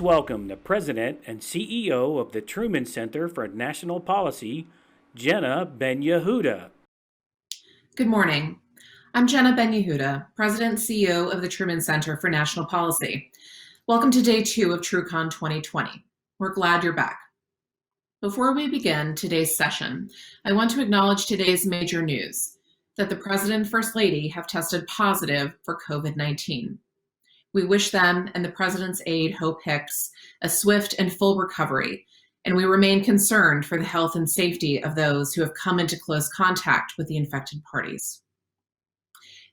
welcome the President and CEO of the Truman Center for National Policy, Jenna Ben-Yehuda. Good morning. I'm Jenna Ben-Yehuda, President and CEO of the Truman Center for National Policy. Welcome to Day 2 of TruCon 2020. We're glad you're back. Before we begin today's session, I want to acknowledge today's major news, that the President and First Lady have tested positive for COVID-19. We wish them and the President's aide, Hope Hicks, a swift and full recovery, and we remain concerned for the health and safety of those who have come into close contact with the infected parties.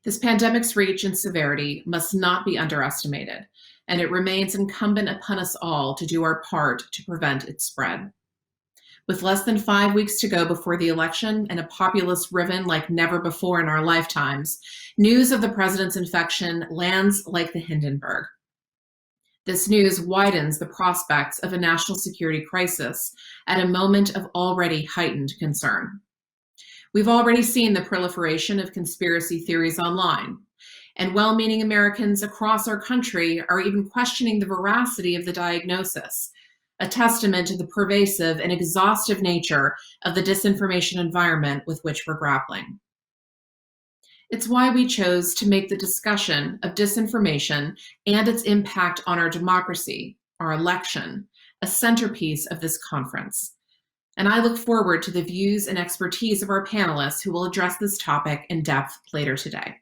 This pandemic's reach and severity must not be underestimated, and it remains incumbent upon us all to do our part to prevent its spread. With less than 5 weeks to go before the election and a populace riven like never before in our lifetimes, news of the president's infection lands like the Hindenburg. This news widens the prospects of a national security crisis at a moment of already heightened concern. We've already seen the proliferation of conspiracy theories online, and well-meaning Americans across our country are even questioning the veracity of the diagnosis, a testament to the pervasive and exhaustive nature of the disinformation environment with which we're grappling. It's why we chose to make the discussion of disinformation and its impact on our democracy, our election, a centerpiece of this conference. And I look forward to the views and expertise of our panelists who will address this topic in depth later today.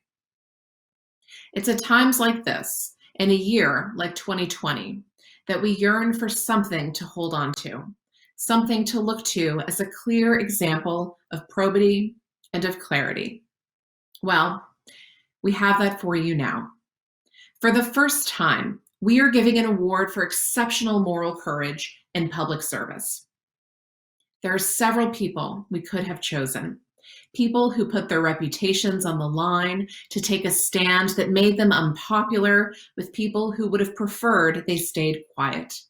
It's at times like this, in a year like 2020, that we yearn for something to hold on to, something to look to as a clear example of probity and of clarity. Well, we have that for you now. For the first time, we are giving an award for exceptional moral courage in public service. There are several people we could have chosen, people who put their reputations on the line to take a stand that made them unpopular with people who would have preferred they stayed quiet.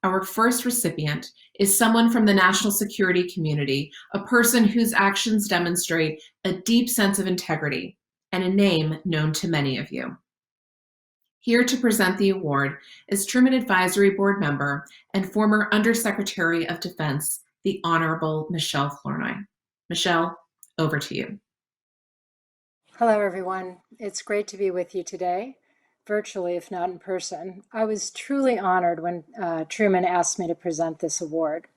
Our first recipient is someone from the national security community, a person whose actions demonstrate a deep sense of integrity and a name known to many of you. Here to present the award is Truman Advisory Board member and former Undersecretary of Defense, the Honorable Michelle Flournoy. Michelle, over to you. Hello, everyone. It's great to be with you today, virtually, if not in person. I was truly honored when Truman asked me to present this award.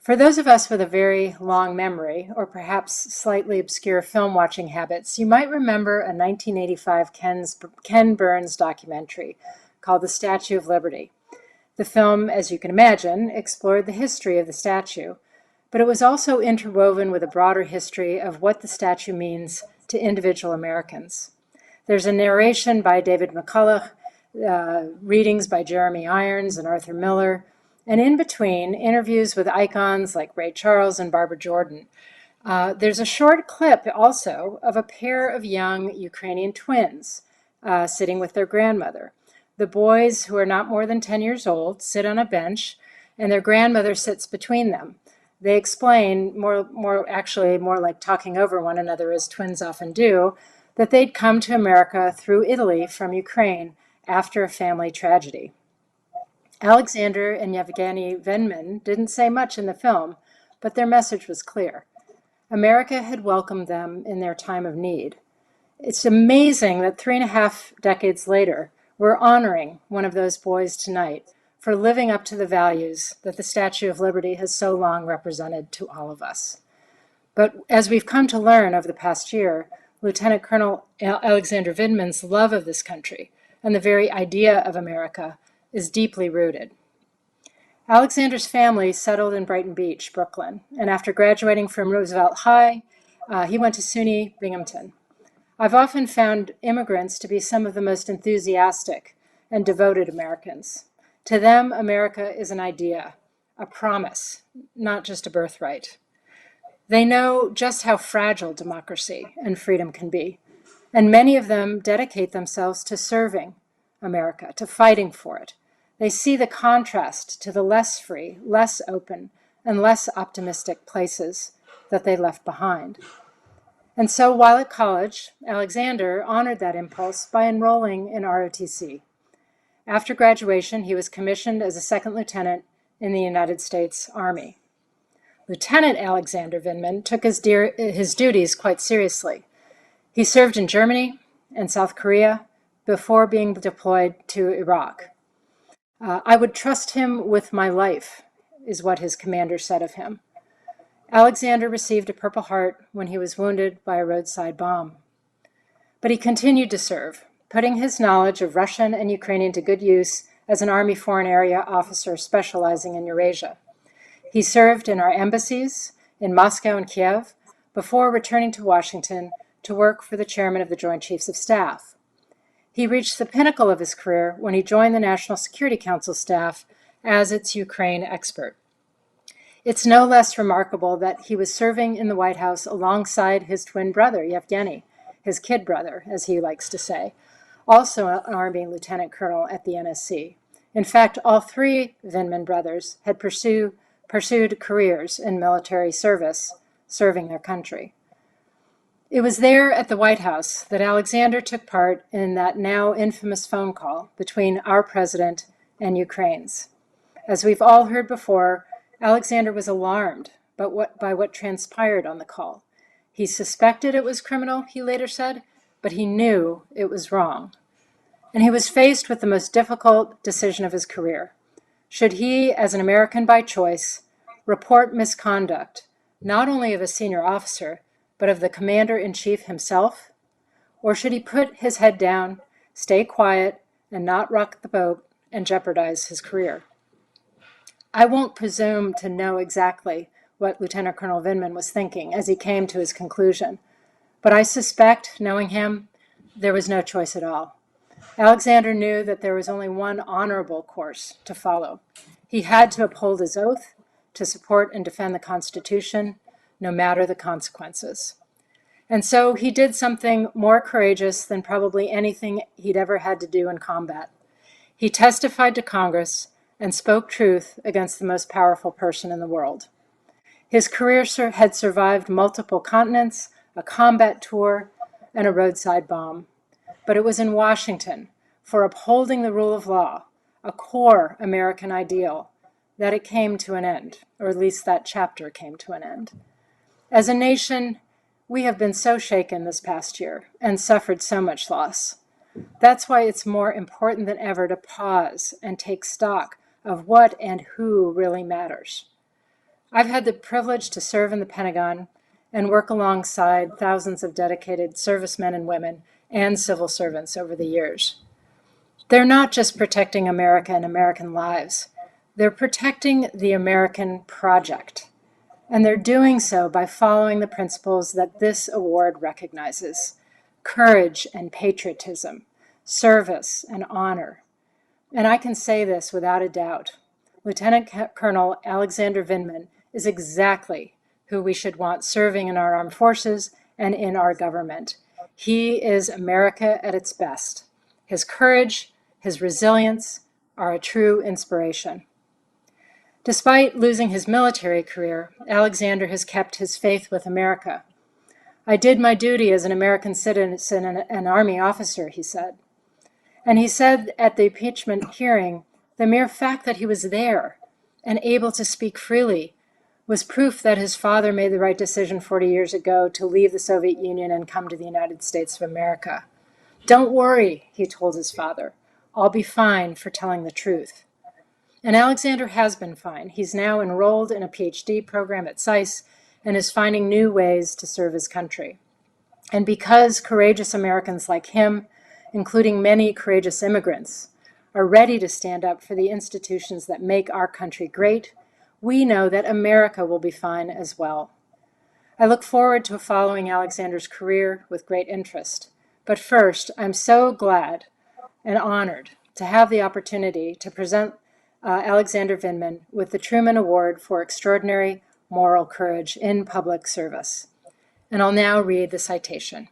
For those of us with a very long memory, or perhaps slightly obscure film watching habits, you might remember a 1985 Ken Burns documentary called The Statue of Liberty. The film, as you can imagine, explored the history of the statue, but it was also interwoven with a broader history of what the statue means to individual Americans. There's a narration by David McCullough, readings by Jeremy Irons and Arthur Miller, and in between, interviews with icons like Ray Charles and Barbara Jordan. There's a short clip also of a pair of young Ukrainian twins sitting with their grandmother. The boys, who are not more than 10 years old, sit on a bench, and their grandmother sits between them. They explain, more like talking over one another as twins often do, that they'd come to America through Italy from Ukraine after a family tragedy. Alexander and Yevgeny Venman didn't say much in the film, but their message was clear. America had welcomed them in their time of need. It's amazing that 3.5 decades later, we're honoring one of those boys tonight for living up to the values that the Statue of Liberty has so long represented to all of us. But as we've come to learn over the past year, Lieutenant Colonel Alexander Vindman's love of this country and the very idea of America is deeply rooted. Alexander's family settled in Brighton Beach, Brooklyn, and after graduating from Roosevelt High, he went to SUNY Binghamton. I've often found immigrants to be some of the most enthusiastic and devoted Americans. To them, America is an idea, a promise, not just a birthright. They know just how fragile democracy and freedom can be, and many of them dedicate themselves to serving America, to fighting for it. They see the contrast to the less free, less open, and less optimistic places that they left behind. And so while at college, Alexander honored that impulse by enrolling in ROTC. After graduation, he was commissioned as a second lieutenant in the United States Army. Lieutenant Alexander Vindman took his duties quite seriously. He served in Germany and South Korea before being deployed to Iraq. I would trust him with my life, is what his commander said of him. Alexander received a Purple Heart when he was wounded by a roadside bomb. But he continued to serve, putting his knowledge of Russian and Ukrainian to good use as an Army Foreign Area officer specializing in Eurasia. He served in our embassies in Moscow and Kiev before returning to Washington to work for the chairman of the Joint Chiefs of Staff. He reached the pinnacle of his career when he joined the National Security Council staff as its Ukraine expert. It's no less remarkable that he was serving in the White House alongside his twin brother, Yevgeny, his kid brother, as he likes to say, also an Army lieutenant colonel at the NSC. In fact, all three Vindman brothers had pursued careers in military service, serving their country. It was there at the White House that Alexander took part in that now infamous phone call between our president and Ukraine's. As we've all heard before, Alexander was alarmed by what transpired on the call. He suspected it was criminal, he later said, but he knew it was wrong. And he was faced with the most difficult decision of his career. Should he, as an American by choice, report misconduct, not only of a senior officer, but of the commander-in-chief himself? Or should he put his head down, stay quiet, and not rock the boat and jeopardize his career? I won't presume to know exactly what Lieutenant Colonel Vindman was thinking as he came to his conclusion, but I suspect, knowing him, there was no choice at all. Alexander knew that there was only one honorable course to follow. He had to uphold his oath to support and defend the Constitution, no matter the consequences. And so he did something more courageous than probably anything he'd ever had to do in combat. He testified to Congress and spoke truth against the most powerful person in the world. His career had survived multiple continents, a combat tour, and a roadside bomb. But it was in Washington, for upholding the rule of law, a core American ideal, that it came to an end, or at least that chapter came to an end. As a nation, we have been so shaken this past year and suffered so much loss. That's why it's more important than ever to pause and take stock of what and who really matters. I've had the privilege to serve in the Pentagon and work alongside thousands of dedicated servicemen and women and civil servants over the years. They're not just protecting America and American lives. They're protecting the American project. And they're doing so by following the principles that this award recognizes: courage and patriotism, service and honor. And I can say this without a doubt. Lieutenant Colonel Alexander Vindman is exactly who we should want serving in our armed forces and in our government. He is America at its best. His courage, his resilience are a true inspiration. Despite losing his military career, Alexander has kept his faith with America. I did my duty as an American citizen and an Army officer, he said. And he said at the impeachment hearing, the mere fact that he was there and able to speak freely was proof that his father made the right decision 40 years ago to leave the Soviet Union and come to the United States of America. Don't worry, he told his father. I'll be fine for telling the truth. And Alexander has been fine. He's now enrolled in a PhD program at SAIS and is finding new ways to serve his country. And because courageous Americans like him, including many courageous immigrants, are ready to stand up for the institutions that make our country great, we know that America will be fine as well. I look forward to following Alexander's career with great interest. But first, I'm so glad and honored to have the opportunity to present Alexander Vindman with the Truman Award for Extraordinary Moral Courage in Public Service. And I'll now read the citation.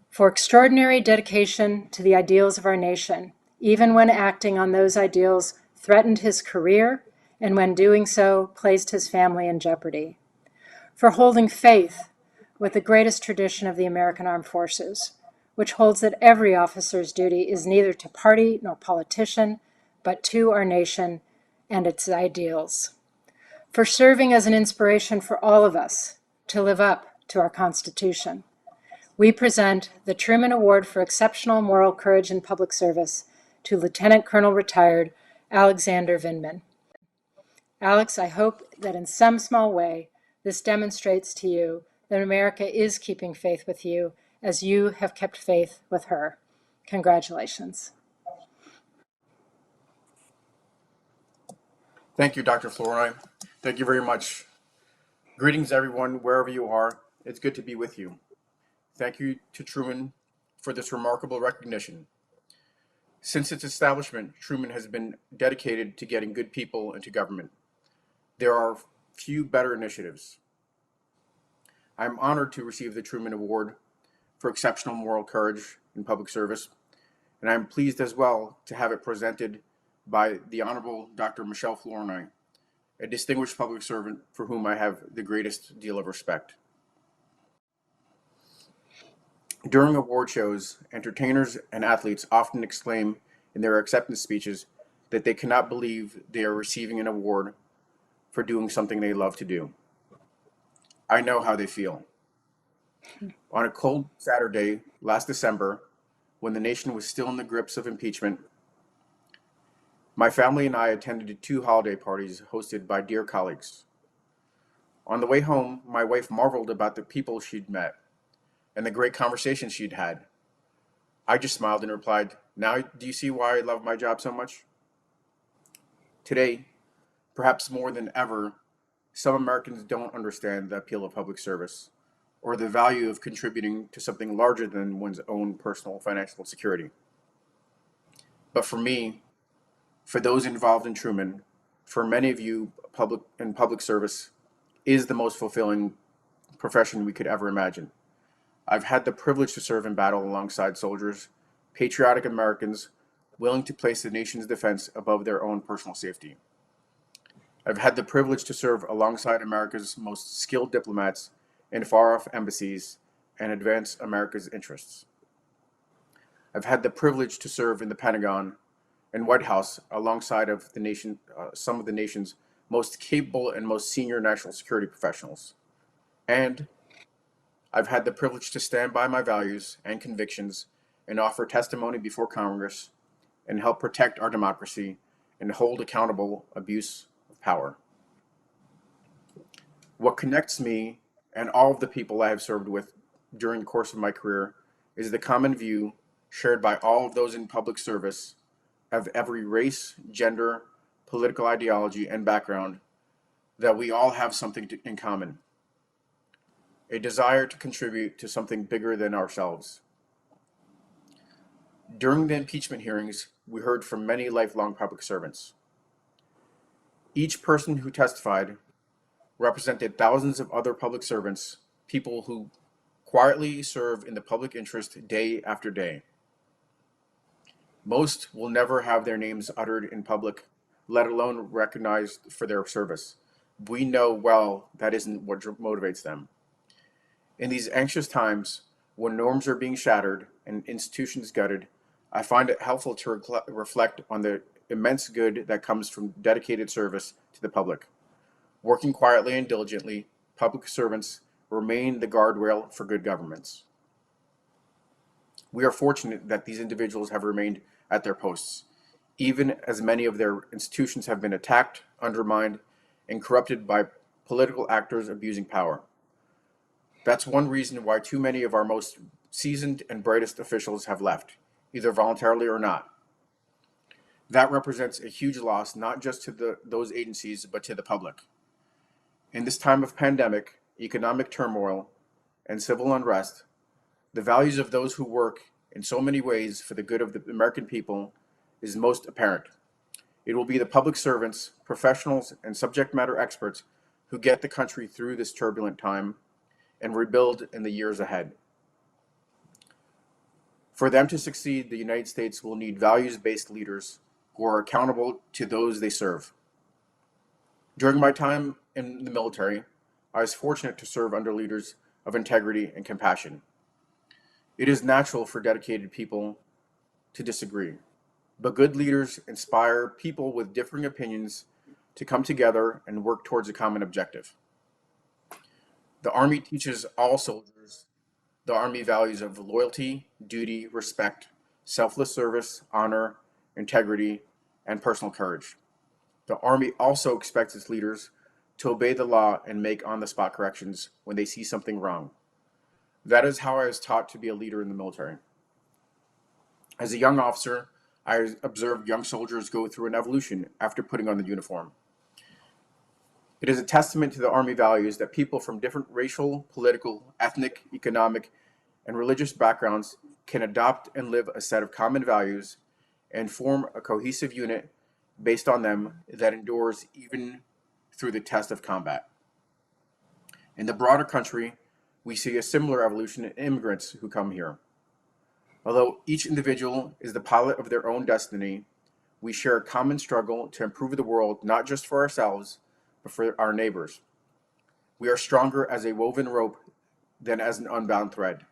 For extraordinary dedication to the ideals of our nation, even when acting on those ideals threatened his career and when doing so placed his family in jeopardy. For holding faith with the greatest tradition of the American Armed Forces, which holds that every officer's duty is neither to party nor politician, but to our nation and its ideals. For serving as an inspiration for all of us to live up to our Constitution, we present the Truman Award for Exceptional Moral Courage in Public Service to Lieutenant Colonel retired Alexander Vindman. Alex, I hope that in some small way, this demonstrates to you that America is keeping faith with you as you have kept faith with her. Congratulations. Thank you, Dr. Flournoy. Thank you very much. Greetings, everyone, wherever you are. It's good to be with you. Thank you to Truman for this remarkable recognition. Since its establishment, Truman has been dedicated to getting good people into government. There are few better initiatives. I am honored to receive the Truman Award for Exceptional Moral Courage in Public Service, and I am pleased as well to have it presented by the Honorable Dr. Michelle Flournoy, a distinguished public servant for whom I have the greatest deal of respect. During award shows, entertainers and athletes often exclaim in their acceptance speeches that they cannot believe they are receiving an award for doing something they love to do. I know how they feel. On a cold Saturday last December, when the nation was still in the grips of impeachment, my family and I attended 2 holiday parties hosted by dear colleagues. On the way home, my wife marveled about the people she'd met and the great conversations she'd had. I just smiled and replied, "Now do you see why I love my job so much?" Today, perhaps more than ever, some Americans don't understand the appeal of public service or the value of contributing to something larger than one's own personal financial security. But for me, for those involved in Truman, for many of you, public service is the most fulfilling profession we could ever imagine. I've had the privilege to serve in battle alongside soldiers, patriotic Americans willing to place the nation's defense above their own personal safety. I've had the privilege to serve alongside America's most skilled diplomats in far-off embassies and advance America's interests. I've had the privilege to serve in the Pentagon and White House alongside of some of the nation's most capable and most senior national security professionals. And I've had the privilege to stand by my values and convictions and offer testimony before Congress and help protect our democracy and hold accountable abuse of power. What connects me and all of the people I have served with during the course of my career is the common view shared by all of those in public service of every race, gender, political ideology, and background that we all have something in common. A desire to contribute to something bigger than ourselves. During the impeachment hearings, we heard from many lifelong public servants. Each person who testified represented thousands of other public servants, people who quietly serve in the public interest day after day. Most will never have their names uttered in public, let alone recognized for their service. We know well that isn't what motivates them. In these anxious times, when norms are being shattered and institutions gutted, I find it helpful to reflect on the immense good that comes from dedicated service to the public. Working quietly and diligently, public servants remain the guardrail for good governments. We are fortunate that these individuals have remained at their posts, even as many of their institutions have been attacked, undermined, and corrupted by political actors abusing power. That's one reason why too many of our most seasoned and brightest officials have left, either voluntarily or not. That represents a huge loss, not just to those agencies, but to the public. In this time of pandemic, economic turmoil, and civil unrest, the values of those who work in so many ways for the good of the American people is most apparent. It will be the public servants, professionals, and subject matter experts who get the country through this turbulent time and rebuild in the years ahead. For them to succeed, the United States will need values-based leaders who are accountable to those they serve. During my time in the military, I was fortunate to serve under leaders of integrity and compassion. It is natural for dedicated people to disagree, but good leaders inspire people with differing opinions to come together and work towards a common objective. The Army teaches all soldiers the Army values of loyalty, duty, respect, selfless service, honor, integrity, and personal courage. The Army also expects its leaders to obey the law and make on the spot corrections when they see something wrong. That is how I was taught to be a leader in the military. As a young officer, I observed young soldiers go through an evolution after putting on the uniform. It is a testament to the Army values that people from different racial, political, ethnic, economic, and religious backgrounds can adopt and live a set of common values and form a cohesive unit based on them that endures even through the test of combat. In the broader country, we see a similar evolution in immigrants who come here. Although each individual is the pilot of their own destiny, we share a common struggle to improve the world not just for ourselves, but for our neighbors. We are stronger as a woven rope than as an unbound thread.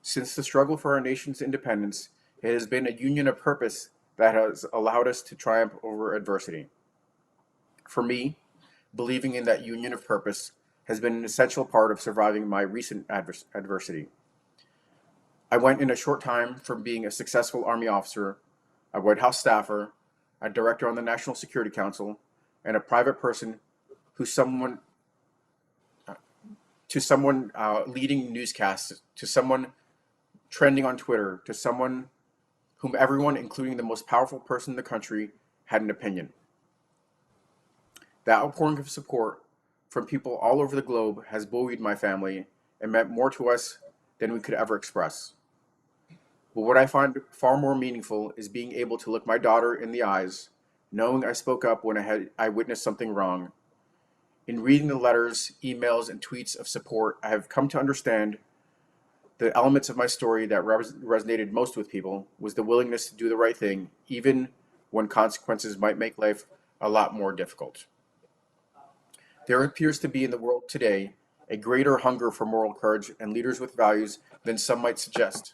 Since the struggle for our nation's independence, it has been a union of purpose that has allowed us to triumph over adversity. For me, believing in that union of purpose has been an essential part of surviving my recent adversity. I went in a short time from being a successful Army officer, a White House staffer, a director on the National Security Council, and a private person who to someone leading newscasts, to someone trending on Twitter, to someone whom everyone, including the most powerful person in the country, had an opinion. The outpouring of support from people all over the globe has buoyed my family and meant more to us than we could ever express. But what I find far more meaningful is being able to look my daughter in the eyes, knowing I spoke up when I witnessed something wrong. In reading the letters, emails, and tweets of support, I have come to understand the elements of my story that resonated most with people was the willingness to do the right thing, even when consequences might make life a lot more difficult. There appears to be in the world today a greater hunger for moral courage and leaders with values than some might suggest.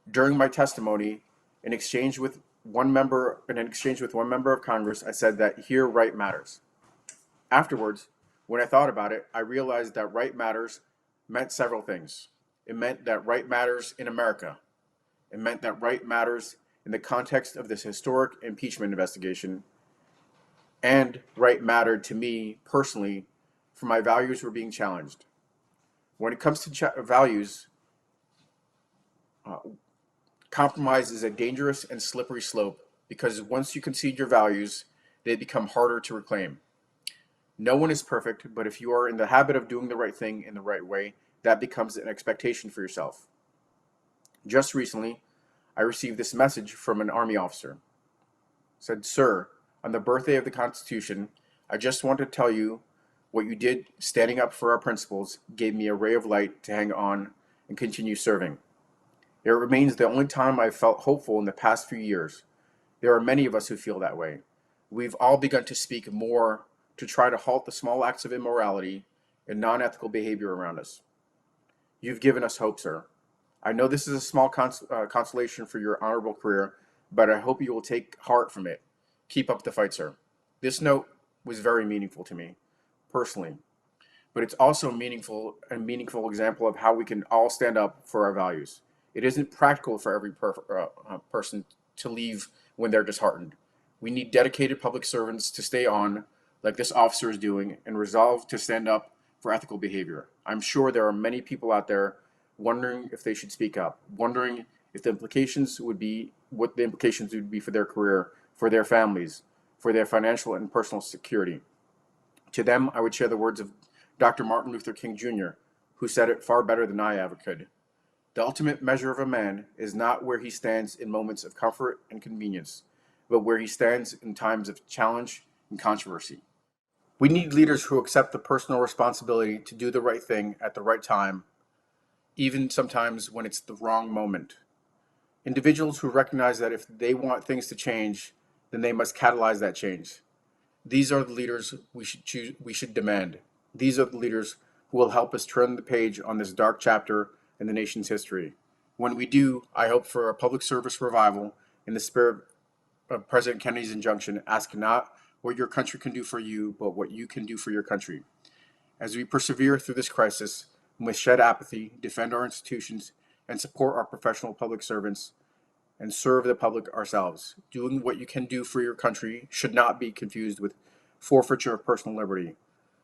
During my testimony, in exchange with one member of Congress, I said that here right matters. Afterwards, when I thought about it, I realized that right matters meant several things. It meant that right matters in America. It meant that right matters in the context of this historic impeachment investigation. And right mattered to me personally, for my values were being challenged. When it comes to values, compromise is a dangerous and slippery slope because once you concede your values, they become harder to reclaim. No one is perfect, but if you are in the habit of doing the right thing in the right way, that becomes an expectation for yourself. Just recently, I received this message from an Army officer. It said, "Sir, on the birthday of the Constitution, I just want to tell you what you did standing up for our principles gave me a ray of light to hang on and continue serving. It remains the only time I've felt hopeful in the past few years. There are many of us who feel that way. We've all begun to speak more to try to halt the small acts of immorality and non-ethical behavior around us. You've given us hope, sir. I know this is a small consolation for your honorable career, but I hope you will take heart from it. Keep up the fight, sir." This note was very meaningful to me, personally, but it's also a meaningful example of how we can all stand up for our values. It isn't practical for every person to leave when they're disheartened. We need dedicated public servants to stay on, like this officer is doing, and resolve to stand up for ethical behavior. I'm sure there are many people out there wondering if they should speak up, wondering if what the implications would be for their career, for their families, for their financial and personal security. To them, I would share the words of Dr. Martin Luther King Jr., who said it far better than I ever could. The ultimate measure of a man is not where he stands in moments of comfort and convenience, but where he stands in times of challenge and controversy. We need leaders who accept the personal responsibility to do the right thing at the right time, even sometimes when it's the wrong moment. Individuals who recognize that if they want things to change, then they must catalyze that change. These are the leaders we should demand. These are the leaders who will help us turn the page on this dark chapter in the nation's history. When we do, I hope for a public service revival in the spirit of President Kennedy's injunction: ask not what your country can do for you, but what you can do for your country. As we persevere through this crisis, we must shed apathy, defend our institutions, and support our professional public servants and serve the public ourselves. Doing what you can do for your country should not be confused with forfeiture of personal liberty.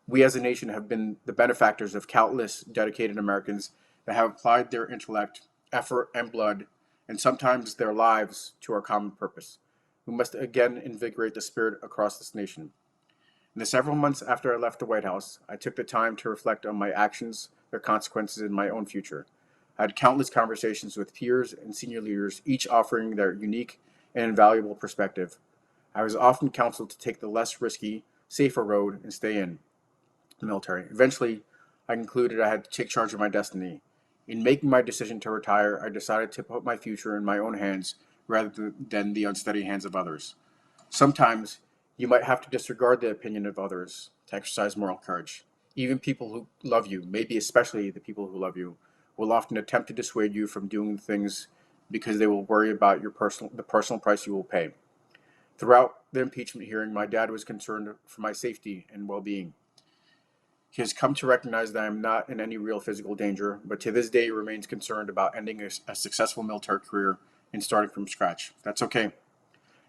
We as a nation have been the benefactors of countless dedicated Americans that have applied their intellect, effort, and blood, and sometimes their lives, to our common purpose. We must again invigorate the spirit across this nation. In the several months after I left the White House, I took the time to reflect on my actions, their consequences, and my own future. I had countless conversations with peers and senior leaders, each offering their unique and invaluable perspective. I was often counseled to take the less risky, safer road and stay in the military. Eventually, I concluded I had to take charge of my destiny. In making my decision to retire, I decided to put my future in my own hands rather than the unsteady hands of others. Sometimes you might have to disregard the opinion of others to exercise moral courage. Even people who love you, maybe especially the people who love you, will often attempt to dissuade you from doing things because they will worry about the personal price you will pay. Throughout the impeachment hearing, my dad was concerned for my safety and well-being. He has come to recognize that I am not in any real physical danger, but to this day remains concerned about ending a successful military career and starting from scratch. That's okay.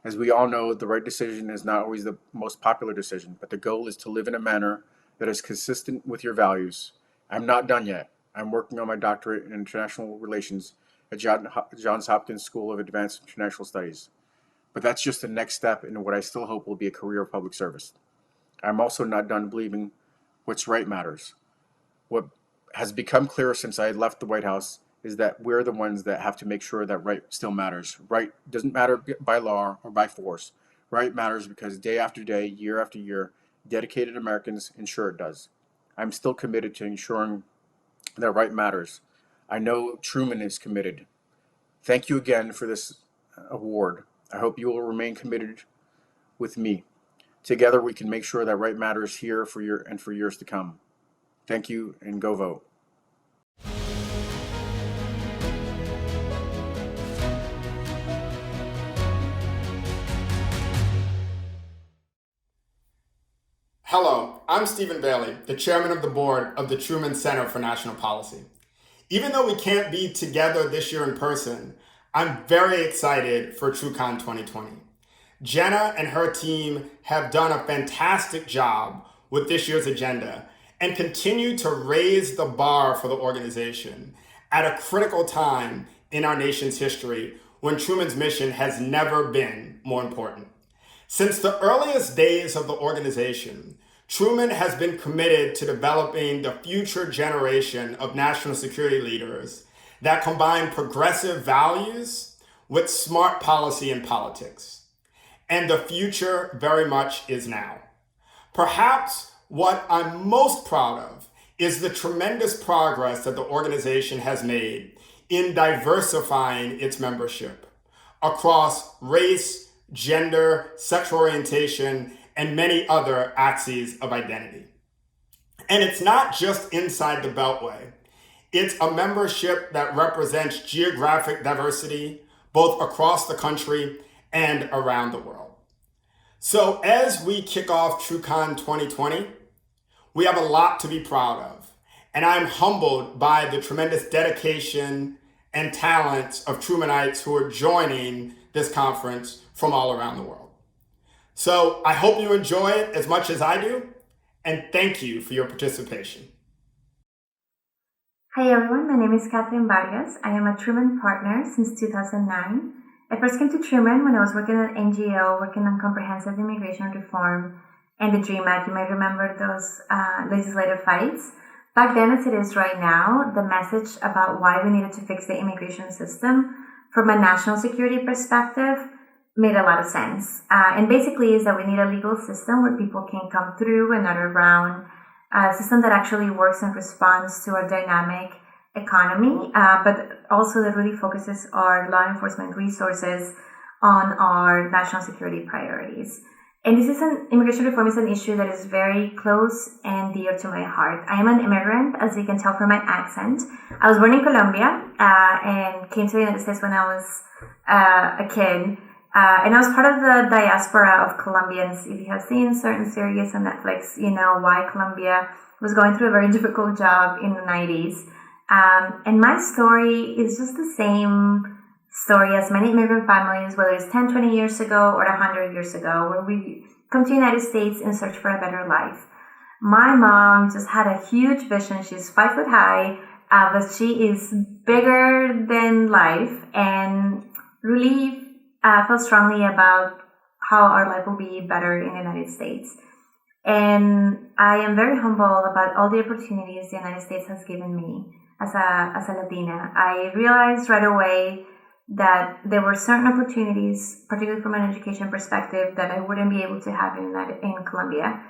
As we all know, the right decision is not always the most popular decision, but the goal is to live in a manner that is consistent with your values. I'm not done yet. I'm working on my doctorate in international relations at Johns Hopkins School of Advanced International Studies. But that's just the next step in what I still hope will be a career of public service. I'm also not done believing what's right matters. What has become clear since I left the White House is that we're the ones that have to make sure that right still matters. Right doesn't matter by law or by force. Right matters because day after day, year after year, dedicated Americans ensure it does. I'm still committed to ensuring that right matters. I know Truman is committed. Thank you again for this award. I hope you will remain committed with me. Together we can make sure that right matters here for years to come. Thank you, and go vote. Hello, I'm Stephen Bailey, the chairman of the board of the Truman Center for National Policy. Even though we can't be together this year in person, I'm very excited for TruCon 2020. Jenna and her team have done a fantastic job with this year's agenda and continue to raise the bar for the organization at a critical time in our nation's history when Truman's mission has never been more important. Since the earliest days of the organization, Truman has been committed to developing the future generation of national security leaders that combine progressive values with smart policy and politics. And the future very much is now. Perhaps what I'm most proud of is the tremendous progress that the organization has made in diversifying its membership across race, gender, sexual orientation, and many other axes of identity. And it's not just inside the Beltway. It's a membership that represents geographic diversity, both across the country and around the world. So as we kick off TruCon 2020, we have a lot to be proud of. And I'm humbled by the tremendous dedication and talents of Trumanites who are joining this conference from all around the world. So I hope you enjoy it as much as I do, and thank you for your participation. Hi everyone, my name is Catherine Vargas. I am a Truman partner since 2009. I first came to Truman when I was working at an NGO, working on comprehensive immigration reform and the DREAM Act. You might remember those legislative fights. Back then, as it is right now, the message about why we needed to fix the immigration system from a national security perspective made a lot of sense. And basically is that we need a legal system where people can come through and not around, a system that actually works and responds to a dynamic economy, but also that really focuses our law enforcement resources on our national security priorities. And immigration reform is an issue that is very close and dear to my heart. I am an immigrant, as you can tell from my accent. I was born in Colombia and came to the United States when I was a kid. And I was part of the diaspora of Colombians. If you have seen certain series on Netflix, you know why Colombia was going through a very difficult job in the 90s. And my story is just the same story as many immigrant families, whether it's 10, 20 years ago or 100 years ago, where we come to the United States in search for a better life. My mom just had a huge vision. She's 5 foot high, but she is bigger than life and really felt strongly about how our life will be better in the United States. And I am very humble about all the opportunities the United States has given me as a Latina. I realized right away that there were certain opportunities, particularly from an education perspective, that I wouldn't be able to have in Colombia.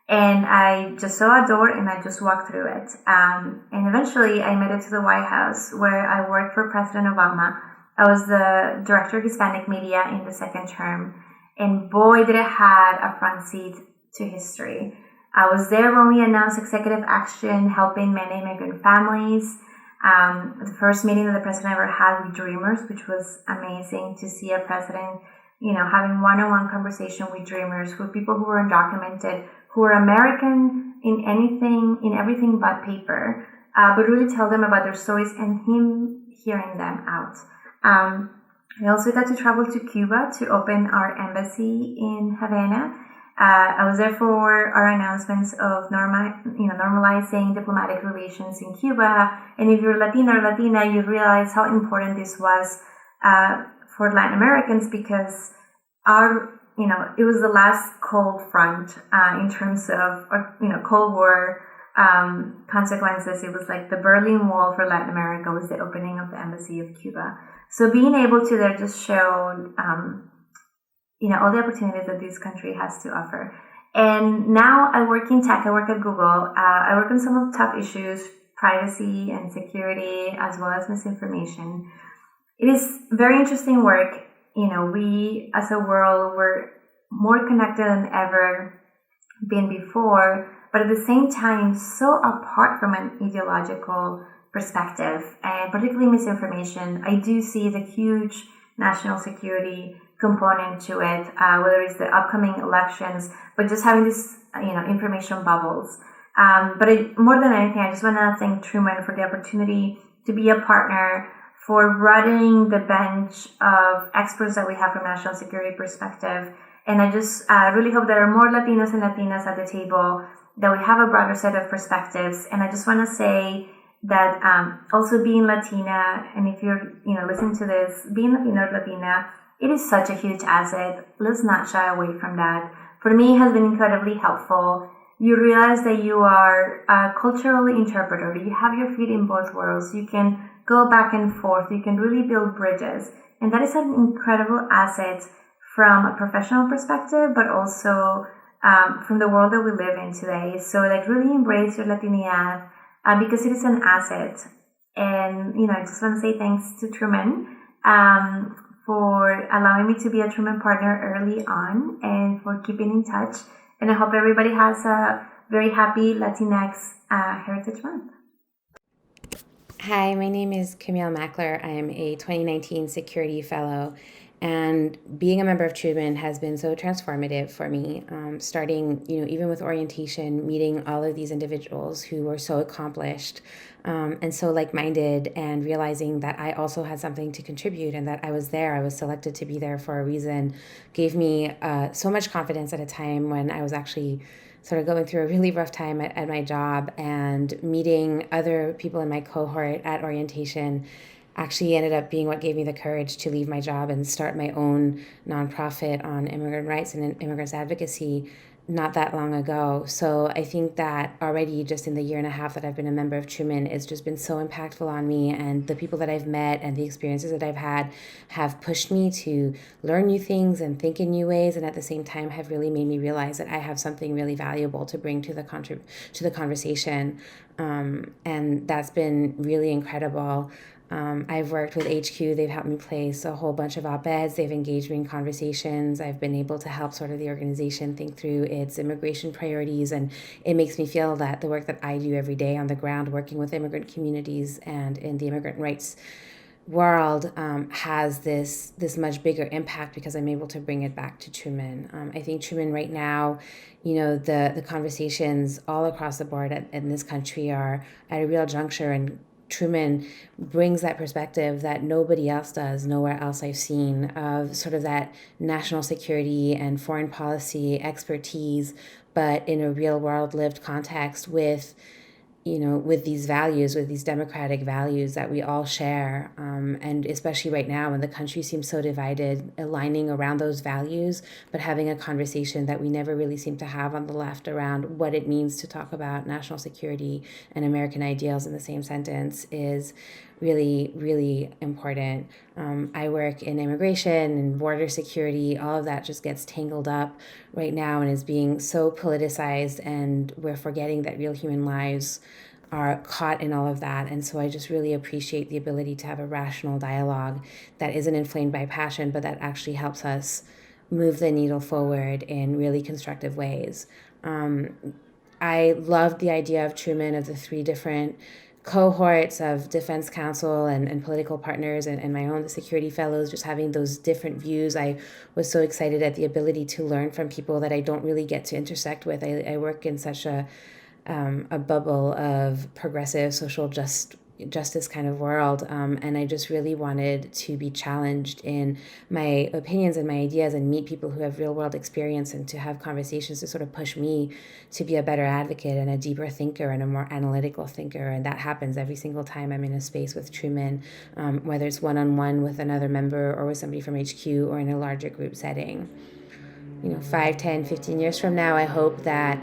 And I just saw a door and I just walked through it. And eventually I made it to the White House, where I worked for President Obama. I was the director of Hispanic media in the second term. And boy, did it have a front seat to history. I was there when we announced executive action helping many immigrant families. The first meeting that the president ever had with Dreamers, which was amazing to see a president, having one-on-one conversation with Dreamers, with people who were undocumented, who were American in everything but paper, but really tell them about their stories and him hearing them out. I also got to travel to Cuba to open our embassy in Havana. I was there for our announcements of normalizing diplomatic relations in Cuba. And if you're Latino or Latina, you realize how important this was for Latin Americans, because it was the last cold front in terms of Cold War consequences. It was like the Berlin Wall for Latin America was the opening of the embassy of Cuba. So being able to there just showed all the opportunities that this country has to offer. And now I work in tech. I work at Google. I work on some of the top issues, privacy and security, as well as misinformation. It is very interesting work. We as a world, we're more connected than ever been before, but at the same time, so apart from an ideological perspective, and particularly misinformation. I do see the huge national security component to it, whether it's the upcoming elections, but just having this, information bubbles. But more than anything, I just want to thank Truman for the opportunity to be a partner, for running the bench of experts that we have from national security perspective. And I just really hope there are more Latinos and Latinas at the table, that we have a broader set of perspectives. And I just want to say that also being Latina, and if you're listening to this, being Latino or Latina, it is such a huge asset. Let's not shy away from that. For me, it has been incredibly helpful. You realize that you are a cultural interpreter. You have your feet in both worlds. You can go back and forth. You can really build bridges. And that is an incredible asset from a professional perspective, but also from the world that we live in today. So really embrace your Latinidad because it is an asset. And, I just want to say thanks to Truman for allowing me to be a Truman partner early on and for keeping in touch. And I hope everybody has a very happy Latinx Heritage Month. Hi, my name is Camille Mackler. I am a 2019 Security Fellow, and being a member of Truman has been so transformative for me, starting, even with orientation, meeting all of these individuals who were so accomplished and so like-minded, and realizing that I also had something to contribute and that I was there. I was selected to be there for a reason, gave me so much confidence at a time when I was actually sort of going through a really rough time at my job, and meeting other people in my cohort at orientation actually ended up being what gave me the courage to leave my job and start my own nonprofit on immigrant rights and immigrants advocacy not that long ago. So I think that already just in the year and a half that I've been a member of Truman, it's just been so impactful on me, and the people that I've met and the experiences that I've had have pushed me to learn new things and think in new ways, and at the same time have really made me realize that I have something really valuable to bring to the conversation. And that's been really incredible. I've worked with HQ. They've helped me place a whole bunch of op-eds. They've engaged me in conversations. I've been able to help sort of the organization think through its immigration priorities. And it makes me feel that the work that I do every day on the ground, working with immigrant communities and in the immigrant rights world, has this much bigger impact because I'm able to bring it back to Truman. I think Truman right now, the conversations all across the board in this country are at a real juncture, and Truman brings that perspective that nobody else does, nowhere else I've seen, of sort of that national security and foreign policy expertise, but in a real world lived context with these values, with these democratic values that we all share. And especially right now when the country seems so divided, aligning around those values, but having a conversation that we never really seem to have on the left around what it means to talk about national security and American ideals in the same sentence is really, really important. I work in immigration and border security. All of that just gets tangled up right now and is being so politicized, and we're forgetting that real human lives are caught in all of that. And so I just really appreciate the ability to have a rational dialogue that isn't inflamed by passion, but that actually helps us move the needle forward in really constructive ways. I loved the idea of Truman, of the three different cohorts of defense counsel and political partners and my own, the security fellows, just having those different views. I was so excited at the ability to learn from people that I don't really get to intersect with. I work in such a bubble of progressive social justice kind of world, and I just really wanted to be challenged in my opinions and my ideas and meet people who have real world experience and to have conversations to sort of push me to be a better advocate and a deeper thinker and a more analytical thinker. And that happens every single time I'm in a space with Truman, whether it's one-on-one with another member or with somebody from HQ or in a larger group setting. 5, 10, 15 years from now, I hope that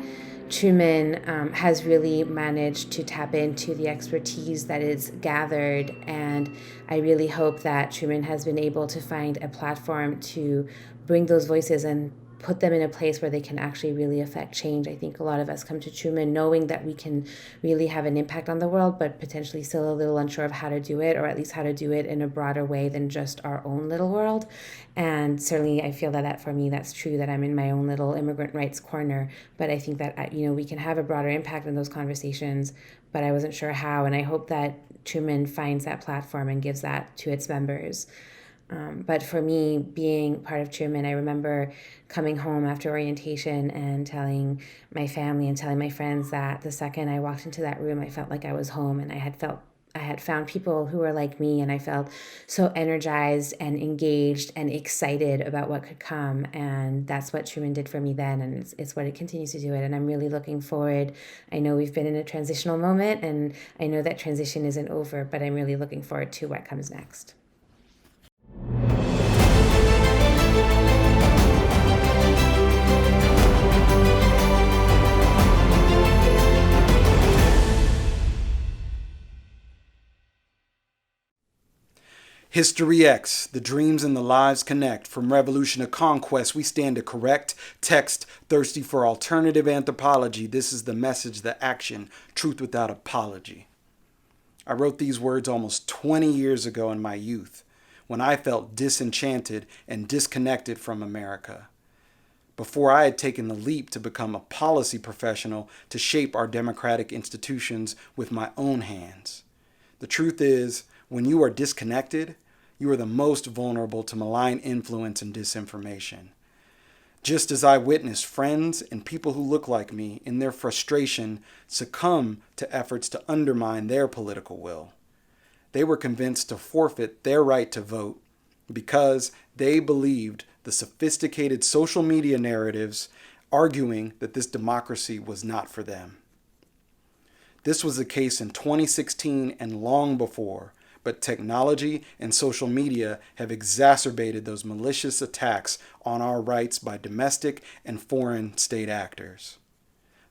Truman has really managed to tap into the expertise that is gathered, and I really hope that Truman has been able to find a platform to bring those voices and put them in a place where they can actually really affect change. I think a lot of us come to Truman knowing that we can really have an impact on the world, but potentially still a little unsure of how to do it, or at least how to do it in a broader way than just our own little world. And certainly I feel that for me, that's true, that I'm in my own little immigrant rights corner. But I think that, we can have a broader impact in those conversations, but I wasn't sure how. And I hope that Truman finds that platform and gives that to its members. But for me, being part of Truman, I remember coming home after orientation and telling my family and telling my friends that the second I walked into that room, I felt like I was home, and I had found people who were like me, and I felt so energized and engaged and excited about what could come. And that's what Truman did for me then, and it's what it continues to do it. And I'm really looking forward. I know we've been in a transitional moment, and I know that transition isn't over, but I'm really looking forward to what comes next. History X, the dreams and the lives connect. From revolution to conquest, we stand to correct. Text, thirsty for alternative anthropology. This is the message, the action, truth without apology. I wrote these words almost 20 years ago in my youth, when I felt disenchanted and disconnected from America. Before I had taken the leap to become a policy professional to shape our democratic institutions with my own hands. The truth is, when you are disconnected, you are the most vulnerable to malign influence and disinformation. Just as I witnessed friends and people who look like me in their frustration succumb to efforts to undermine their political will. They were convinced to forfeit their right to vote because they believed the sophisticated social media narratives arguing that this democracy was not for them. This was the case in 2016 and long before, but technology and social media have exacerbated those malicious attacks on our rights by domestic and foreign state actors.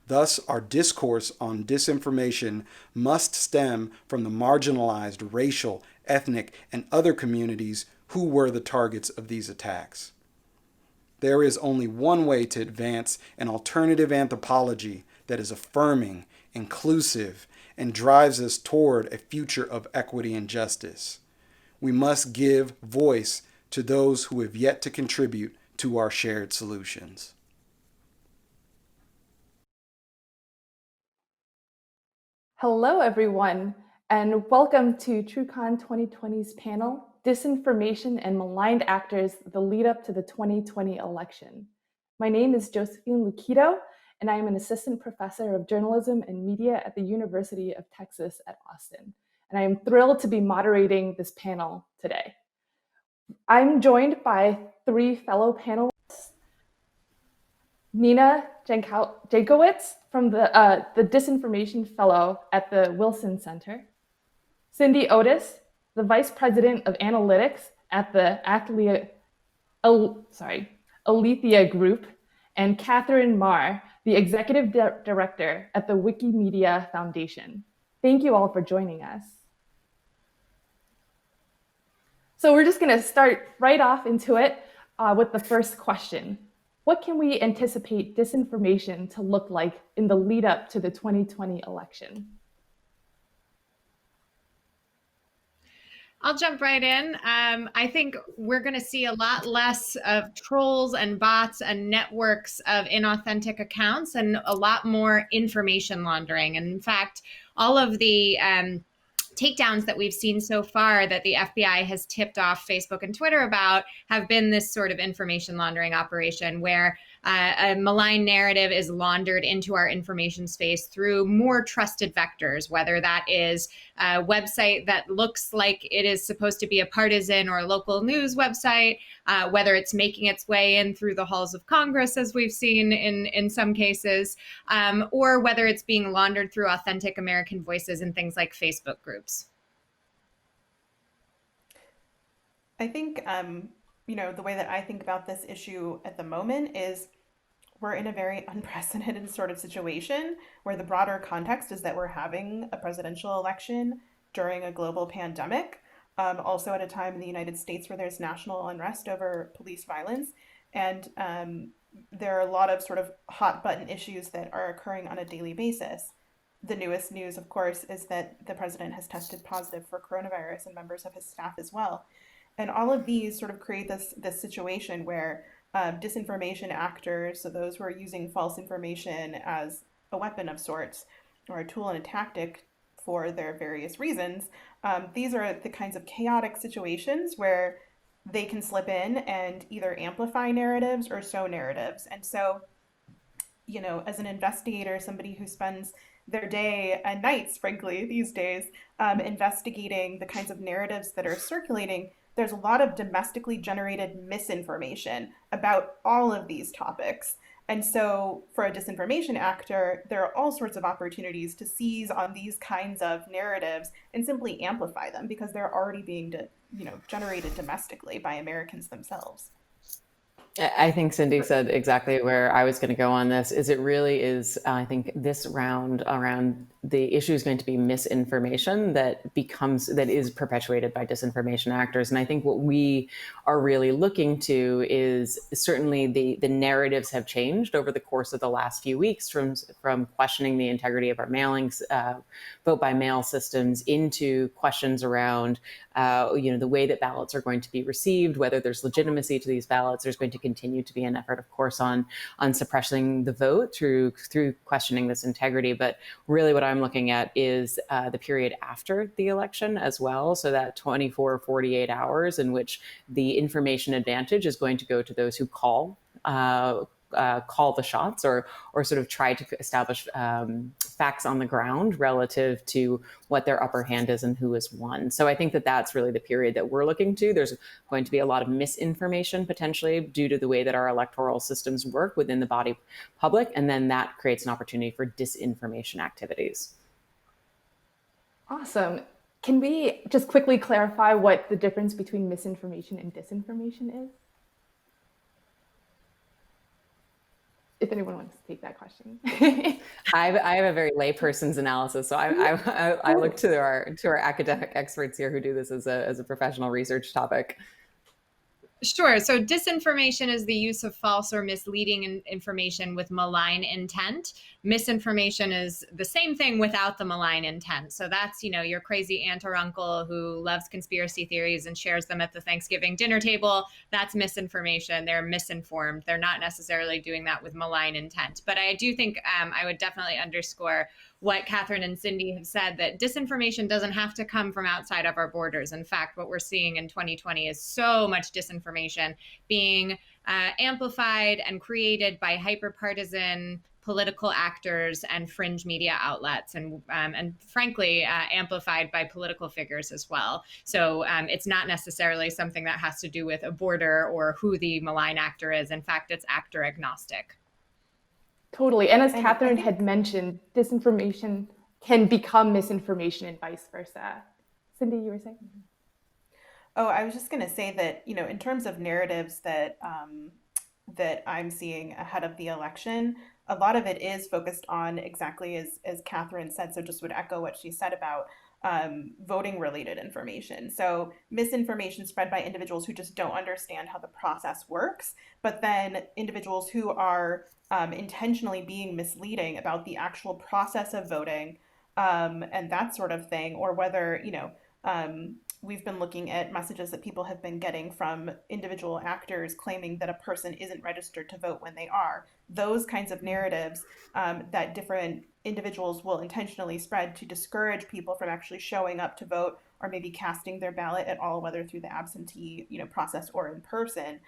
Thus, our discourse on disinformation must stem from the marginalized racial, ethnic, and other communities who were the targets of these attacks. There is only one way to advance an alternative anthropology that is affirming, inclusive, and drives us toward a future of equity and justice. We must give voice to those who have yet to contribute to our shared solutions. Hello, everyone, and welcome to TruCon 2020's panel, Disinformation and Maligned Actors, the Lead Up to the 2020 Election. My name is Josephine Luquido, and I am an assistant professor of journalism and media at the University of Texas at Austin. And I am thrilled to be moderating this panel today. I'm joined by three fellow panelists. Nina Jankowicz from the Disinformation Fellow at the Wilson Center. Cindy Otis, the Vice President of Analytics at the Alethea Group, and Catherine Marr, the Executive Director at the Wikimedia Foundation. Thank you all for joining us. So we're just going to start right off into it with the first question. What can we anticipate disinformation to look like in the lead up to the 2020 election? I'll jump right in. I think we're going to see a lot less of trolls and bots and networks of inauthentic accounts and a lot more information laundering. And in fact, all of the takedowns that we've seen so far that the FBI has tipped off Facebook and Twitter about have been this sort of information laundering operation where a malign narrative is laundered into our information space through more trusted vectors, whether that is a website that looks like it is supposed to be a partisan or a local news website, whether it's making its way in through the halls of Congress, as we've seen in some cases, or whether it's being laundered through authentic American voices in things like Facebook groups. I think, the way that I think about this issue at the moment is we're in a very unprecedented sort of situation where the broader context is that we're having a presidential election during a global pandemic, also at a time in the United States where there's national unrest over police violence. And there are a lot of sort of hot button issues that are occurring on a daily basis. The newest news, of course, is that the president has tested positive for coronavirus and members of his staff as well. And all of these sort of create this situation where disinformation actors, so those who are using false information as a weapon of sorts or a tool and a tactic for their various reasons, these are the kinds of chaotic situations where they can slip in and either amplify narratives or sow narratives. And so, as an investigator, somebody who spends their day and nights, frankly, these days, investigating the kinds of narratives that are circulating, there's a lot of domestically generated misinformation about all of these topics. And so for a disinformation actor, there are all sorts of opportunities to seize on these kinds of narratives and simply amplify them because they're already being generated domestically by Americans themselves. I think Cindy said exactly where I was going to go on this. It really is, I think this round around the issue is going to be misinformation that is perpetuated by disinformation actors. And I think what we are really looking to is certainly the narratives have changed over the course of the last few weeks from questioning the integrity of our mailings, vote by mail systems into questions around the way that ballots are going to be received, whether there's legitimacy to these ballots. There's going to continue to be an effort, of course, on suppressing the vote through questioning this integrity. But really what I'm looking at is the period after the election as well. So that 24, 48 hours in which the information advantage is going to go to those who call the shots or sort of try to establish facts on the ground relative to what their upper hand is and who has won. So I think that that's really the period that we're looking to. There's going to be a lot of misinformation potentially due to the way that our electoral systems work within the body public. And then that creates an opportunity for disinformation activities. Awesome. Can we just quickly clarify what the difference between misinformation and disinformation is? If anyone wants to take that question. I have a very layperson's analysis, so I look to our academic experts here who do this as a professional research topic. Sure. So disinformation is the use of false or misleading information with malign intent. Misinformation is the same thing without the malign intent. So that's, your crazy aunt or uncle who loves conspiracy theories and shares them at the Thanksgiving dinner table. That's misinformation. They're misinformed. They're not necessarily doing that with malign intent. But I do think I would definitely underscore what Catherine and Cindy have said, that disinformation doesn't have to come from outside of our borders. In fact, what we're seeing in 2020 is so much disinformation being amplified and created by hyperpartisan political actors and fringe media outlets, and frankly, amplified by political figures as well. So it's not necessarily something that has to do with a border or who the malign actor is. In fact, it's actor agnostic. Totally. And as Catherine had mentioned, disinformation can become misinformation and vice versa. Cindy, you were saying? Oh, I was just going to say that, in terms of narratives that that I'm seeing ahead of the election, a lot of it is focused on exactly as Catherine said. So just would echo what she said about voting related information. So misinformation spread by individuals who just don't understand how the process works, but then individuals who are intentionally being misleading about the actual process of voting, and that sort of thing, or whether, we've been looking at messages that people have been getting from individual actors claiming that a person isn't registered to vote when they are. Those kinds of narratives that different individuals will intentionally spread to discourage people from actually showing up to vote or maybe casting their ballot at all, whether through the absentee process or in person.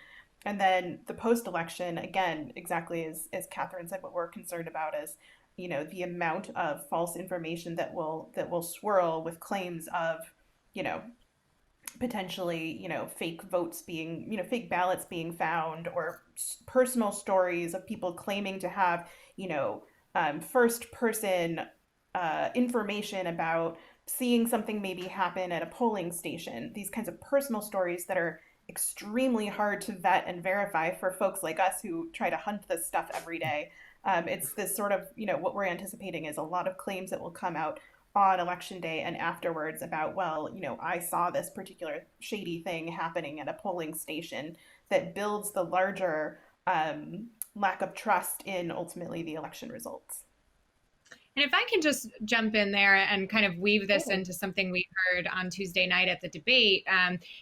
And then the post-election, again, exactly as Catherine said, what we're concerned about is the amount of false information that will swirl with claims of potentially fake votes being fake ballots being found, or personal stories of people claiming to have first person information about seeing something maybe happen at a polling station. These kinds of personal stories that are extremely hard to vet and verify for folks like us who try to hunt this stuff every day. It's this sort of, what we're anticipating is a lot of claims that will come out on election day and afterwards about, well, I saw this particular shady thing happening at a polling station, that builds the larger lack of trust in ultimately the election results. And if I can just jump in there and kind of weave this into something we heard on Tuesday night at the debate,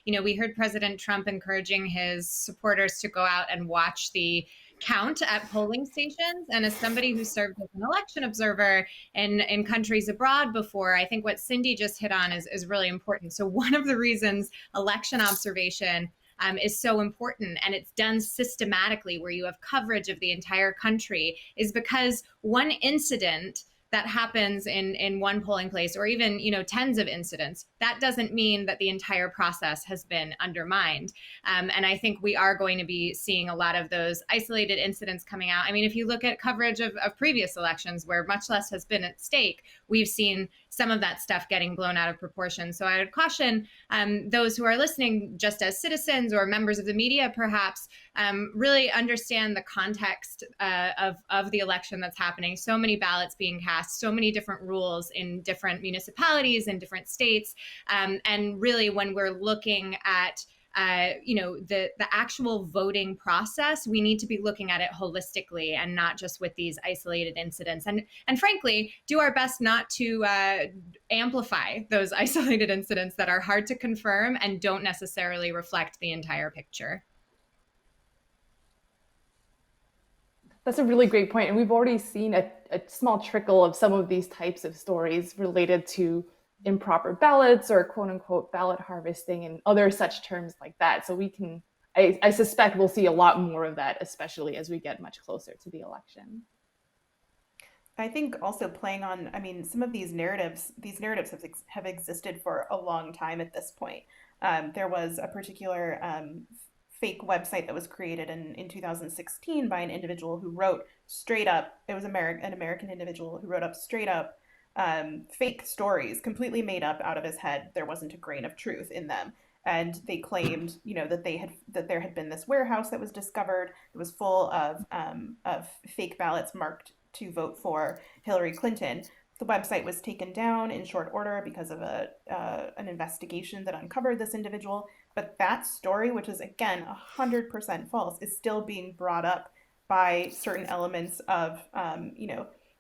we heard President Trump encouraging his supporters to go out and watch the count at polling stations. And as somebody who served as an election observer in countries abroad before, I think what Cindy just hit on is really important. So one of the reasons election observation is so important, and it's done systematically where you have coverage of the entire country, is because one incident that happens in one polling place, or even tens of incidents, that doesn't mean that the entire process has been undermined. And I think we are going to be seeing a lot of those isolated incidents coming out. I mean, if you look at coverage of previous elections where much less has been at stake, we've seen some of that stuff getting blown out of proportion. So I would caution those who are listening, just as citizens or members of the media, perhaps, really understand the context of the election that's happening. So many ballots being cast, so many different rules in different municipalities and different states. And really, when we're looking at the actual voting process, we need to be looking at it holistically and not just with these isolated incidents. And frankly, do our best not to amplify those isolated incidents that are hard to confirm and don't necessarily reflect the entire picture. That's a really great point. And we've already seen a small trickle of some of these types of stories related to improper ballots or quote unquote ballot harvesting and other such terms like that. So I suspect we'll see a lot more of that, especially as we get much closer to the election. I think also playing on, some of these narratives have existed for a long time at this point. There was a particular fake website that was created in 2016 by an individual who wrote straight up, it was an American individual who wrote up straight up fake stories, completely made up out of his head. There wasn't a grain of truth in them. And they claimed, that there had been this warehouse that was discovered. It was full of fake ballots marked to vote for Hillary Clinton. The website was taken down in short order because of an investigation that uncovered this individual. But that story, which is again 100% false, is still being brought up by certain elements of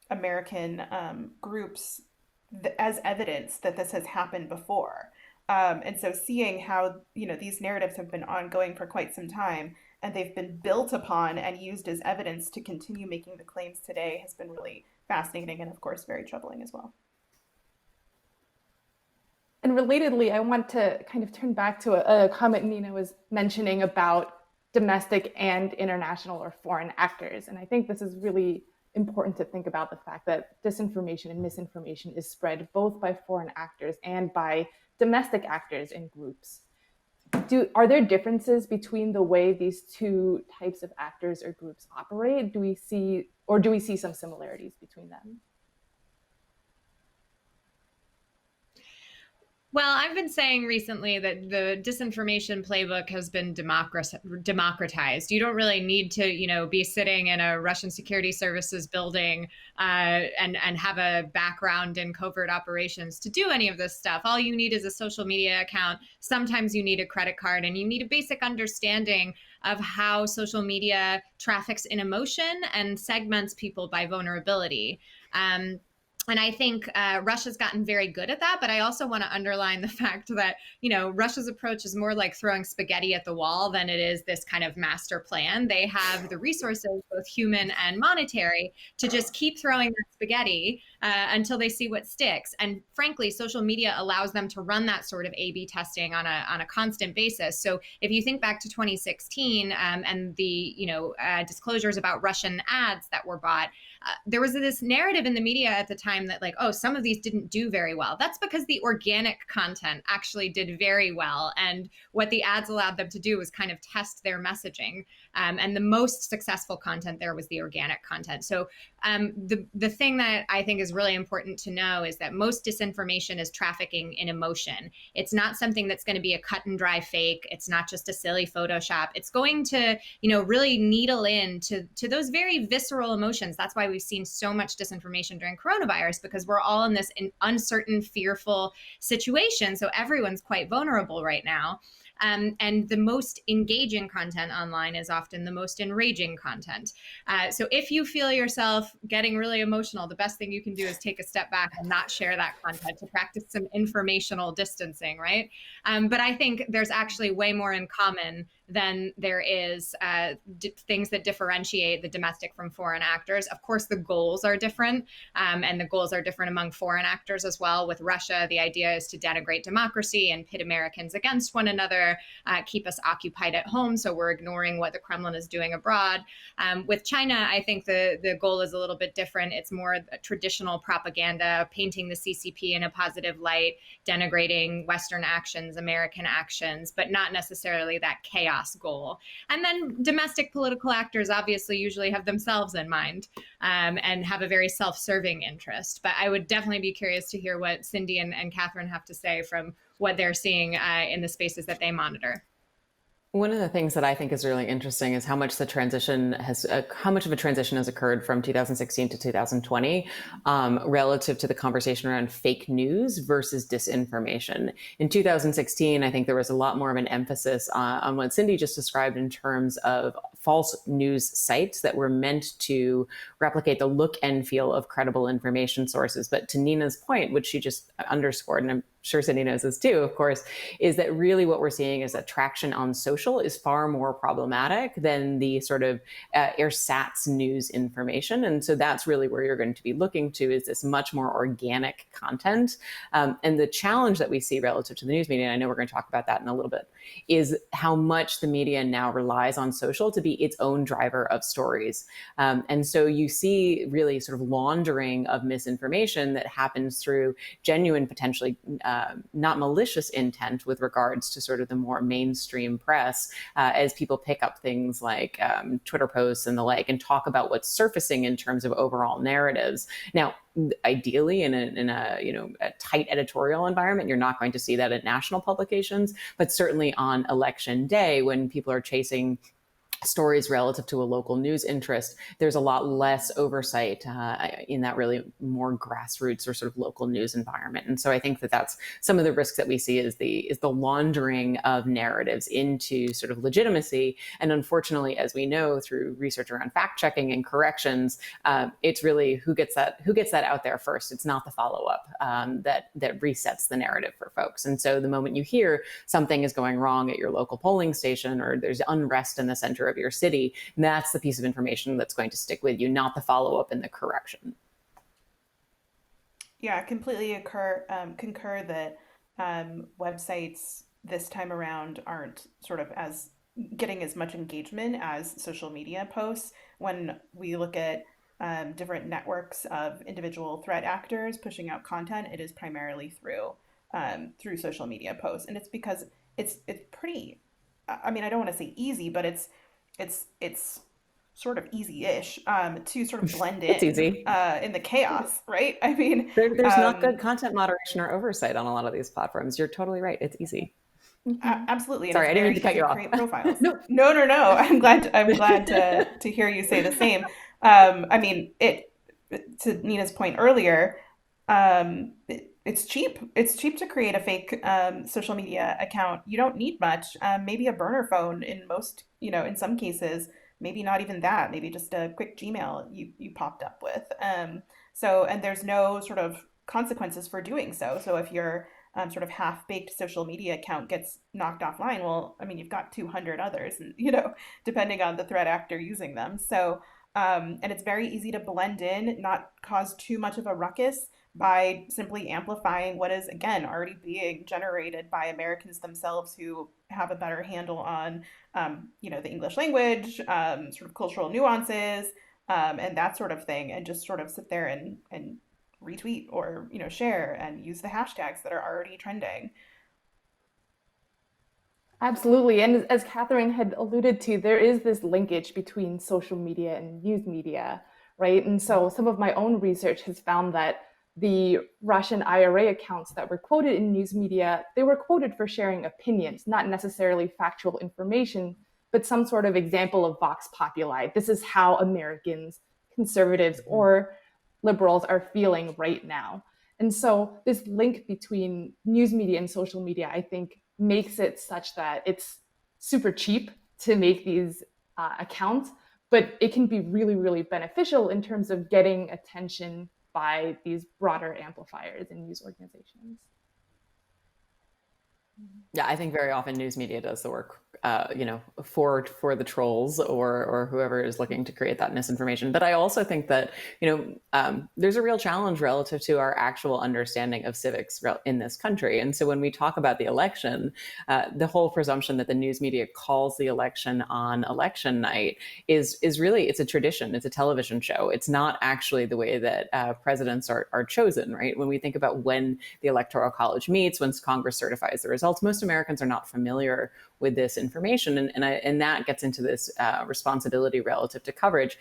American groups as evidence that this has happened before. And so seeing how these narratives have been ongoing for quite some time, and they've been built upon and used as evidence to continue making the claims today, has been really fascinating and, of course, very troubling as well. And relatedly, I want to kind of turn back to a comment Nina was mentioning about domestic and international or foreign actors. And I think this is really important to think about the fact that disinformation and misinformation is spread both by foreign actors and by domestic actors and groups. Are there differences between the way these two types of actors or groups operate? Do we see some similarities between them? Well, I've been saying recently that the disinformation playbook has been democratized. You don't really need to, be sitting in a Russian security services building and have a background in covert operations to do any of this stuff. All you need is a social media account. Sometimes you need a credit card, and you need a basic understanding of how social media traffics in emotion and segments people by vulnerability. And I think Russia's gotten very good at that. But I also want to underline the fact that, Russia's approach is more like throwing spaghetti at the wall than it is this kind of master plan. They have the resources, both human and monetary, to just keep throwing that spaghetti until they see what sticks. And frankly, social media allows them to run that sort of A/B testing on a constant basis. So if you think back to 2016 and the disclosures about Russian ads that were bought, there was this narrative in the media at the time that some of these didn't do very well. That's because the organic content actually did very well. And what the ads allowed them to do was kind of test their messaging. And the most successful content there was the organic content. So the thing that I think is really important to know is that most disinformation is trafficking in emotion. It's not something that's going to be a cut and dry fake. It's not just a silly Photoshop. It's going to, really needle in to those very visceral emotions. That's why we've seen so much disinformation during coronavirus, because we're all in this uncertain, fearful situation. So everyone's quite vulnerable right now. And the most engaging content online is often the most enraging content. So if you feel yourself getting really emotional, the best thing you can do is take a step back and not share that content, to practice some informational distancing, right? But I think there's actually way more in common than there is things that differentiate the domestic from foreign actors. Of course, the goals are different, and the goals are different among foreign actors as well. With Russia, the idea is to denigrate democracy and pit Americans against one another, keep us occupied at home, so we're ignoring what the Kremlin is doing abroad. With China, I think the goal is a little bit different. It's more traditional propaganda, painting the CCP in a positive light, denigrating Western actions, American actions, but not necessarily that chaos goal. And then domestic political actors obviously usually have themselves in mind and have a very self-serving interest. But I would definitely be curious to hear what Cindy and Catherine have to say from what they're seeing in the spaces that they monitor. One of the things that I think is really interesting is how much of a transition has occurred from 2016 to 2020 relative to the conversation around fake news versus disinformation. In 2016, I think there was a lot more of an emphasis on what Cindy just described in terms of false news sites that were meant to replicate the look and feel of credible information sources. But to Nina's point, which she just underscored, and I'm sure Cindy knows this too, of course, is that really what we're seeing is that traction on social is far more problematic than the sort of ersatz news information. And so that's really where you're going to be looking to, is this much more organic content. And the challenge that we see relative to the news media, and I know we're going to talk about that in a little bit, is how much the media now relies on social to be its own driver of stories. And so you see really sort of laundering of misinformation that happens through genuine, potentially not malicious intent with regards to sort of the more mainstream press, as people pick up things like Twitter posts and the like, and talk about what's surfacing in terms of overall narratives. Now, ideally, in a tight editorial environment, you're not going to see that at national publications, but certainly on election day, when people are chasing stories relative to a local news interest, there's a lot less oversight in that really more grassroots or sort of local news environment. And so I think that that's some of the risks that we see is the laundering of narratives into sort of legitimacy. And unfortunately, as we know through research around fact checking and corrections, it's really who gets that out there first. It's not the follow-up that resets the narrative for folks. And so the moment you hear something is going wrong at your local polling station or there's unrest in the center of your city, that's the piece of information that's going to stick with you, not the follow-up and the correction. Yeah, I completely concur that websites this time around aren't sort of as getting as much engagement as social media posts. When we look at different networks of individual threat actors pushing out content, it is primarily through social media posts, and it's because it's pretty. I mean, I don't want to say easy, but it's sort of easy-ish to sort of blend It's easy. in the chaos, right? I mean, there's not good content moderation or oversight on a lot of these platforms. You're totally right. It's easy. Absolutely. And Sorry, it's I didn't mean very to cut easy you to off. create profiles. No. I'm glad to hear you say the same. I mean, to Nina's point earlier, it's cheap. It's cheap to create a fake social media account. You don't need much. Maybe a burner phone in most, in some cases, maybe not even that. Maybe just a quick Gmail you popped up with. And there's no sort of consequences for doing so. So if your sort of half-baked social media account gets knocked offline, well, I mean, you've got 200 others, and depending on the threat actor using them. So, and it's very easy to blend in, not cause too much of a ruckus by simply amplifying what is, again, already being generated by Americans themselves who have a better handle on, the English language, sort of cultural nuances, and that sort of thing, and just sort of sit there and retweet or share and use the hashtags that are already trending. Absolutely. And as Catherine had alluded to, there is this linkage between social media and news media, right? And so some of my own research has found that the Russian IRA accounts that were quoted in news media, they were quoted for sharing opinions, not necessarily factual information, but some sort of example of vox populi. This is how Americans, conservatives, or liberals are feeling right now. And so this link between news media and social media, I think, makes it such that it's super cheap to make these accounts, but it can be really, really beneficial in terms of getting attention by these broader amplifiers and news organizations. Yeah, I think very often news media does the work, for the trolls or whoever is looking to create that misinformation. But I also think that, there's a real challenge relative to our actual understanding of civics in this country. And so when we talk about the election, the whole presumption that the news media calls the election on election night is really, it's a tradition. It's a television show. It's not actually the way that presidents are chosen, right? When we think about when the Electoral College meets, when Congress certifies the results, most Americans are not familiar with this information, and that gets into this responsibility relative to coverage.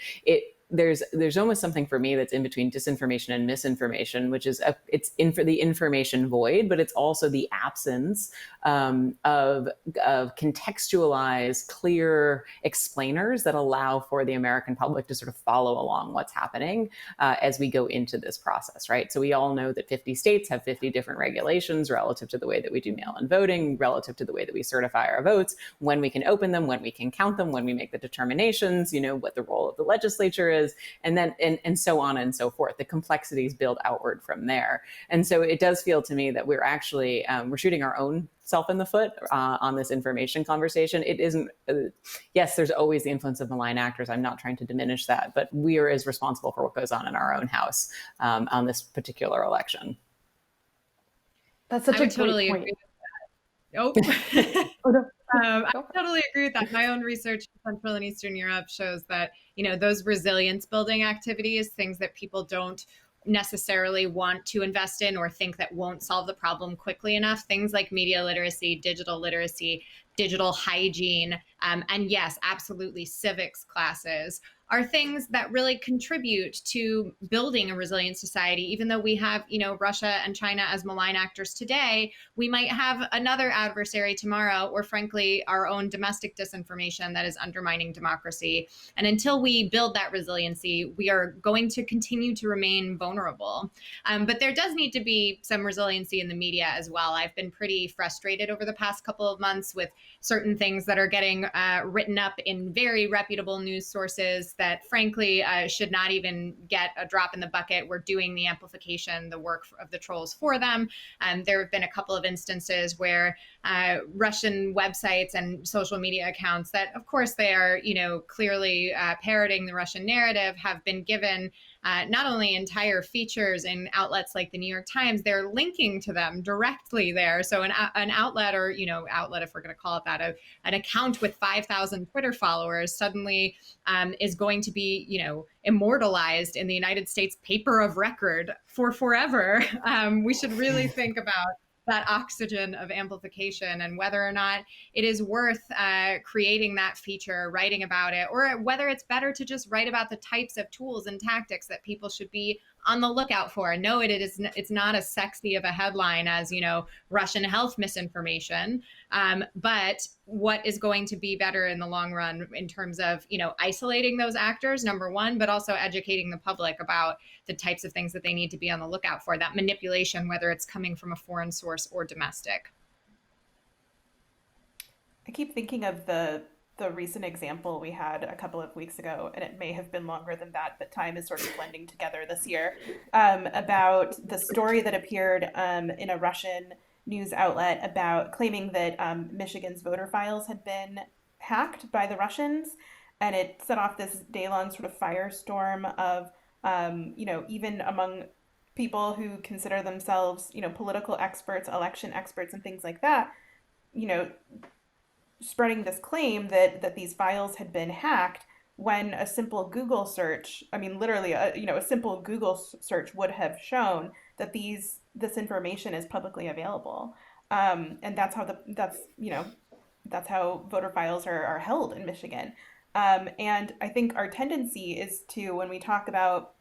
There's almost something for me that's in between disinformation and misinformation, which is it's for the information void, but it's also the absence of contextualized, clear explainers that allow for the American public to sort of follow along what's happening as we go into this process, right? So we all know that 50 states have 50 different regulations relative to the way that we do mail-in voting, relative to the way that we certify our votes, when we can open them, when we can count them, when we make the determinations, what the role of the legislature is, and then and so on and so forth. The complexities build outward from there. And so it does feel to me that we're actually we're shooting our own self in the foot on this information conversation. It isn't, yes, there's always the influence of malign actors. I'm not trying to diminish that, but we are as responsible for what goes on in our own house on this particular election. That's such a great totally point. Agree with that. I totally agree with that. My own research in Central and Eastern Europe shows that, those resilience building activities, things that people don't necessarily want to invest in or think that won't solve the problem quickly enough, things like media literacy, digital hygiene, and yes, absolutely civics classes are things that really contribute to building a resilient society. Even though we have, Russia and China as malign actors today, we might have another adversary tomorrow, or frankly, our own domestic disinformation that is undermining democracy. And until we build that resiliency, we are going to continue to remain vulnerable. But there does need to be some resiliency in the media as well. I've been pretty frustrated over the past couple of months with certain things that are getting written up in very reputable news sources that frankly should not even get a drop in the bucket. We're doing the amplification, the work of the trolls for them. There have been a couple of instances where Russian websites and social media accounts that, of course, they are, clearly parroting the Russian narrative, have been given not only entire features in outlets like the New York Times, they're linking to them directly there. So an outlet, or outlet, if we're going to call it that, an account with 5,000 Twitter followers suddenly is going to be, immortalized in the United States paper of record for forever. We should really think about that oxygen of amplification and whether or not it is worth creating that feature, writing about it, or whether it's better to just write about the types of tools and tactics that people should be on the lookout for. No, it's not as sexy of a headline as, Russian health misinformation. But what is going to be better in the long run in terms of, isolating those actors, number one, but also educating the public about the types of things that they need to be on the lookout for, that manipulation, whether it's coming from a foreign source or domestic. I keep thinking of the recent example we had a couple of weeks ago, and it may have been longer than that, but time is sort of blending together this year, about the story that appeared in a Russian news outlet about claiming that Michigan's voter files had been hacked by the Russians, and it set off this day-long sort of firestorm of, even among people who consider themselves, political experts, election experts, and things like that, spreading this claim that these files had been hacked, when a simple Google search, literally a simple Google search would have shown that this information is publicly available, and that's how voter files are held in Michigan, and I think our tendency is to, when we talk about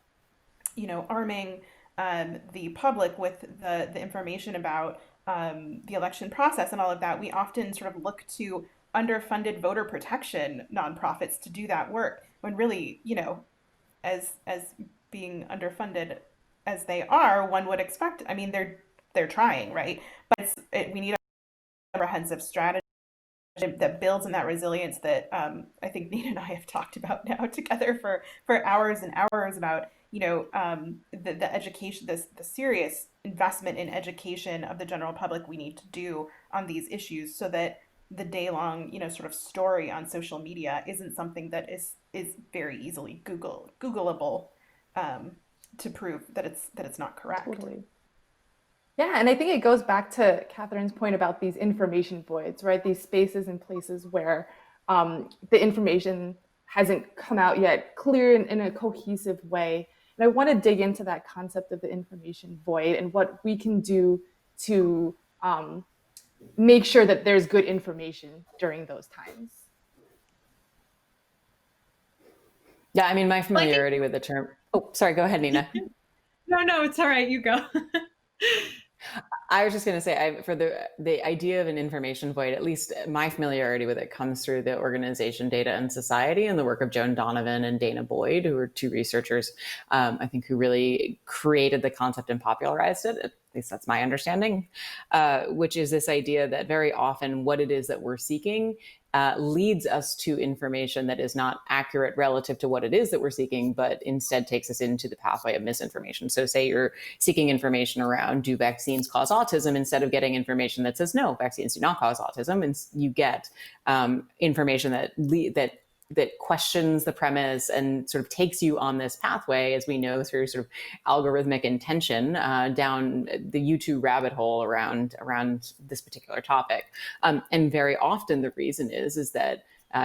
arming the public with the information about the election process and all of that, we often sort of look to underfunded voter protection nonprofits to do that work, when really, as being underfunded as they are, one would expect, they're trying, right? But we need a comprehensive strategy that builds on that resilience that I think Nina and I have talked about now together for hours and hours about, the education, the serious investment in education of the general public we need to do on these issues, so that the day-long, sort of story on social media isn't something that is very easily Googleable, to prove that it's not correct. Totally. Yeah, and I think it goes back to Catherine's point about these information voids, right? These spaces and places where the information hasn't come out yet clear in a cohesive way. And I want to dig into that concept of the information void and what we can do to make sure that there's good information during those times. Yeah, my familiarity with the term. Oh, sorry, go ahead, Nina. No, it's all right. You go. I was just going to say, for the idea of an information void, at least my familiarity with it comes through the organization Data and Society and the work of Joan Donovan and Dana Boyd, who are two researchers, I think, who really created the concept and popularized it. At least that's my understanding, which is this idea that very often what it is that we're seeking leads us to information that is not accurate relative to what it is that we're seeking, but instead takes us into the pathway of misinformation. So say you're seeking information around, do vaccines cause autism, instead of getting information that says, no, vaccines do not cause autism, and you get information that questions the premise and sort of takes you on this pathway, as we know, through sort of algorithmic intention, down the YouTube rabbit hole around this particular topic. And very often the reason is that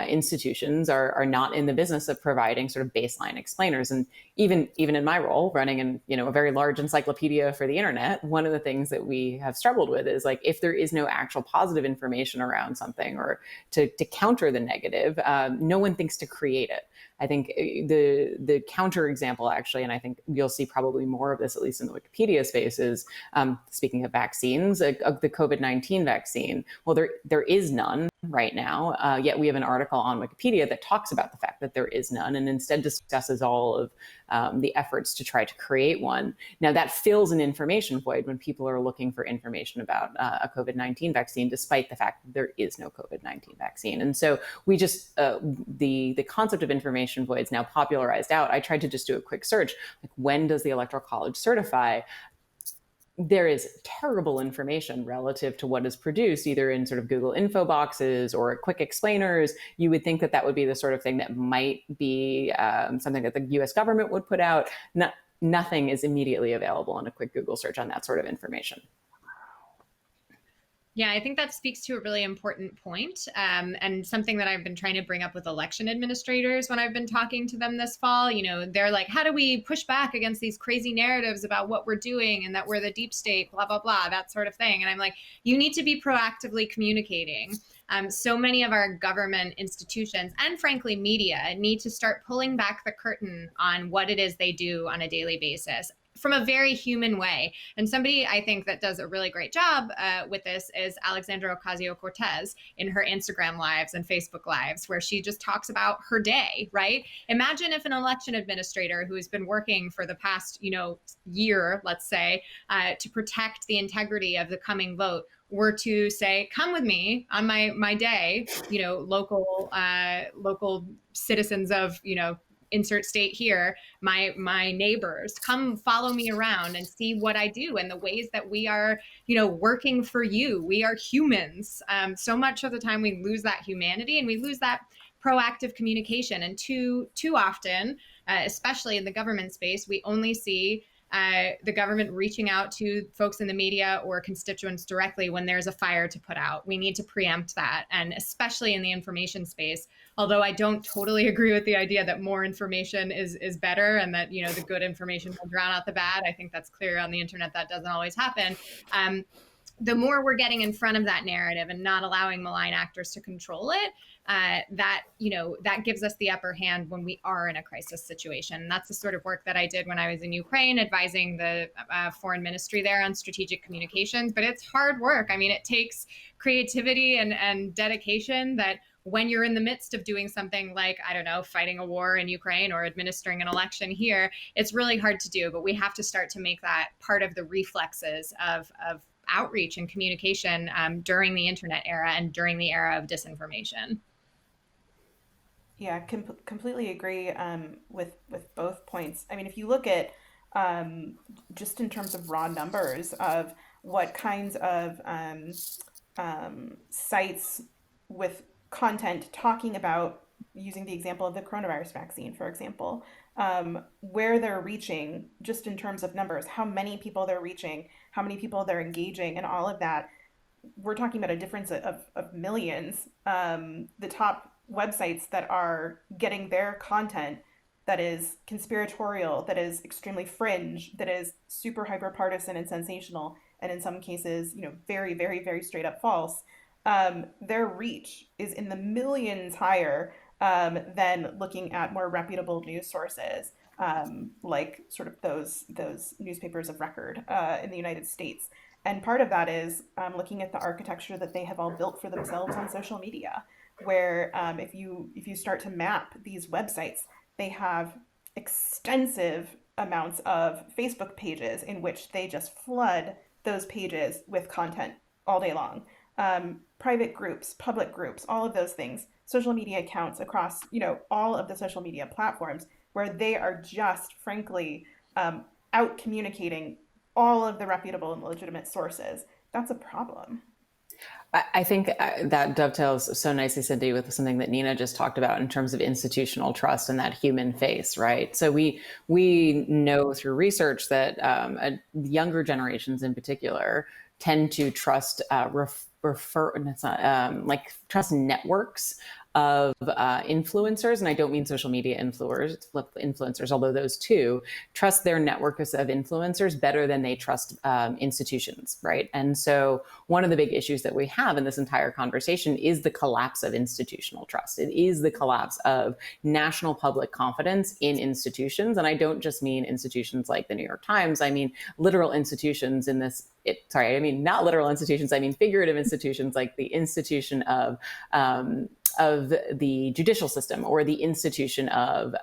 institutions are not in the business of providing sort of baseline explainers. And even in my role, running a very large encyclopedia for the internet, one of the things that we have struggled with is like, if there is no actual positive information around something, or to counter the negative, no one thinks to create it. I think the counter example, actually, and I think you'll see probably more of this, at least in the Wikipedia space, is speaking of vaccines, the COVID-19 vaccine. Well, there is none right now, yet we have an article on Wikipedia that talks about the fact that there is none, and instead discusses all of the efforts to try to create one. Now, that fills an information void when people are looking for information about a COVID-19 vaccine, despite the fact that there is no COVID-19 vaccine. And so we just, the concept of information voids now popularized out. I tried to just do a quick search, like, when does the Electoral College certify? There is terrible information relative to what is produced, either in sort of Google info boxes or quick explainers. You would think that that would be the sort of thing that might be something that the US government would put out. Nothing is immediately available in a quick Google search on that sort of information. Yeah, I think that speaks to a really important point, and something that I've been trying to bring up with election administrators when I've been talking to them this fall. They're like, how do we push back against these crazy narratives about what we're doing and that we're the deep state, blah, blah, blah, that sort of thing. And I'm like, you need to be proactively communicating. So many of our government institutions and frankly media need to start pulling back the curtain on what it is they do on a daily basis from a very human way. And somebody I think that does a really great job with this is Alexandra Ocasio-Cortez in her Instagram lives and Facebook lives, where she just talks about her day, right? Imagine if an election administrator who has been working for the past, year, let's say, to protect the integrity of the coming vote were to say, come with me on my day, local citizens of, insert state here, my neighbors, come follow me around and see what I do and the ways that we are, working for you. We are humans. So much of the time we lose that humanity and we lose that proactive communication. And too often, especially in the government space, we only see the government reaching out to folks in the media or constituents directly when there's a fire to put out. We need to preempt that. And especially in the information space, although I don't totally agree with the idea that more information is better and that, the good information will drown out the bad. I think that's clear on the internet. That doesn't always happen. The more we're getting in front of that narrative and not allowing malign actors to control it, that gives us the upper hand when we are in a crisis situation. And that's the sort of work that I did when I was in Ukraine, advising the foreign ministry there on strategic communications. But it's hard work. I mean, it takes creativity and dedication that when you're in the midst of doing something like, I don't know, fighting a war in Ukraine or administering an election here, it's really hard to do. But we have to start to make that part of the reflexes of outreach and communication during the internet era and during the era of disinformation. Yeah, completely agree with both points. I mean, if you look at just in terms of raw numbers of what kinds of sites with content talking about, using the example of the coronavirus vaccine, for example, where they're reaching, just in terms of numbers, how many people they're reaching, how many people they're engaging, and all of that, we're talking about a difference of millions. The top websites that are getting their content that is conspiratorial, that is extremely fringe, that is super hyper partisan and sensational, and in some cases, very, very, very straight up false, their reach is in the millions higher than looking at more reputable news sources, like sort of those newspapers of record in the United States. And part of that is looking at the architecture that they have all built for themselves on social media, where if you start to map these websites, they have extensive amounts of Facebook pages in which they just flood those pages with content all day long. Private groups, public groups, all of those things, social media accounts across, all of the social media platforms, where they are just frankly out communicating all of the reputable and legitimate sources. That's a problem. I think that dovetails so nicely, Cindy, with something that Nina just talked about in terms of institutional trust and that human face, right? So we know through research that younger generations in particular tend to trust trust networks of influencers, and I don't mean social media influencers, although those too, trust their networks of influencers better than they trust institutions, right? And so one of the big issues that we have in this entire conversation is the collapse of institutional trust. It is the collapse of national public confidence in institutions. And I don't just mean institutions like the New York Times. I mean literal institutions in this. I mean not literal institutions. I mean figurative institutions like the institution of the judicial system or the institution of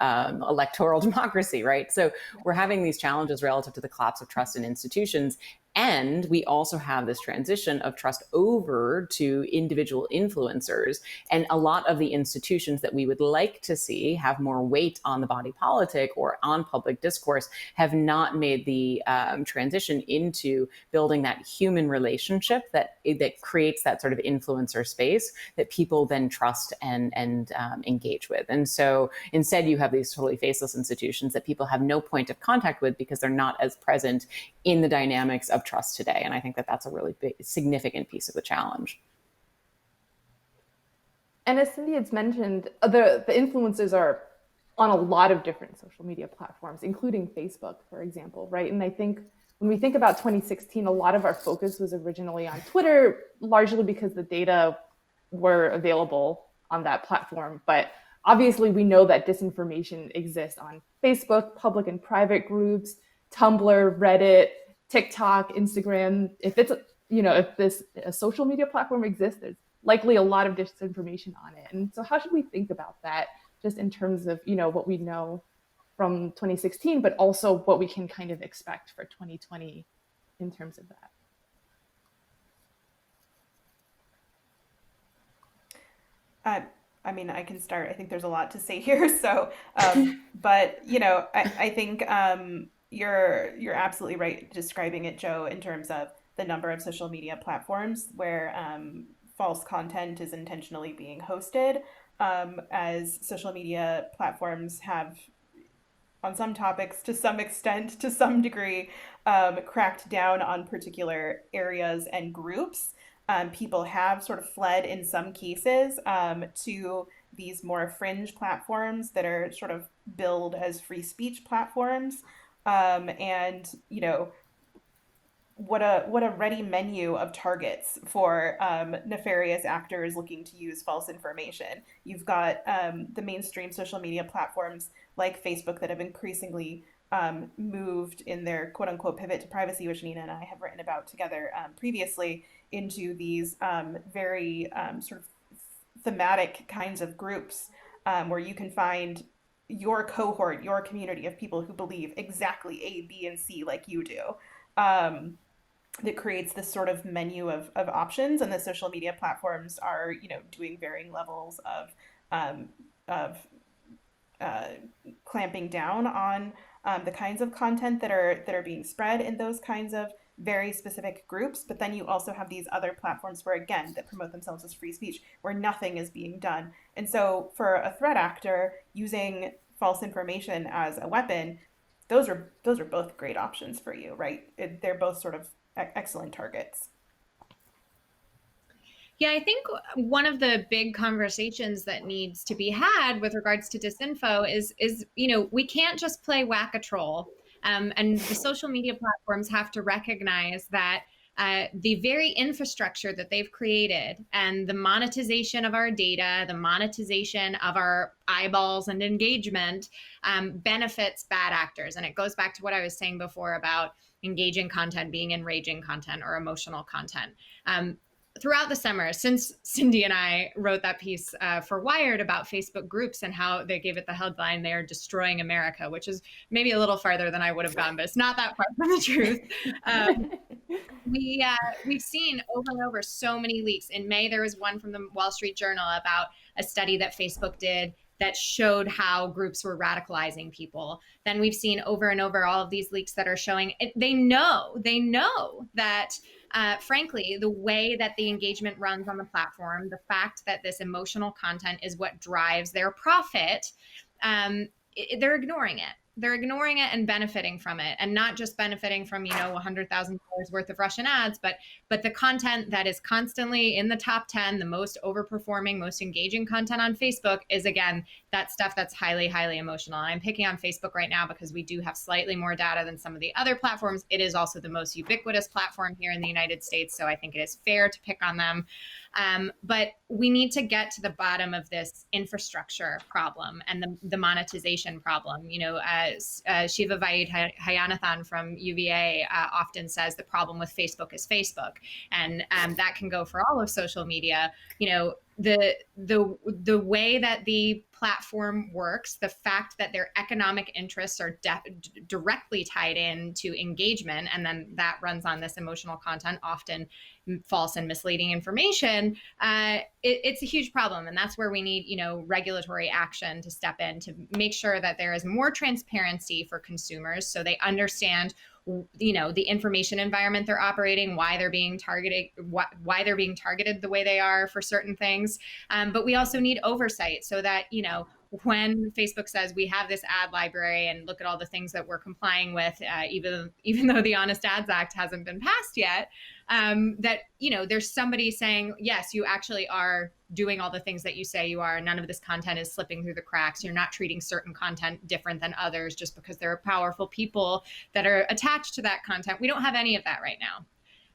electoral democracy, right? So we're having these challenges relative to the collapse of trust in institutions. And we also have this transition of trust over to individual influencers. And a lot of the institutions that we would like to see have more weight on the body politic or on public discourse have not made the transition into building that human relationship that creates that sort of influencer space that people then trust and engage with. And so instead, you have these totally faceless institutions that people have no point of contact with because they're not as present in the dynamics of trust today. And I think that that's a really big, significant piece of the challenge. And as Cindy has mentioned, the influencers are on a lot of different social media platforms, including Facebook, for example, right? And I think when we think about 2016, a lot of our focus was originally on Twitter, largely because the data were available on that platform. But obviously, we know that disinformation exists on Facebook, public and private groups, Tumblr, Reddit, TikTok, Instagram. If a social media platform exists, there's likely a lot of disinformation on it. And so how should we think about that just in terms of, what we know from 2016, but also what we can kind of expect for 2020 in terms of that? I mean, I can start. I think there's a lot to say here. So, but I think you're absolutely right describing it, Joe, in terms of the number of social media platforms where false content is intentionally being hosted, as social media platforms have, on some topics, to some extent, to some degree, cracked down on particular areas and groups. People have sort of fled in some cases to these more fringe platforms that are sort of billed as free speech platforms. And what a ready menu of targets for nefarious actors looking to use false information. You've got the mainstream social media platforms like Facebook that have increasingly moved in their quote unquote pivot to privacy, which Nina and I have written about together previously, into these very sort of thematic kinds of groups where you can find your cohort, your community of people who believe exactly A, B, and C like you do. That creates this sort of menu of options, and the social media platforms are, doing varying levels of clamping down on the kinds of content that are being spread in those kinds of very specific groups. But then you also have these other platforms where, again, that promote themselves as free speech, where nothing is being done. And so for a threat actor using false information as a weapon, those are both great options for you, right? They're both sort of excellent targets. Yeah, I think one of the big conversations that needs to be had with regards to disinfo is we can't just play whack-a-troll. And the social media platforms have to recognize that the very infrastructure that they've created and the monetization of our data, the monetization of our eyeballs and engagement benefits bad actors. And it goes back to what I was saying before about engaging content being enraging content or emotional content. Throughout the summer, since Cindy and I wrote that piece for Wired about Facebook groups and how they gave it the headline, "They are destroying America," which is maybe a little farther than I would have gone, but it's not that far from the truth. We've seen over and over so many leaks. In May, there was one from the Wall Street Journal about a study that Facebook did that showed how groups were radicalizing people. Then we've seen over and over all of these leaks that are showing they know that frankly, the way that the engagement runs on the platform, the fact that this emotional content is what drives their profit, they're ignoring it. they're ignoring it and benefiting from it, and not just benefiting from, $100,000 worth of Russian ads, but the content that is constantly in the top 10, the most overperforming, most engaging content on Facebook is, again, that stuff that's highly, highly emotional. And I'm picking on Facebook right now because we do have slightly more data than some of the other platforms. It is also the most ubiquitous platform here in the United States, so I think it is fair to pick on them. But we need to get to the bottom of this infrastructure problem and the monetization problem. Shiva Vaidyanathan from UVA often says the problem with Facebook is Facebook, and that can go for all of social media. The way that the platform works, the fact that their economic interests are directly tied into engagement, and then that runs on this emotional content, often false and misleading information, it's a huge problem. And that's where we need, regulatory action to step in to make sure that there is more transparency for consumers so they understand the information environment they're operating, why they're being targeted, why they're being targeted the way they are for certain things. But we also need oversight so that, when Facebook says we have this ad library and look at all the things that we're complying with, even though the Honest Ads Act hasn't been passed yet, that there's somebody saying, yes, you actually are doing all the things that you say you are. None of this content is slipping through the cracks. You're not treating certain content different than others just because there are powerful people that are attached to that content. We don't have any of that right now.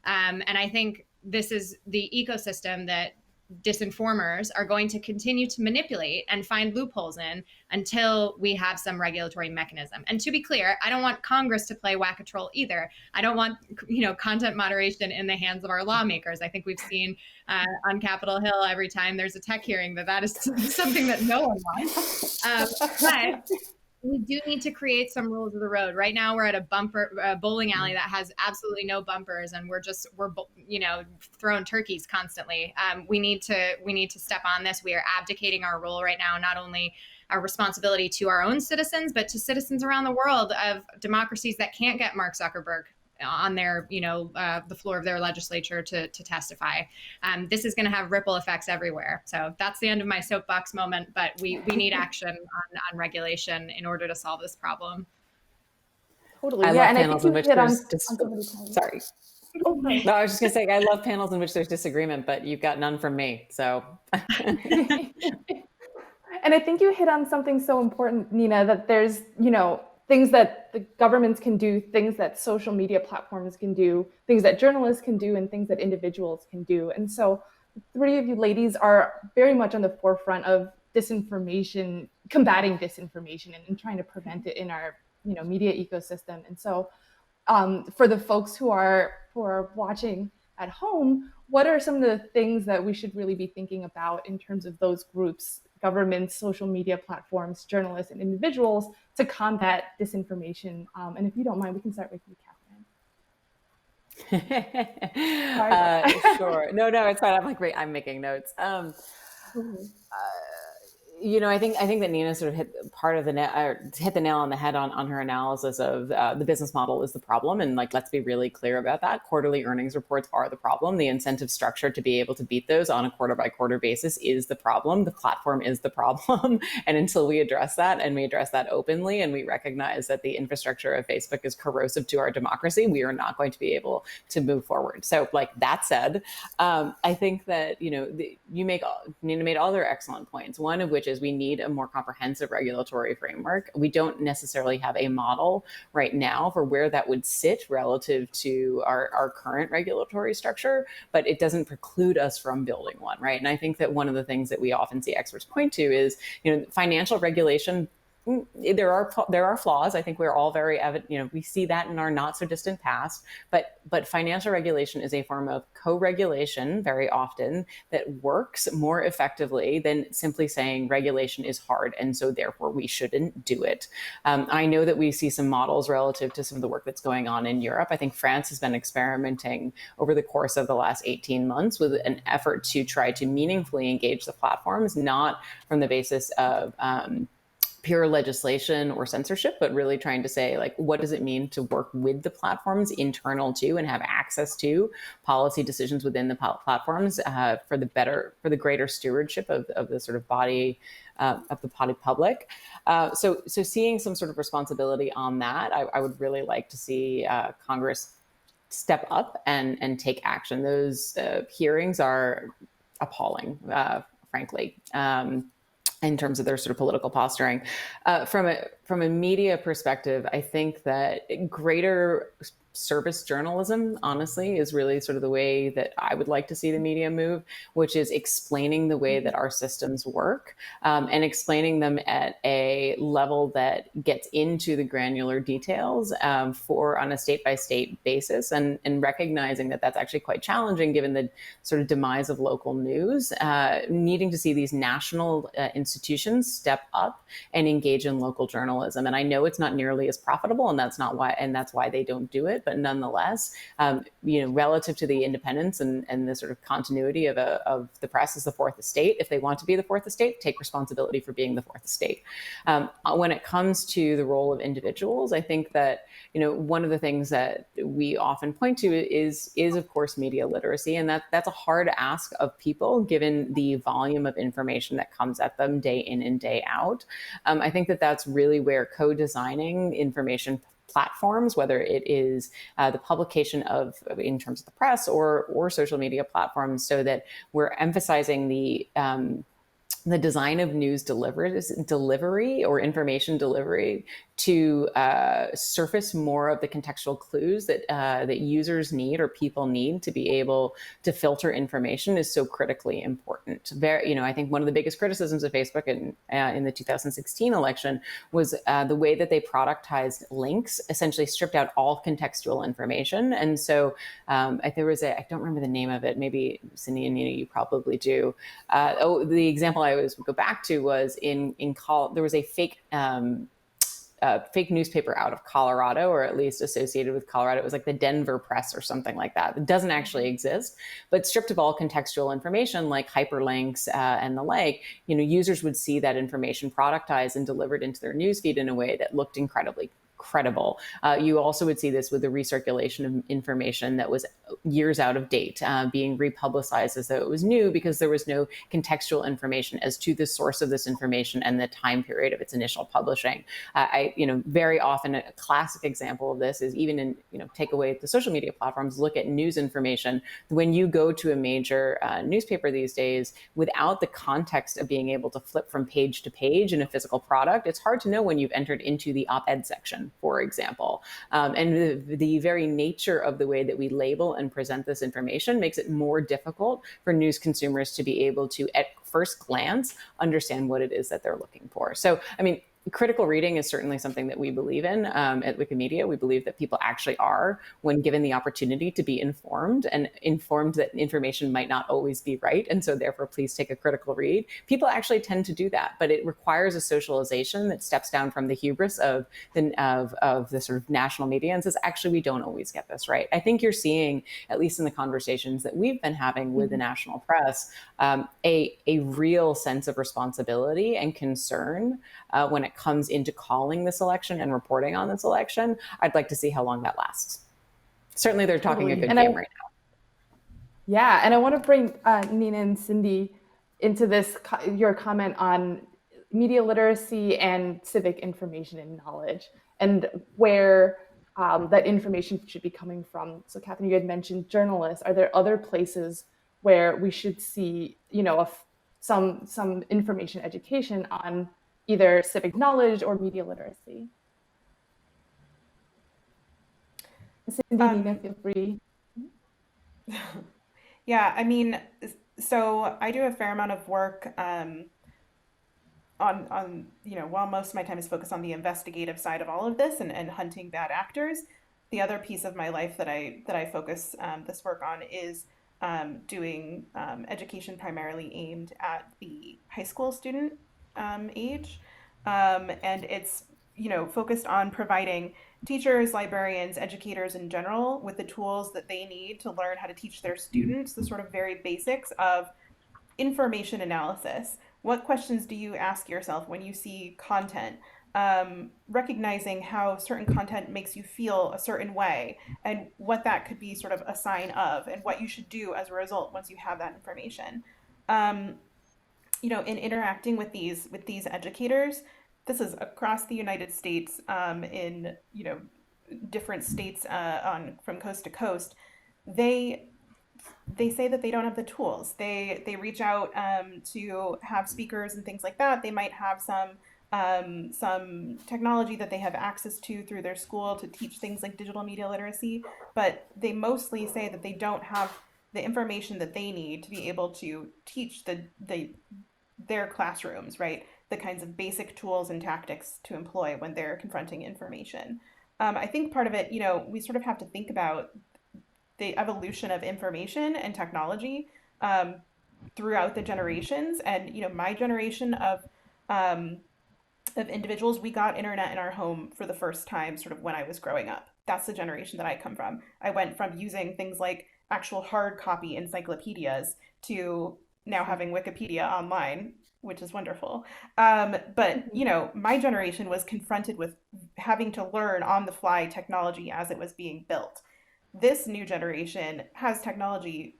And I think this is the ecosystem that disinformers are going to continue to manipulate and find loopholes in until we have some regulatory mechanism. And to be clear, I don't want Congress to play whack-a-troll either. I don't want, content moderation in the hands of our lawmakers. I think we've seen on Capitol Hill every time there's a tech hearing that is something that no one wants. But we do need to create some rules of the road. Right now, we're at a bowling alley that has absolutely no bumpers, and we're throwing turkeys constantly. We need to step on this. We are abdicating our role right now, not only our responsibility to our own citizens, but to citizens around the world of democracies that can't get Mark Zuckerberg on their, the floor of their legislature to testify. This is going to have ripple effects everywhere. So that's the end of my soapbox moment, but we need action on regulation in order to solve this problem. Totally. I love panels in which there's sorry. No, I was just going to say, I love panels in which there's disagreement, but you've got none from me. So. And I think you hit on something so important, Nina, that there's, things that the governments can do, things that social media platforms can do, things that journalists can do, and things that individuals can do. And so the three of you ladies are very much on the forefront of disinformation, combating disinformation, and trying to prevent it in our, media ecosystem. And so for the folks who are watching at home, what are some of the things that we should really be thinking about in terms of those groups, governments, social media platforms, journalists, and individuals to combat disinformation? And if you don't mind, we can start with you, Catherine. Sure. No, it's fine. I'm making notes. I think that Nina sort of hit the nail on the head on her analysis of the business model is the problem. And let's be really clear about that. Quarterly earnings reports are the problem. The incentive structure to be able to beat those on a quarter by quarter basis is the problem. The platform is the problem. And until we address that, and we address that openly, and we recognize that the infrastructure of Facebook is corrosive to our democracy, we are not going to be able to move forward. So that said, I think that, Nina made all their excellent points, one of which is we need a more comprehensive regulatory framework. We don't necessarily have a model right now for where that would sit relative to our current regulatory structure, but it doesn't preclude us from building one, right? And I think that one of the things that we often see experts point to is, financial regulation. There are flaws. I think we're all very evident. We see that in our not so distant past. But financial regulation is a form of co-regulation very often that works more effectively than simply saying regulation is hard and so therefore we shouldn't do it. I know that we see some models relative to some of the work that's going on in Europe. I think France has been experimenting over the course of the last 18 months with an effort to try to meaningfully engage the platforms, not from the basis of pure legislation or censorship, but really trying to say, like, what does it mean to work with the platforms internal to and have access to policy decisions within the platforms for the greater stewardship of the sort of body of the body public. So seeing some sort of responsibility on that, I would really like to see Congress step up and take action. Those hearings are appalling, frankly. In terms of their sort of political posturing. From a media perspective, I think that greater service journalism, honestly, is really sort of the way that I would like to see the media move, which is explaining the way that our systems work and explaining them at a level that gets into the granular details on a state-by-state basis, and recognizing that that's actually quite challenging given the sort of demise of local news, needing to see these national institutions step up and engage in local journalism. And I know it's not nearly as profitable, and that's why they don't do it. But nonetheless, relative to the independence and the sort of continuity of the press as the fourth estate, if they want to be the fourth estate, take responsibility for being the fourth estate. When it comes to the role of individuals, I think that one of the things that we often point to is of course media literacy, and that's a hard ask of people given the volume of information that comes at them day in and day out. I think that that's really where co-designing information platforms, whether it is the publication in terms of the press or social media platforms, so that we're emphasizing the design of news delivery or information delivery to surface more of the contextual clues that users need or people need to be able to filter information is so critically important. I think one of the biggest criticisms of Facebook in the 2016 election was the way that they productized links, essentially stripped out all contextual information. And so there was I don't remember the name of it. Maybe Cindy and Nina, you probably do. The example I always would go back to was there was a fake newspaper out of Colorado, or at least associated with Colorado. It was like the Denver Press or something like that. It doesn't actually exist, but stripped of all contextual information like hyperlinks and the like, users would see that information productized and delivered into their newsfeed in a way that looked incredibly credible. You also would see this with the recirculation of information that was years out of date, being republicized as though it was new because there was no contextual information as to the source of this information and the time period of its initial publishing. Very often a classic example of this is even in, take away the social media platforms, look at news information. When you go to a major newspaper these days, without the context of being able to flip from page to page in a physical product, it's hard to know when you've entered into the op-ed section, for example. And the very nature of the way that we label and present this information makes it more difficult for news consumers to be able to, at first glance, understand what it is that they're looking for. So, critical reading is certainly something that we believe in at Wikimedia. We believe that people actually are, when given the opportunity to be informed, and informed that information might not always be right. And so therefore, please take a critical read. People actually tend to do that, but it requires a socialization that steps down from the hubris of the sort of national media and says, actually, we don't always get this right. I think you're seeing, at least in the conversations that we've been having with the national press, a real sense of responsibility and concern when it comes into calling this election and reporting on this election. I'd like to see how long that lasts. Certainly they're talking a good game right now. Yeah, and I want to bring Nina and Cindy into this, your comment on media literacy and civic information and knowledge, and where that information should be coming from. So Catherine, you had mentioned journalists. Are there other places where we should see, some information education on either civic knowledge or media literacy? Cindy, Nina, feel free. Yeah, so I do a fair amount of work while most of my time is focused on the investigative side of all of this and hunting bad actors, the other piece of my life that I focus this work on is doing education primarily aimed at the high school student age. And it's, focused on providing teachers, librarians, educators in general with the tools that they need to learn how to teach their students the sort of very basics of information analysis, What questions do you ask yourself when you see content? Recognizing how certain content makes you feel a certain way and what that could be sort of a sign of, and what you should do as a result once you have that information. Um, in interacting with these educators, this is across the United States, in different states, on from coast to coast. They say that they don't have the tools. They reach out, to have speakers and things like that. They might have some technology that they have access to through their school to teach things like digital media literacy, but they mostly say that they don't have the information that they need to be able to teach their classrooms, right? The kinds of basic tools and tactics to employ when they're confronting information. I think part of it, we sort of have to think about the evolution of information and technology, throughout the generations. And my generation of individuals, we got internet in our home for the first time sort of when I was growing up. That's the generation that I come from. I went from using things like actual hard copy encyclopedias to now having Wikipedia online, which is wonderful. But my generation was confronted with having to learn on the fly technology as it was being built. This new generation has technology,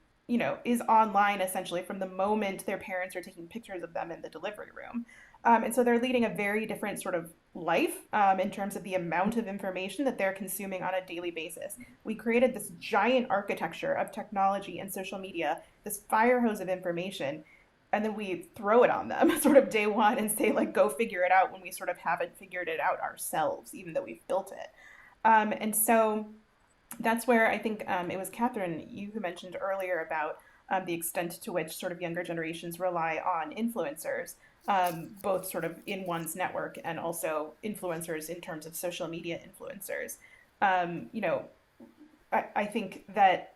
is online essentially from the moment their parents are taking pictures of them in the delivery room. And so they're leading a very different sort of life, in terms of the amount of information that they're consuming on a daily basis. We created this giant architecture of technology and social media, this fire hose of information, and then we throw it on them sort of day one and say, like, go figure it out, when we sort of haven't figured it out ourselves, even though we've built it. And so that's where I think, it was Catherine, you who mentioned earlier about, the extent to which sort of younger generations rely on influencers, both sort of in one's network and also influencers in terms of social media influencers. Um, you know, I think that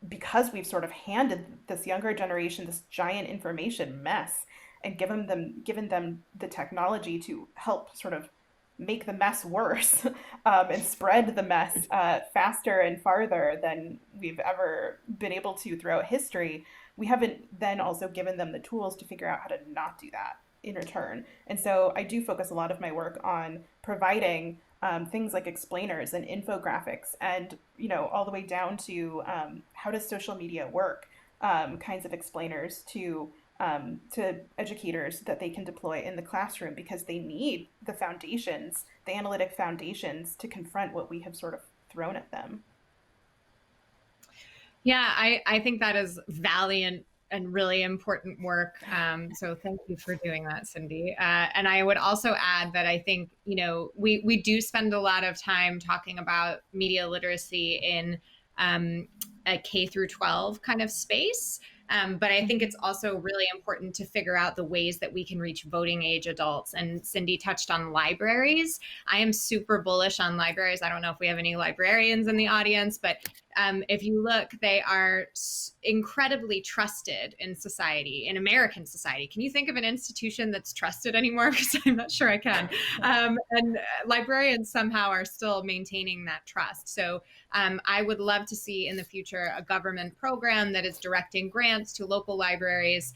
because we've sort of handed this younger generation this giant information mess and given them the technology to help sort of make the mess worse, and spread the mess, faster and farther than we've ever been able to throughout history, we haven't then also given them the tools to figure out how to not do that in return. And so I do focus a lot of my work on providing, things like explainers and infographics, and all the way down to, how does social media work, kinds of explainers to educators that they can deploy in the classroom, because they need the foundations, the analytic foundations, to confront what we have sort of thrown at them. Yeah, I think that is valiant and really important work. So thank you for doing that, Cindy. And I would also add that I think, we do spend a lot of time talking about media literacy in, a K through 12 kind of space. But I think it's also really important to figure out the ways that we can reach voting age adults. And Cindy touched on libraries. I am super bullish on libraries. I don't know if we have any librarians in the audience, but if you look, they are incredibly trusted in society, in American society. Can you think of an institution that's trusted anymore? Because I'm not sure I can. And librarians somehow are still maintaining that trust. So I would love to see in the future a government program that is directing grants to local libraries,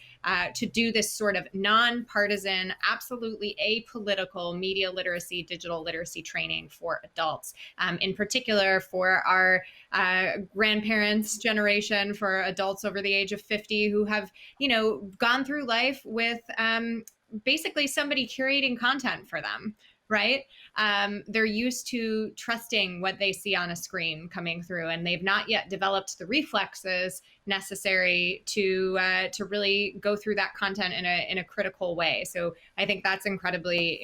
to do this sort of nonpartisan, absolutely apolitical media literacy, digital literacy training for adults, in particular for our grandparents' generation, for adults over the age of 50 who have, gone through life with basically somebody curating content for them, right? They're used to trusting what they see on a screen coming through, and they've not yet developed the reflexes necessary to really go through that content in a critical way. So I think that's incredibly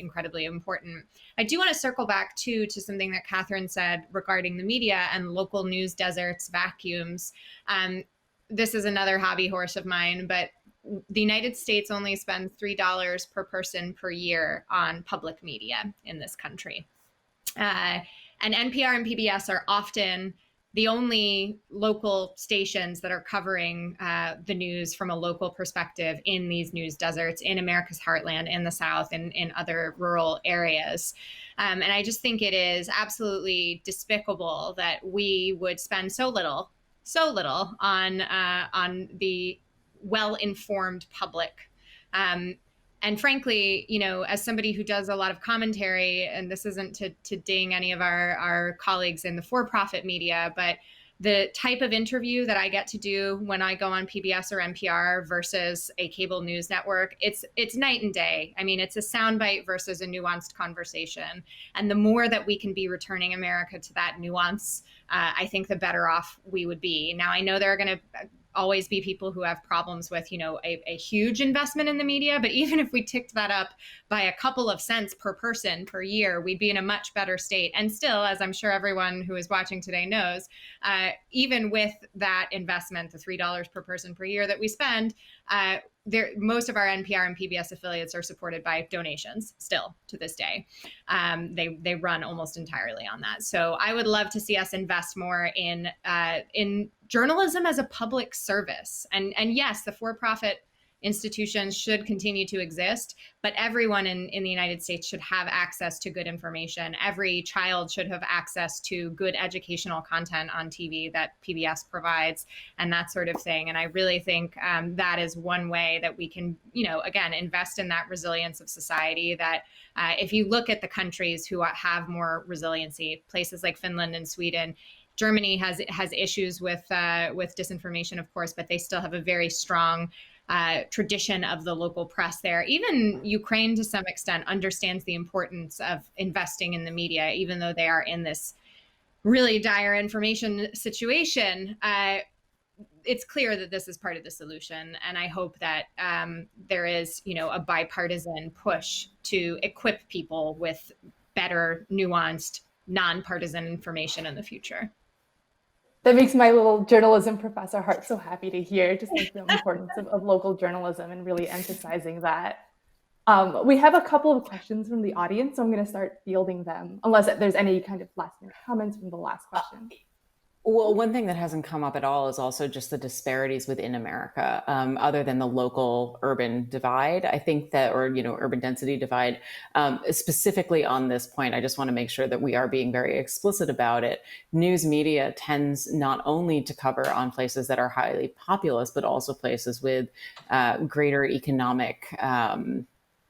important. I do want to circle back to something that Catherine said regarding the media and local news deserts, vacuums. This is another hobby horse of mine, but the United States only spends $3 per person per year on public media in this country. And NPR and PBS are often the only local stations that are covering the news from a local perspective in these news deserts, in America's heartland, in the South, and in other rural areas. And I just think it is absolutely despicable that we would spend so little on the well-informed public. And frankly, as somebody who does a lot of commentary, and this isn't to ding any of our colleagues in the for-profit media, but the type of interview that I get to do when I go on PBS or NPR versus a cable news network, it's night and day. I mean, it's a soundbite versus a nuanced conversation. And the more that we can be returning America to that nuance, I think the better off we would be. Now, I know there are going to always be people who have problems with, a huge investment in the media. But even if we ticked that up by a couple of cents per person per year, we'd be in a much better state. And still, as I'm sure everyone who is watching today knows, even with that investment, the $3 per person per year that we spend, most of our NPR and PBS affiliates are supported by donations still to this day. They run almost entirely on that. So I would love to see us invest more in journalism as a public service. And yes, the for-profit institutions should continue to exist, but everyone in the United States should have access to good information. Every child should have access to good educational content on TV that PBS provides and that sort of thing. And I really think that is one way that we can, again, invest in that resilience of society. That if you look at the countries who have more resiliency, places like Finland and Sweden, Germany has issues with disinformation, of course, but they still have a very strong tradition of the local press there. Even Ukraine, to some extent, understands the importance of investing in the media, even though they are in this really dire information situation. It's clear that this is part of the solution, and I hope that there is, a bipartisan push to equip people with better, nuanced, nonpartisan information in the future. That makes my little journalism professor heart so happy to hear, just like the importance of local journalism and really emphasizing that. We have a couple of questions from the audience, so I'm going to start fielding them, unless there's any kind of last minute comments from the last question. Well, one thing that hasn't come up at all is also just the disparities within America, other than the local urban divide. I think that, or, urban density divide, specifically on this point, I just want to make sure that we are being very explicit about it. News media tends not only to cover on places that are highly populous, but also places with greater economic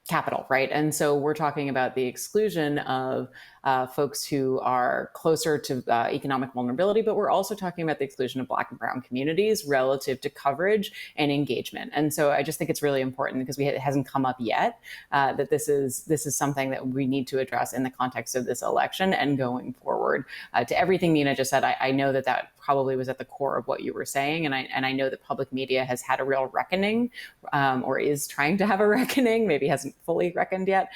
capital, right? And so we're talking about the exclusion of folks who are closer to economic vulnerability, but we're also talking about the exclusion of Black and Brown communities relative to coverage and engagement. And so I just think it's really important, because it hasn't come up yet, that this is something that we need to address in the context of this election and going forward. To everything Nina just said, I know that probably was at the core of what you were saying, and I know that public media has had a real reckoning, or is trying to have a reckoning, maybe hasn't fully reckoned yet,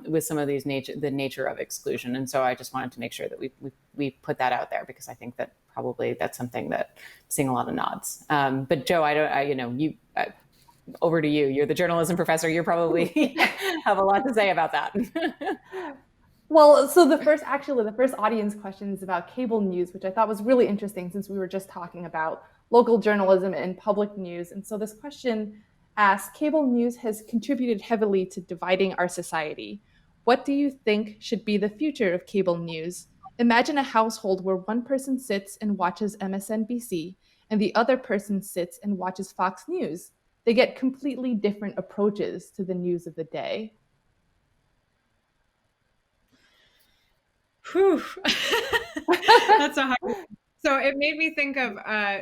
with some of the nature of exclusion. And so I just wanted to make sure that we put that out there, because I think that probably that's something that I'm seeing a lot of nods. But Joe, over to you. You're the journalism professor. You probably have a lot to say about that. Well, so the first audience question is about cable news, which I thought was really interesting, since we were just talking about local journalism and public news. And so this question asks, cable news has contributed heavily to dividing our society. What do you think should be the future of cable news? Imagine a household where one person sits and watches MSNBC and the other person sits and watches Fox News. They get completely different approaches to the news of the day. Whew. That's a hard one. So it made me think of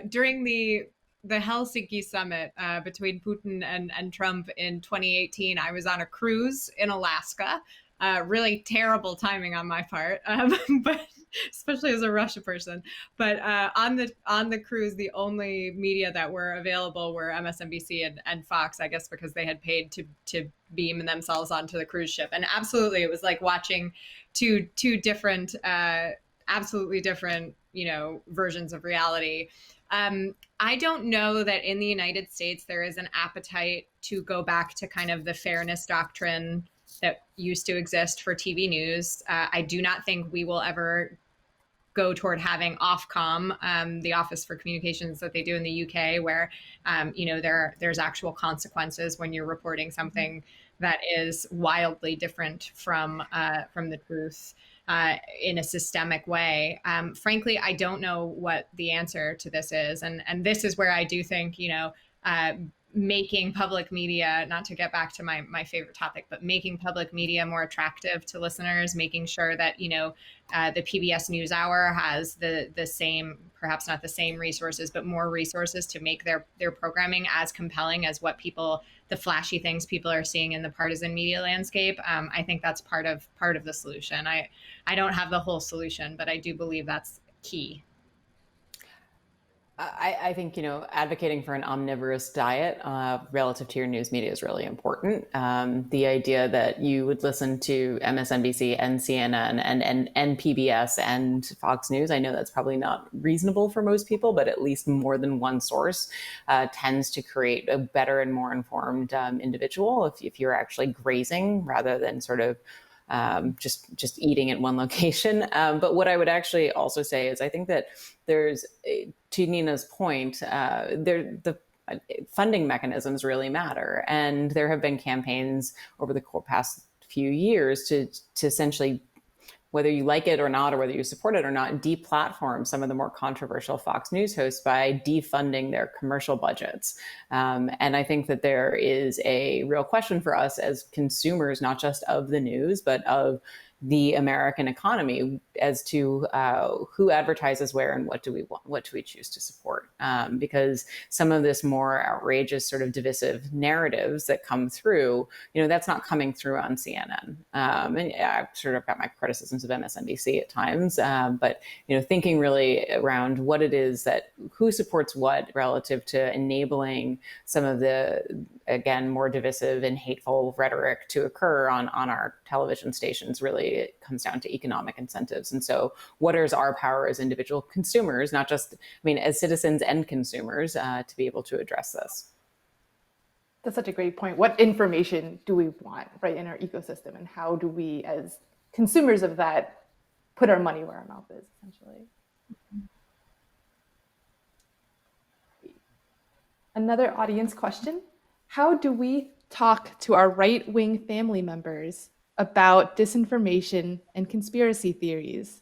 during the Helsinki summit between Putin and Trump in 2018. I was on a cruise in Alaska. Really terrible timing on my part, but especially as a Russia person. But on the cruise, the only media that were available were MSNBC and Fox, I guess because they had paid to beam themselves onto the cruise ship. And absolutely, it was like watching two different, absolutely different, versions of reality. I don't know that in the United States there is an appetite to go back to kind of the fairness doctrine that used to exist for TV news. I do not think we will ever go toward having Ofcom, the Office for Communications that they do in the UK, where there's actual consequences when you're reporting something that is wildly different from the truth in a systemic way. Frankly, I don't know what the answer to this is, and this is where I do think making public media, not to get back to my favorite topic, but making public media more attractive to listeners, making sure that, the PBS NewsHour has the same, perhaps not the same resources, but more resources to make their programming as compelling as the flashy things people are seeing in the partisan media landscape. I think that's part of the solution. I don't have the whole solution, but I do believe that's key. I think, advocating for an omnivorous diet relative to your news media is really important. The idea that you would listen to MSNBC and CNN and PBS and Fox News, I know that's probably not reasonable for most people, but at least more than one source tends to create a better and more informed individual if you're actually grazing rather than sort of just eating at one location. But what I would actually also say is I think that there's, to Nina's point, the funding mechanisms really matter. And there have been campaigns over the past few years to essentially, whether you like it or not, or whether you support it or not, deplatform some of the more controversial Fox News hosts by defunding their commercial budgets. And I think that there is a real question for us as consumers, not just of the news, but of the American economy as to who advertises where and what do we choose to support. Because some of this more outrageous sort of divisive narratives that come through, that's not coming through on CNN. And I've sort of got my criticisms of MSNBC at times, but thinking really around what it is who supports what relative to enabling some of the, again, more divisive and hateful rhetoric to occur on our television stations. Really, it comes down to economic incentives. And so what is our power as individual consumers, not just, as citizens and consumers, to be able to address this? That's such a great point. What information do we want, right, in our ecosystem? And how do we, as consumers of that, put our money where our mouth is, essentially? Another audience question. How do we talk to our right-wing family members about disinformation and conspiracy theories?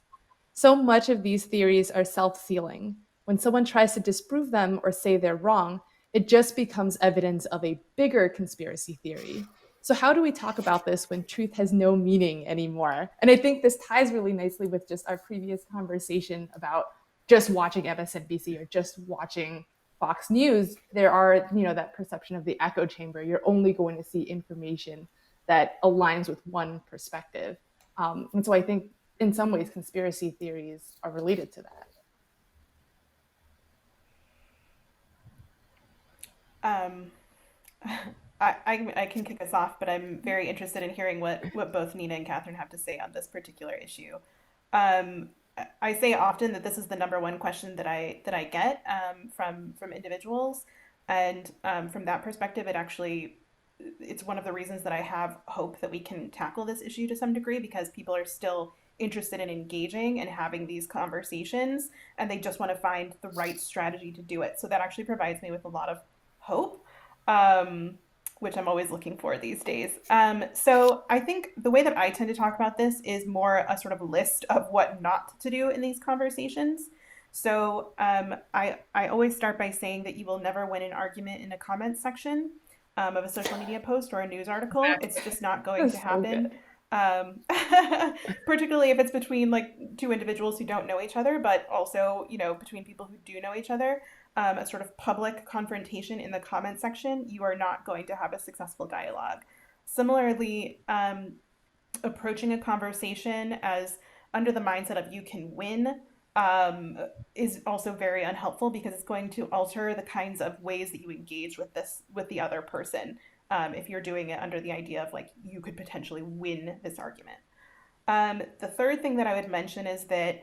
So much of these theories are self-sealing. When someone tries to disprove them or say they're wrong, it just becomes evidence of a bigger conspiracy theory. So how do we talk about this when truth has no meaning anymore? And I think this ties really nicely with just our previous conversation about just watching MSNBC or just watching Fox News. There are, that perception of the echo chamber. You're only going to see information that aligns with one perspective. And so I think in some ways, conspiracy theories are related to that. I can kick us off, but I'm very interested in hearing what both Nina and Catherine have to say on this particular issue. I say often that this is the number one question that I get from individuals, and from that perspective, it's one of the reasons that I have hope that we can tackle this issue to some degree, because people are still interested in engaging and having these conversations, and they just want to find the right strategy to do it. So that actually provides me with a lot of hope, which I'm always looking for these days. So I think the way that I tend to talk about this is more a sort of list of what not to do in these conversations. So I always start by saying that you will never win an argument in a comment section of a social media post or a news article. It's just not going to happen. Particularly if it's between like two individuals who don't know each other, but also, between people who do know each other. A sort of public confrontation in the comment section, you are not going to have a successful dialogue. Similarly, approaching a conversation as under the mindset of you can win is also very unhelpful, because it's going to alter the kinds of ways that you engage with the other person. If you're doing it under the idea of like you could potentially win this argument. The third thing that I would mention is that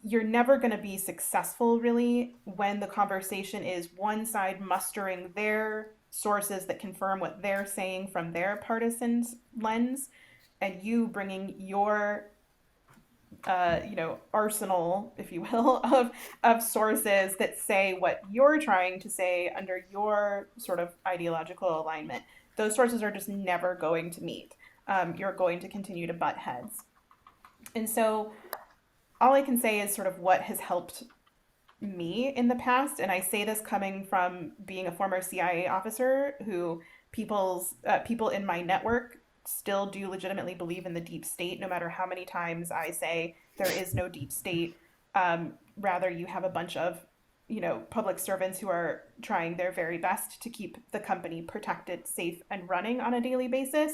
you're never going to be successful really when the conversation is one side mustering their sources that confirm what they're saying from their partisan lens, and you bringing your arsenal, if you will, of sources that say what you're trying to say under your sort of ideological alignment. Those sources are just never going to meet. You're going to continue to butt heads. And so all I can say is sort of what has helped me in the past, and I say this coming from being a former CIA officer who people in my network still do legitimately believe in the deep state, no matter how many times I say there is no deep state. Rather, you have a bunch of public servants who are trying their very best to keep the company protected, safe, and running on a daily basis.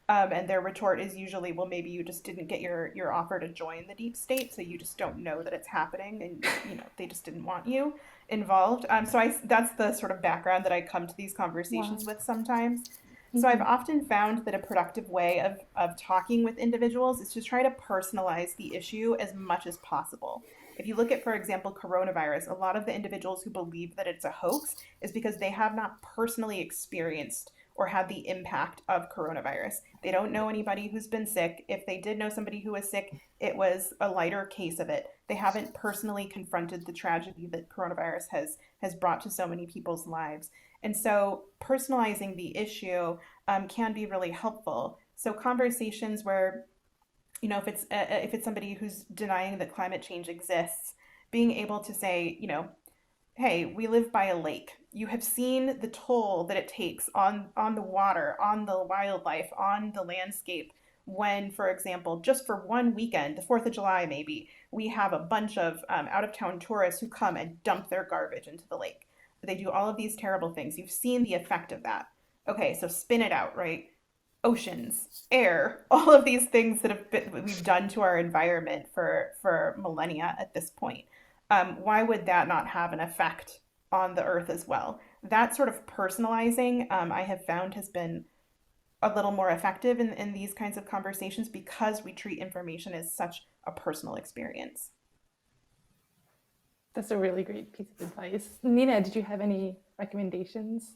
And their retort is usually, well, maybe you just didn't get your offer to join the deep state, so you just don't know that it's happening, and they just didn't want you involved. That's the sort of background that I come to these conversations with sometimes. So I've often found that a productive way of talking with individuals is to try to personalize the issue as much as possible. If you look at, for example, coronavirus, a lot of the individuals who believe that it's a hoax is because they have not personally experienced or had the impact of coronavirus. They don't know anybody who's been sick. If they did know somebody who was sick, it was a lighter case of it. They haven't personally confronted the tragedy that coronavirus has brought to so many people's lives. And so personalizing the issue can be really helpful. So conversations where, if it's somebody who's denying that climate change exists, being able to say, hey, we live by a lake. You have seen the toll that it takes on the water, on the wildlife, on the landscape when, for example, just for one weekend, the 4th of July maybe, we have a bunch of out-of-town tourists who come and dump their garbage into the lake. They do all of these terrible things. You've seen the effect of that. Okay, so spin it out, right? Oceans, air, all of these things that we've done to our environment for millennia at this point. Why would that not have an effect on the earth as well? That sort of personalizing, I have found, has been a little more effective in these kinds of conversations because we treat information as such a personal experience. That's a really great piece of advice. Nina, did you have any recommendations?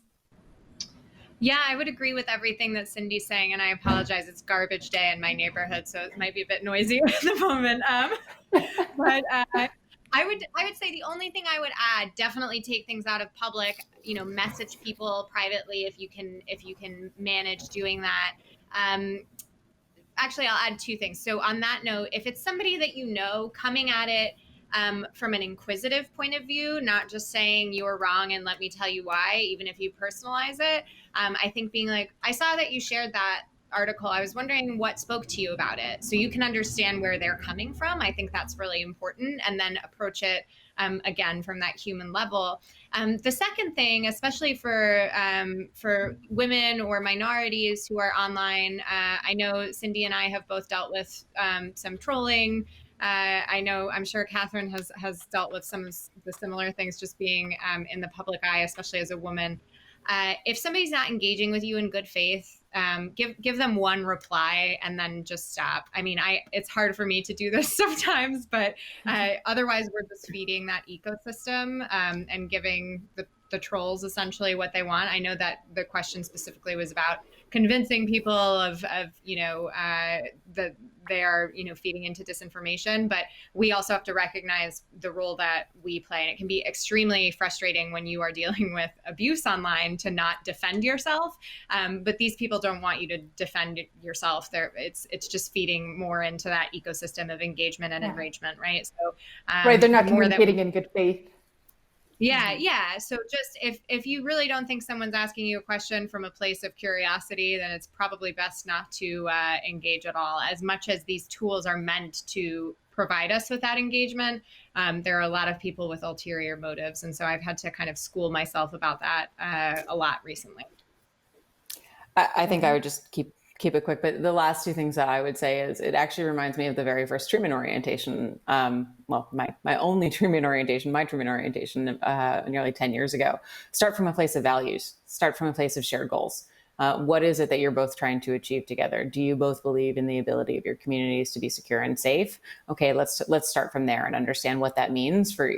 Yeah, I would agree with everything that Cindy's saying, and I apologize. It's garbage day in my neighborhood, so it might be a bit noisy at the moment. But I would say the only thing I would add, definitely take things out of public. Message people privately if you can manage doing that. Actually, I'll add two things. So on that note, if it's somebody that coming at it from an inquisitive point of view, not just saying you're wrong and let me tell you why, even if you personalize it, I think being like, I saw that you shared that article. I was wondering what spoke to you about it, so you can understand where they're coming from. I think that's really important, and then approach it again from that human level. The second thing, especially for women or minorities who are online, I know Cindy and I have both dealt with some trolling. I'm sure Catherine has dealt with some of the similar things, just being in the public eye, especially as a woman. If somebody's not engaging with you in good faith, give them one reply and then just stop. I mean, it's hard for me to do this sometimes, but otherwise we're just feeding that ecosystem and giving the trolls essentially what they want. I know that the question specifically was about convincing people of that they are feeding into disinformation, but we also have to recognize the role that we play, and it can be extremely frustrating when you are dealing with abuse online to not defend yourself, but these people don't want you to defend yourself. It's just feeding more into that ecosystem of engagement and enragement, right? So right, they're not communicating in good faith. Yeah. So just if you really don't think someone's asking you a question from a place of curiosity, then it's probably best not to engage at all. As much as these tools are meant to provide us with that engagement, there are a lot of people with ulterior motives. And so I've had to kind of school myself about that a lot recently. I think I would just keep it quick, but the last two things that I would say is it actually reminds me of the very first Truman orientation. My only Truman orientation, nearly 10 years ago. Start from a place of values, start from a place of shared goals. What is it that you're both trying to achieve together? Do you both believe in the ability of your communities to be secure and safe? Okay, let's start from there and understand what that means for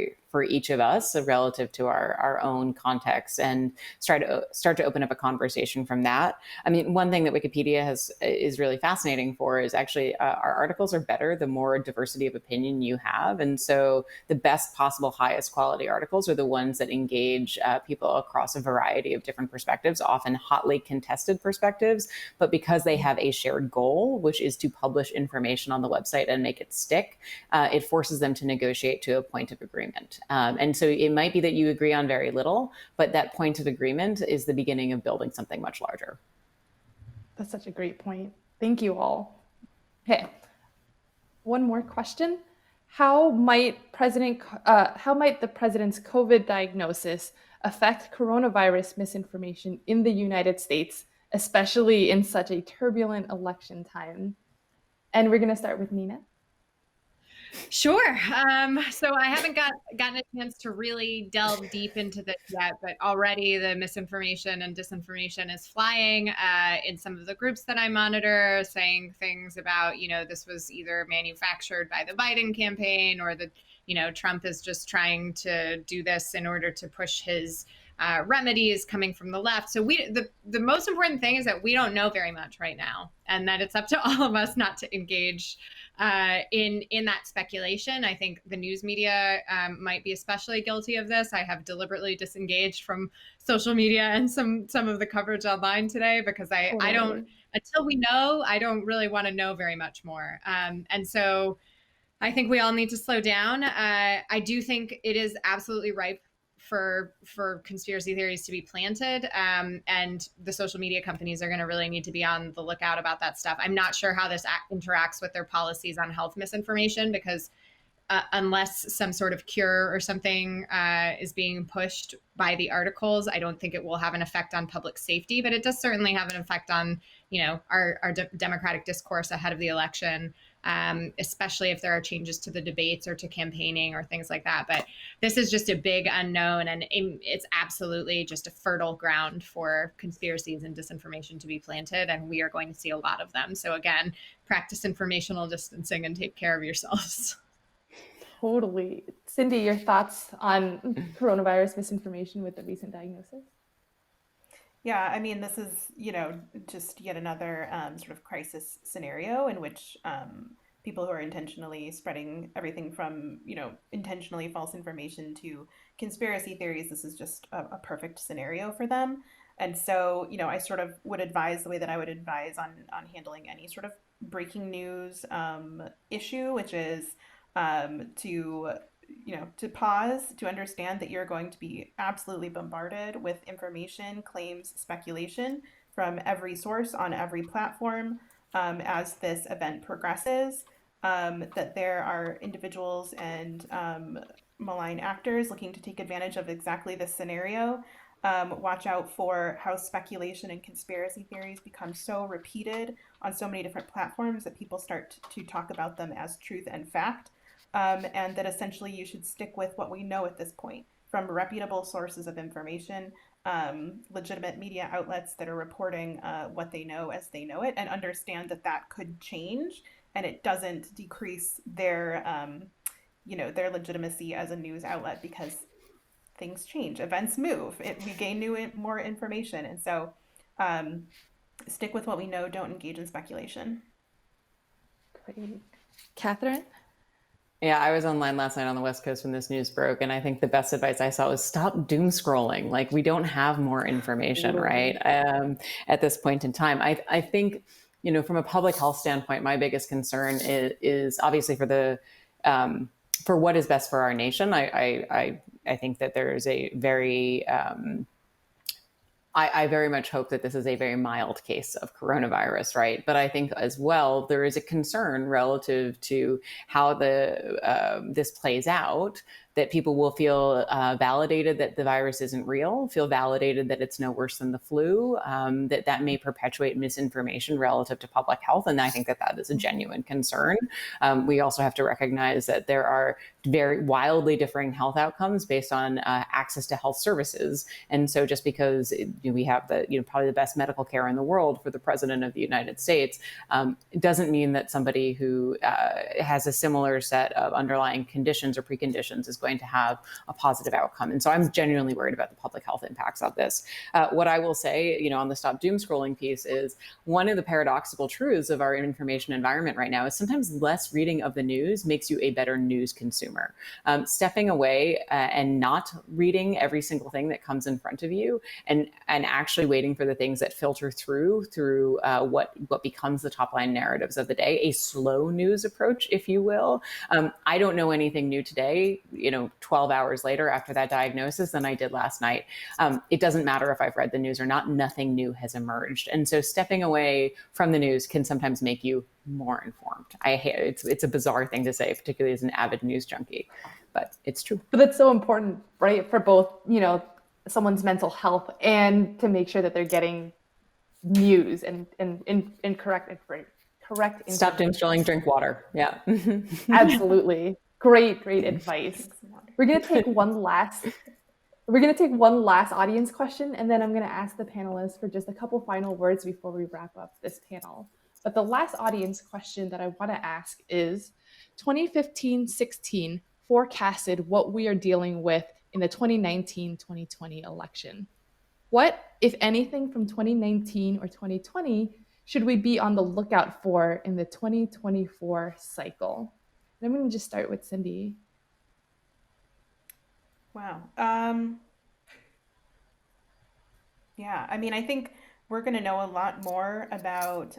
each of us relative to our own context, and start to open up a conversation from that. I mean, one thing that Wikipedia is really fascinating for is actually our articles are better the more diversity of opinion you have. And so the best possible, highest quality articles are the ones that engage people across a variety of different perspectives, often hotly contested perspectives, but because they have a shared goal, which is to publish information on the website and make it stick, it forces them to negotiate to a point of agreement. And so it might be that you agree on very little, but that point of agreement is the beginning of building something much larger. That's such a great point. Thank you all. Okay, one more question. How might the president's COVID diagnosis affect coronavirus misinformation in the United States, especially in such a turbulent election time? And we're going to start with Nina. Sure. So I haven't gotten a chance to really delve deep into this yet, but already the misinformation and disinformation is flying in some of the groups that I monitor, saying things about, this was either manufactured by the Biden campaign or that, Trump is just trying to do this in order to push his remedies coming from the left. So the most important thing is that we don't know very much right now, and that it's up to all of us not to engage in that speculation. I think the news media might be especially guilty of this. I have deliberately disengaged from social media and some of the coverage online today because I don't, until we know, I don't really want to know very much more. And so I think we all need to slow down. I do think it is absolutely ripe for conspiracy theories to be planted. And the social media companies are going to really need to be on the lookout about that stuff. I'm not sure how this interacts with their policies on health misinformation, because unless some sort of cure or something is being pushed by the articles, I don't think it will have an effect on public safety, but it does certainly have an effect on, our democratic discourse ahead of the election. Especially if there are changes to the debates or to campaigning or things like that. But this is just a big unknown, and it's absolutely just a fertile ground for conspiracies and disinformation to be planted, and we are going to see a lot of them. So again, practice informational distancing and take care of yourselves. Totally. Cindy, your thoughts on coronavirus misinformation with the recent diagnosis? Yeah, I mean, this is, just yet another sort of crisis scenario in which people who are intentionally spreading everything from, intentionally false information to conspiracy theories, this is just a perfect scenario for them. And so, I sort of would advise the way that I would advise on handling any sort of breaking news issue, which is to pause, to understand that you're going to be absolutely bombarded with information, claims, speculation from every source on every platform as this event progresses, that there are individuals and malign actors looking to take advantage of exactly this scenario. Watch out for how speculation and conspiracy theories become so repeated on so many different platforms that people start to talk about them as truth and fact. And that essentially you should stick with what we know at this point from reputable sources of information, legitimate media outlets that are reporting what they know as they know it, and understand that that could change, and it doesn't decrease their legitimacy as a news outlet because things change, events move, we gain more information, and so stick with what we know. Don't engage in speculation. Great, Catherine. Yeah, I was online last night on the West Coast when this news broke, and I think the best advice I saw was stop doom scrolling. Like, we don't have more information, right? At this point in time, I think, from a public health standpoint, my biggest concern is obviously for what is best for our nation. I think that there is a very I very much hope that this is a very mild case of coronavirus, right? But I think as well, there is a concern relative to how this plays out, that people will feel validated that the virus isn't real, feel validated that it's no worse than the flu, that may perpetuate misinformation relative to public health. And I think that is a genuine concern. We also have to recognize that there are very wildly differing health outcomes based on access to health services. And so just because we have probably the best medical care in the world for the president of the United States, it doesn't mean that somebody who has a similar set of underlying conditions or preconditions is going to have a positive outcome. And so I'm genuinely worried about the public health impacts of this. What I will say, on the stop doom scrolling piece is one of the paradoxical truths of our information environment right now is sometimes less reading of the news makes you a better news consumer. Stepping away and not reading every single thing that comes in front of you and actually waiting for the things that filter through what becomes the top line narratives of the day, a slow news approach, if you will. I don't know anything new today. 12 hours later after that diagnosis than I did last night. It doesn't matter if I've read the news or not, nothing new has emerged. And so stepping away from the news can sometimes make you more informed. It's a bizarre thing to say, particularly as an avid news junkie, but it's true. But it's so important, right, for both, someone's mental health and to make sure that they're getting news and correct Stop doom scrolling, drink water. Yeah. Absolutely. Great advice. We're going to take one last audience question, and then I'm going to ask the panelists for just a couple final words before we wrap up this panel. But the last audience question that I want to ask is 2015-16 forecasted what we are dealing with in the 2019-2020 election. What, if anything, from 2019 or 2020 should we be on the lookout for in the 2024 cycle? And I'm going to just start with Cindy. Wow. Yeah, I mean, I think we're going to know a lot more about,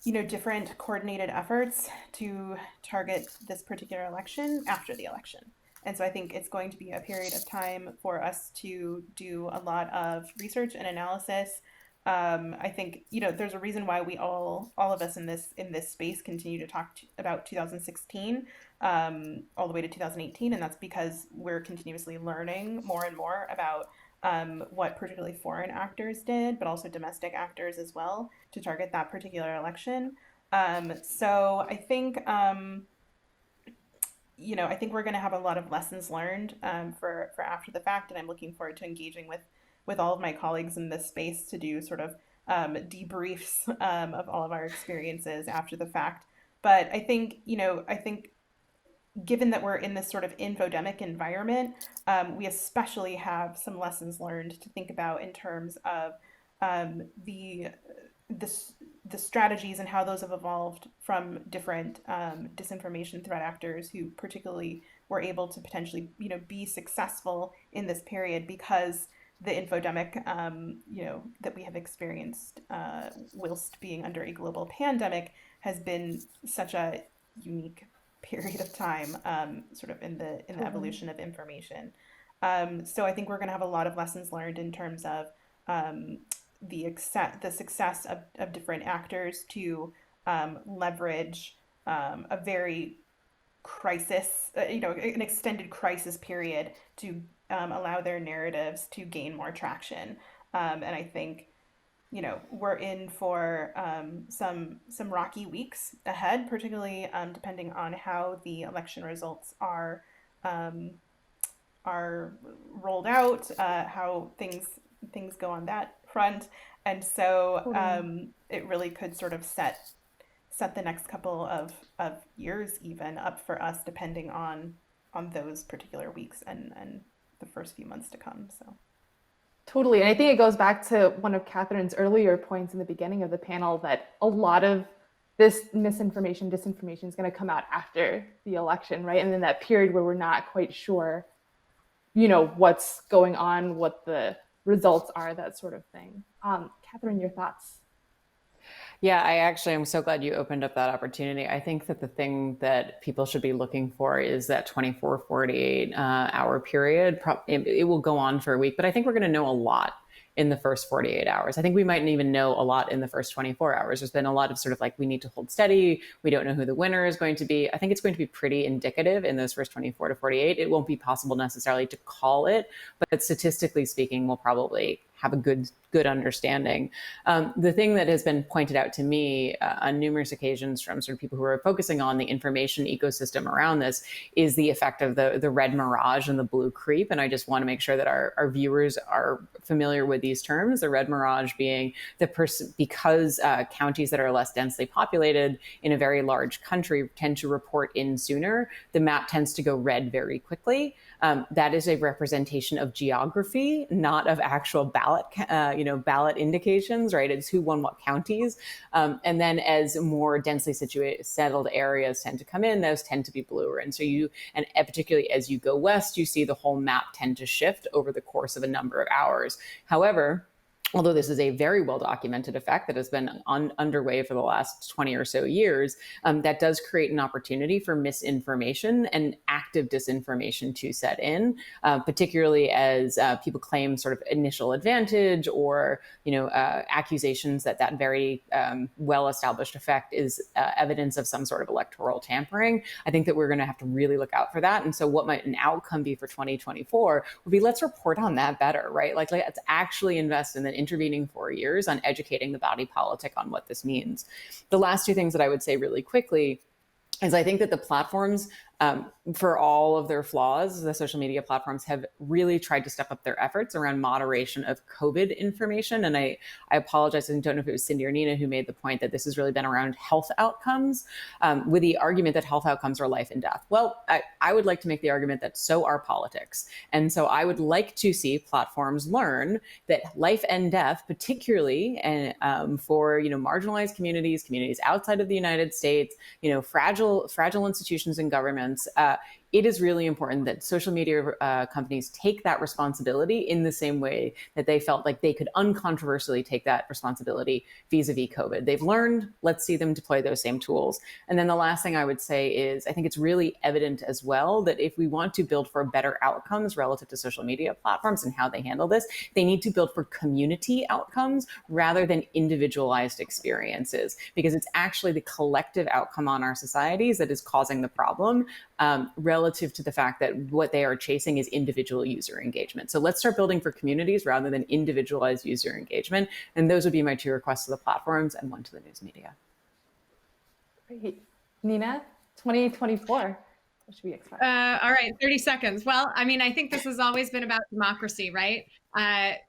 different coordinated efforts to target this particular election after the election. And so I think it's going to be a period of time for us to do a lot of research and analysis. I think, there's a reason why we all of us in this space continue to talk about 2016 all the way to 2018. And that's because we're continuously learning more and more about what particularly foreign actors did, but also domestic actors as well to target that particular election. So I think, I think we're going to have a lot of lessons learned for after the fact, and I'm looking forward to engaging with all of my colleagues in this space to do sort of debriefs of all of our experiences after the fact. But I think, given that we're in this sort of infodemic environment, we especially have some lessons learned to think about in terms of the strategies and how those have evolved from different disinformation threat actors who particularly were able to potentially, be successful in this period because the infodemic, that we have experienced whilst being under a global pandemic has been such a unique period of time, sort of in the evolution of information. So I think we're going to have a lot of lessons learned in terms of the success of different actors to leverage a very crisis, an extended crisis period to allow their narratives to gain more traction. And I think, we're in for some rocky weeks ahead, particularly depending on how the election results are rolled out, how things go on that front. And so it really could sort of set the next couple of years even up for us, depending on those particular weeks and the first few months to come. So. Totally. And I think it goes back to one of Catherine's earlier points in the beginning of the panel that a lot of this misinformation, disinformation is going to come out after the election, right? And in that period where we're not quite sure, what's going on, what the results are, that sort of thing. Catherine, your thoughts? Yeah, I'm so glad you opened up that opportunity. I think that the thing that people should be looking for is that 24, 48 hour period. It will go on for a week, but I think we're going to know a lot in the first 48 hours. I think we might even know a lot in the first 24 hours. There's been a lot of sort of like, we need to hold steady. We don't know who the winner is going to be. I think it's going to be pretty indicative in those first 24 to 48. It won't be possible necessarily to call it, but statistically speaking, we'll probably have a good understanding. The thing that has been pointed out to me on numerous occasions from sort of people who are focusing on the information ecosystem around this is the effect of the red mirage and the blue creep. And I just want to make sure that our viewers are familiar with these terms. The red mirage being because counties that are less densely populated in a very large country tend to report in sooner, the map tends to go red very quickly. That is a representation of geography, not of actual ballot indications, right? It's who won what counties. And then as more densely settled areas tend to come in, those tend to be bluer. And so and particularly as you go west, you see the whole map tend to shift over the course of a number of hours. However, although this is a very well documented effect that has been underway for the last 20 or so years, that does create an opportunity for misinformation and active disinformation to set in, particularly as people claim sort of initial advantage or accusations that very well-established effect is evidence of some sort of electoral tampering. I think that we're going to have to really look out for that. And so what might an outcome be for 2024 would be, let's report on that better, right? Like let's actually invest in the intervening 4 years on educating the body politic on what this means. The last two things that I would say really quickly is I think that the platforms, for all of their flaws, the social media platforms have really tried to step up their efforts around moderation of COVID information. And I apologize, I don't know if it was Cindy or Nina who made the point that this has really been around health outcomes, with the argument that health outcomes are life and death. Well, I would like to make the argument that so are politics. And so I would like to see platforms learn that life and death, particularly for marginalized communities outside of the United States, fragile institutions and governments, it is really important that social media companies take that responsibility in the same way that they felt like they could uncontroversially take that responsibility vis-a-vis COVID. They've learned, let's see them deploy those same tools. And then the last thing I would say is I think it's really evident as well that if we want to build for better outcomes relative to social media platforms and how they handle this, they need to build for community outcomes rather than individualized experiences, because it's actually the collective outcome on our societies that is causing the problem, relative to the fact that what they are chasing is individual user engagement. So let's start building for communities rather than individualized user engagement. And those would be my two requests to the platforms and one to the news media. Great. Nina, 2024. What should we expect? All right, 30 seconds. Well, I mean, I think this has always been about democracy, right?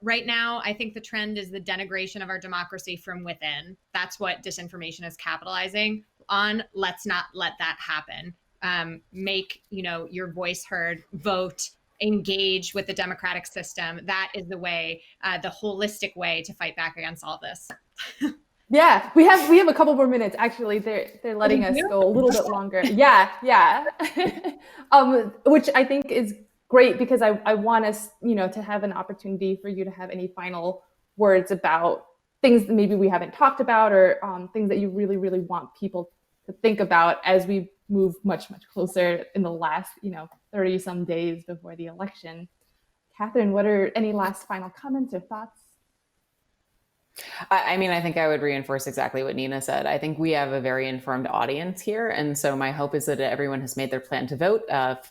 Right now, I think the trend is the denigration of our democracy from within. That's what disinformation is capitalizing on. Let's not let that happen. Make your voice heard, vote, engage with the democratic system. That is the way, the holistic way to fight back against all this. Yeah, we have a couple more minutes. Actually, they're letting us go a little bit longer. Yeah. Which I think is great, because I want us, to have an opportunity for you to have any final words about things that maybe we haven't talked about, or things that you really, really want people to think about as we move much, much closer in the last, 30 some days before the election. Catherine, what are any last final comments or thoughts? I mean, I think I would reinforce exactly what Nina said. I think we have a very informed audience here. And so my hope is that everyone has made their plan to vote.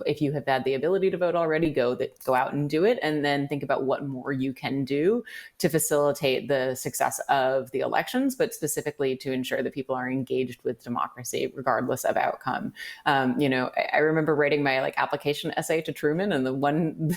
If you have had the ability to vote already, go out and do it. And then think about what more you can do to facilitate the success of the elections, but specifically to ensure that people are engaged with democracy, regardless of outcome. I remember writing my application essay to Truman, and the one,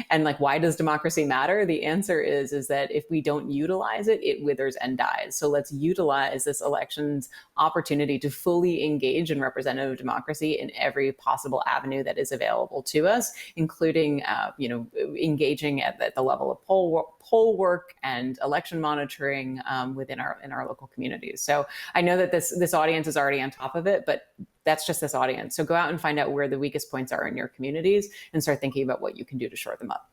and why does democracy matter? The answer is that if we don't utilize it, it withers and dies. So let's utilize this election's opportunity to fully engage in representative democracy in every possible avenue that is available to us, including, engaging at the level of poll work and election monitoring within our local communities. So I know that this audience is already on top of it, but that's just this audience. So go out and find out where the weakest points are in your communities and start thinking about what you can do to shore them up.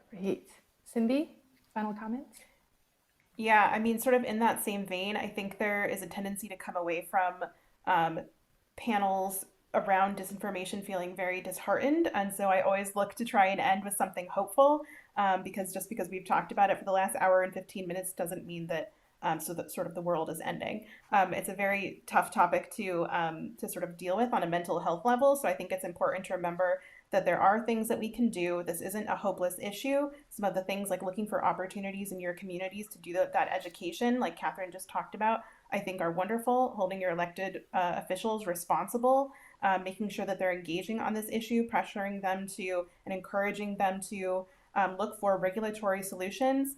Great. Cindy, final comments? Yeah, I mean, sort of in that same vein, I think there is a tendency to come away from panels around disinformation feeling very disheartened. And so I always look to try and end with something hopeful, because just because we've talked about it for the last hour and 15 minutes doesn't mean that sort of the world is ending. It's a very tough topic to sort of deal with on a mental health level. So I think it's important to remember that there are things that we can do. This isn't a hopeless issue. Some of the things like looking for opportunities in your communities to do that education, like Catherine just talked about, I think are wonderful. Holding your elected officials responsible, making sure that they're engaging on this issue, pressuring them to and encouraging them to look for regulatory solutions.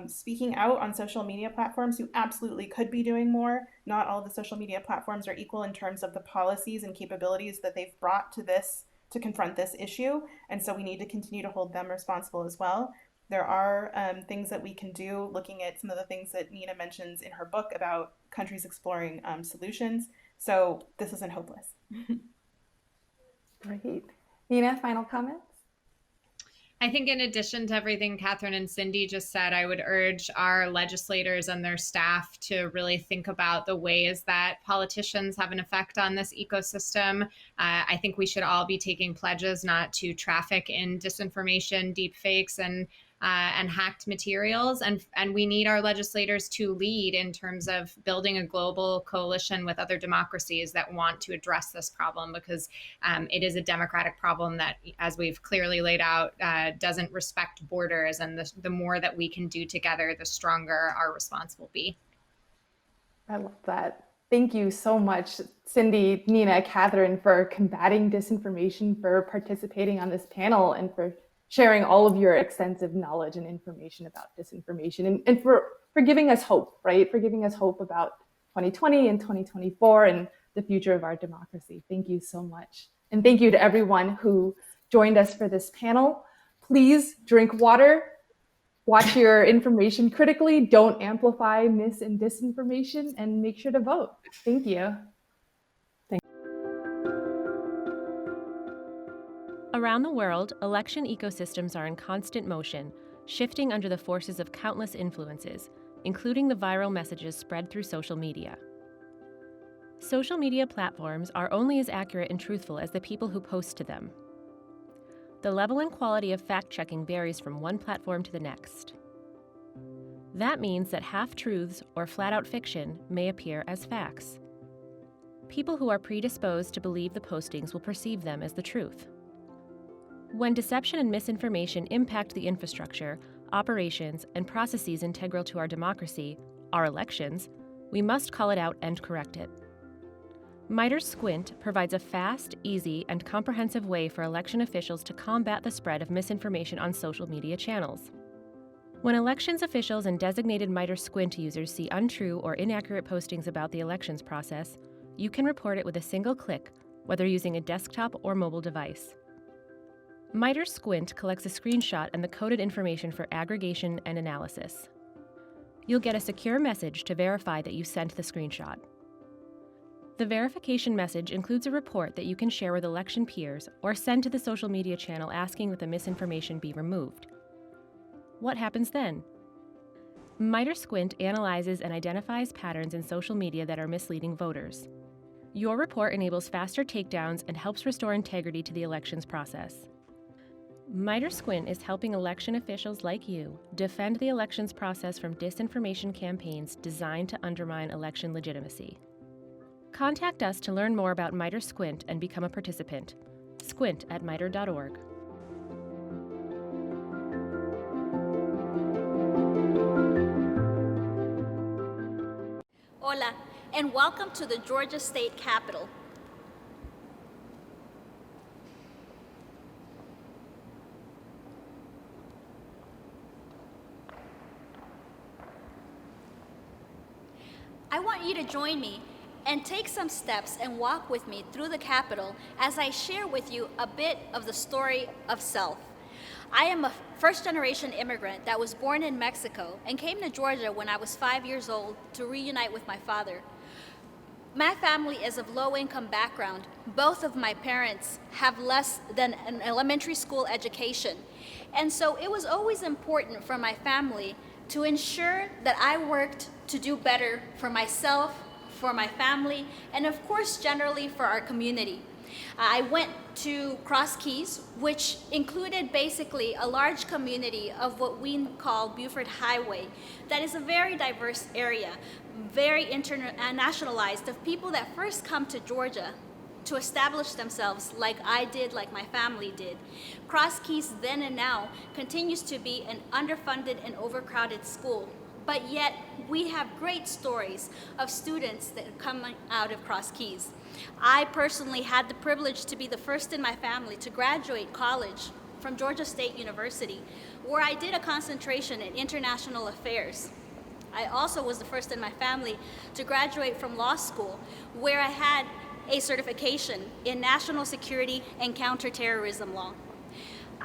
Speaking out on social media platforms who absolutely could be doing more. Not all of the social media platforms are equal in terms of the policies and capabilities that they've brought to confront this issue. And so we need to continue to hold them responsible as well. There are things that we can do, looking at some of the things that Nina mentions in her book about countries exploring solutions. So this isn't hopeless. Great. Nina, final comments? I think in addition to everything Catherine and Cindy just said, I would urge our legislators and their staff to really think about the ways that politicians have an effect on this ecosystem. I think we should all be taking pledges not to traffic in disinformation, deep fakes, and hacked materials. And we need our legislators to lead in terms of building a global coalition with other democracies that want to address this problem, because it is a democratic problem that, as we've clearly laid out, doesn't respect borders. And the more that we can do together, the stronger our response will be. I love that. Thank you so much, Cindy, Nina, Catherine, for combating disinformation, for participating on this panel, and for sharing all of your extensive knowledge and information about disinformation, and for giving us hope, right? For giving us hope about 2020 and 2024 and the future of our democracy. Thank you so much. And thank you to everyone who joined us for this panel. Please drink water, watch your information critically, don't amplify mis and disinformation, and make sure to vote. Thank you. Around the world, election ecosystems are in constant motion, shifting under the forces of countless influences, including the viral messages spread through social media. Social media platforms are only as accurate and truthful as the people who post to them. The level and quality of fact-checking varies from one platform to the next. That means that half-truths or flat-out fiction may appear as facts. People who are predisposed to believe the postings will perceive them as the truth. When deception and misinformation impact the infrastructure, operations, and processes integral to our democracy, our elections, we must call it out and correct it. MITRE Squint provides a fast, easy, and comprehensive way for election officials to combat the spread of misinformation on social media channels. When elections officials and designated MITRE Squint users see untrue or inaccurate postings about the elections process, you can report it with a single click, whether using a desktop or mobile device. MITRE Squint collects a screenshot and the coded information for aggregation and analysis. You'll get a secure message to verify that you sent the screenshot. The verification message includes a report that you can share with election peers or send to the social media channel asking that the misinformation be removed. What happens then? MITRE Squint analyzes and identifies patterns in social media that are misleading voters. Your report enables faster takedowns and helps restore integrity to the elections process. MITRE Squint is helping election officials like you defend the elections process from disinformation campaigns designed to undermine election legitimacy. Contact us to learn more about MITRE Squint and become a participant. squint@mitre.org. Hola, and welcome to the Georgia State Capitol. I want you to join me and take some steps and walk with me through the Capitol as I share with you a bit of the story of self. I am a first-generation immigrant that was born in Mexico and came to Georgia when I was 5 years old to reunite with my father. My family is of low-income background. Both of my parents have less than an elementary school education. And so it was always important for my family to ensure that I worked to do better for myself, for my family, and of course, generally for our community. I went to Cross Keys, which included basically a large community of what we call Buford Highway. That is a very diverse area, very internationalized, of people that first come to Georgia to establish themselves like I did, like my family did. Cross Keys then and now continues to be an underfunded and overcrowded school. But yet, we have great stories of students that come out of Cross Keys. I personally had the privilege to be the first in my family to graduate college from Georgia State University, where I did a concentration in international affairs. I also was the first in my family to graduate from law school, where I had a certification in national security and counterterrorism law.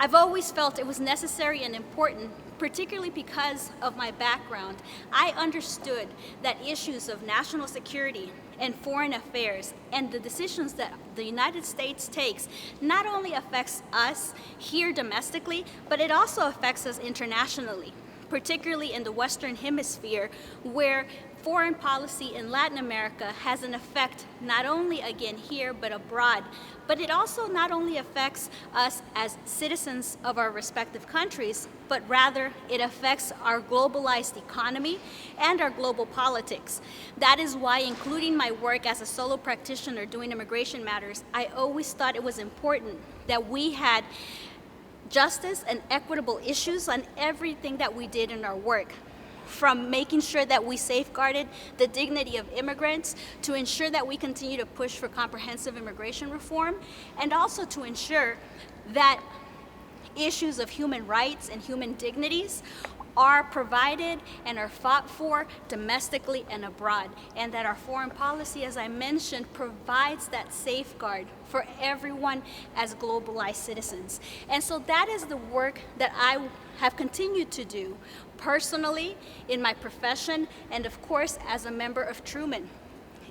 I've always felt it was necessary and important, particularly because of my background. I understood that issues of national security and foreign affairs and the decisions that the United States takes not only affects us here domestically, but it also affects us internationally, particularly in the Western Hemisphere, where foreign policy in Latin America has an effect not only again here but abroad, but it also not only affects us as citizens of our respective countries, but rather it affects our globalized economy and our global politics. That is why, including my work as a solo practitioner doing immigration matters, I always thought it was important that we had justice and equitable issues on everything that we did in our work, from making sure that we safeguarded the dignity of immigrants to ensure that we continue to push for comprehensive immigration reform, and also to ensure that issues of human rights and human dignities are provided and are fought for domestically and abroad, and that our foreign policy, as I mentioned, provides that safeguard for everyone as globalized citizens. And so that is the work that I have continued to do personally in my profession and of course as a member of Truman.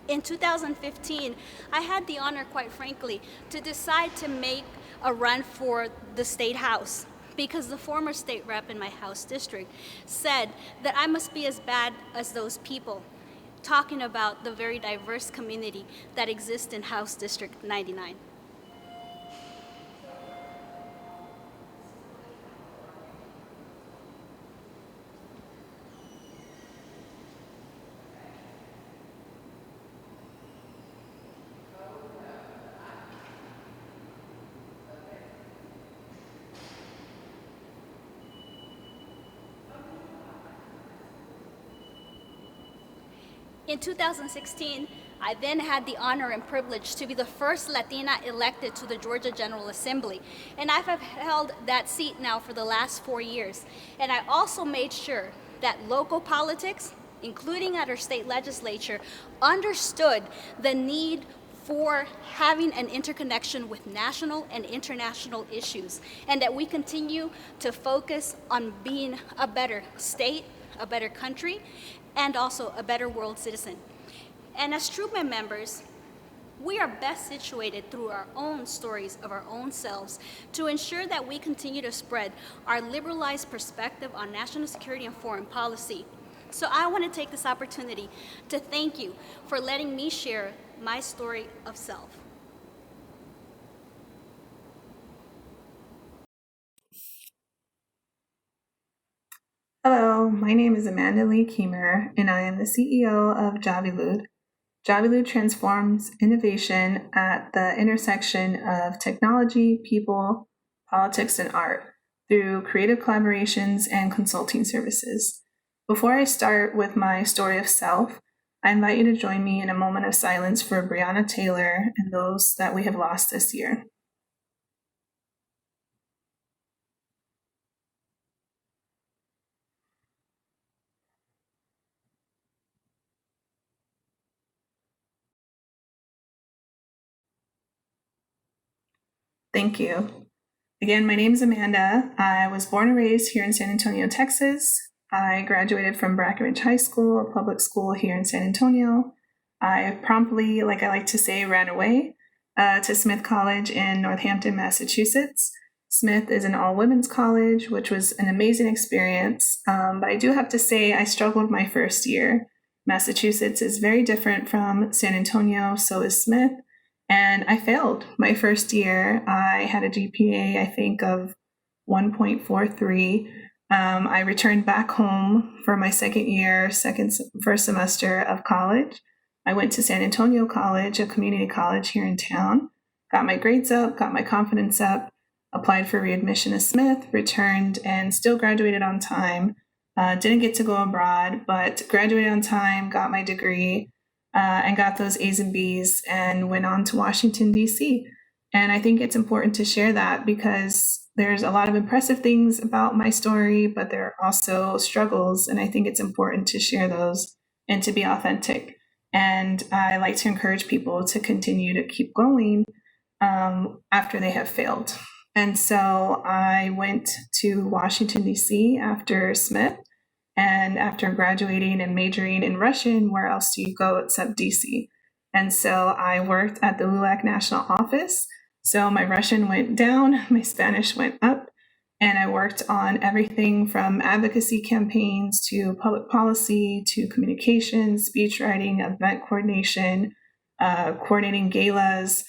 In 2015, I had the honor, quite frankly, to decide to make a run for the state house, because the former state rep in my House district said that I must be as bad as those people, talking about the very diverse community that exists in House District 99. In 2016, I then had the honor and privilege to be the first Latina elected to the Georgia General Assembly. And I've held that seat now for the last 4 years. And I also made sure that local politics, including at our state legislature, understood the need for having an interconnection with national and international issues, and that we continue to focus on being a better state, a better country, and also a better world citizen. And as Truman members, we are best situated through our own stories of our own selves to ensure that we continue to spread our liberalized perspective on national security and foreign policy. So I want to take this opportunity to thank you for letting me share my story of self. Hello, my name is Amanda Lee Keemer, and I am the CEO of Javilud. Javilud transforms innovation at the intersection of technology, people, politics, and art through creative collaborations and consulting services. Before I start with my story of self, I invite you to join me in a moment of silence for Breonna Taylor and those that we have lost this year. Thank you. Again, my name is Amanda. I was born and raised here in San Antonio, Texas. I graduated from Brackenridge High School, a public school here in San Antonio. I promptly, like I like to say, ran away to Smith College in Northampton, Massachusetts. Smith is an all-women's college, which was an amazing experience, but I do have to say I struggled my first year. Massachusetts is very different from San Antonio, so is Smith. And I failed my first year. I had a GPA, I think, of 1.43. I returned back home for my second year, first semester of college. I went to San Antonio College, a community college here in town, got my grades up, got my confidence up, applied for readmission to Smith, returned, and still graduated on time. Didn't get to go abroad, but graduated on time, got my degree, and got those A's and B's and went on to Washington, D.C. And I think it's important to share that because there's a lot of impressive things about my story, but there are also struggles. And I think it's important to share those and to be authentic. And I like to encourage people to continue to keep going after they have failed. And so I went to Washington, D.C. after Smith. And after graduating and majoring in Russian, where else do you go except DC? And so I worked at the LULAC National Office. So my Russian went down, my Spanish went up, and I worked on everything from advocacy campaigns to public policy to communications, speech writing, event coordination, coordinating galas,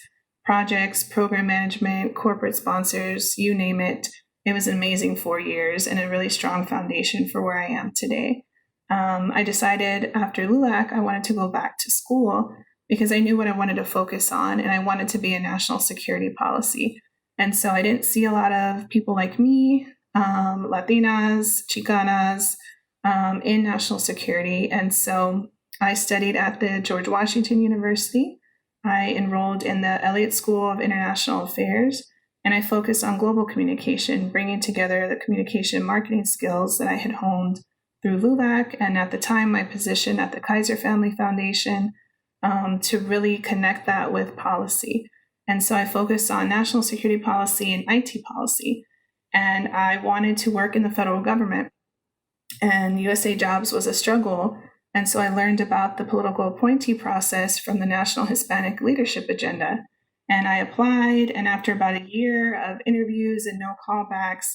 projects, program management, corporate sponsors, you name it. It was an amazing 4 years and a really strong foundation for where I am today. I decided after LULAC, I wanted to go back to school because I knew what I wanted to focus on, and I wanted to be a national security policy. And so I didn't see a lot of people like me, Latinas, Chicanas, in national security. And so I studied at the George Washington University. I enrolled in the Elliott School of International Affairs, and I focused on global communication, bringing together the communication marketing skills that I had honed through LULAC, and at the time, my position at the Kaiser Family Foundation, to really connect that with policy. And so I focused on national security policy and IT policy. And I wanted to work in the federal government. And USA Jobs was a struggle. And so I learned about the political appointee process from the National Hispanic Leadership Agenda. And I applied, and after about a year of interviews and no callbacks,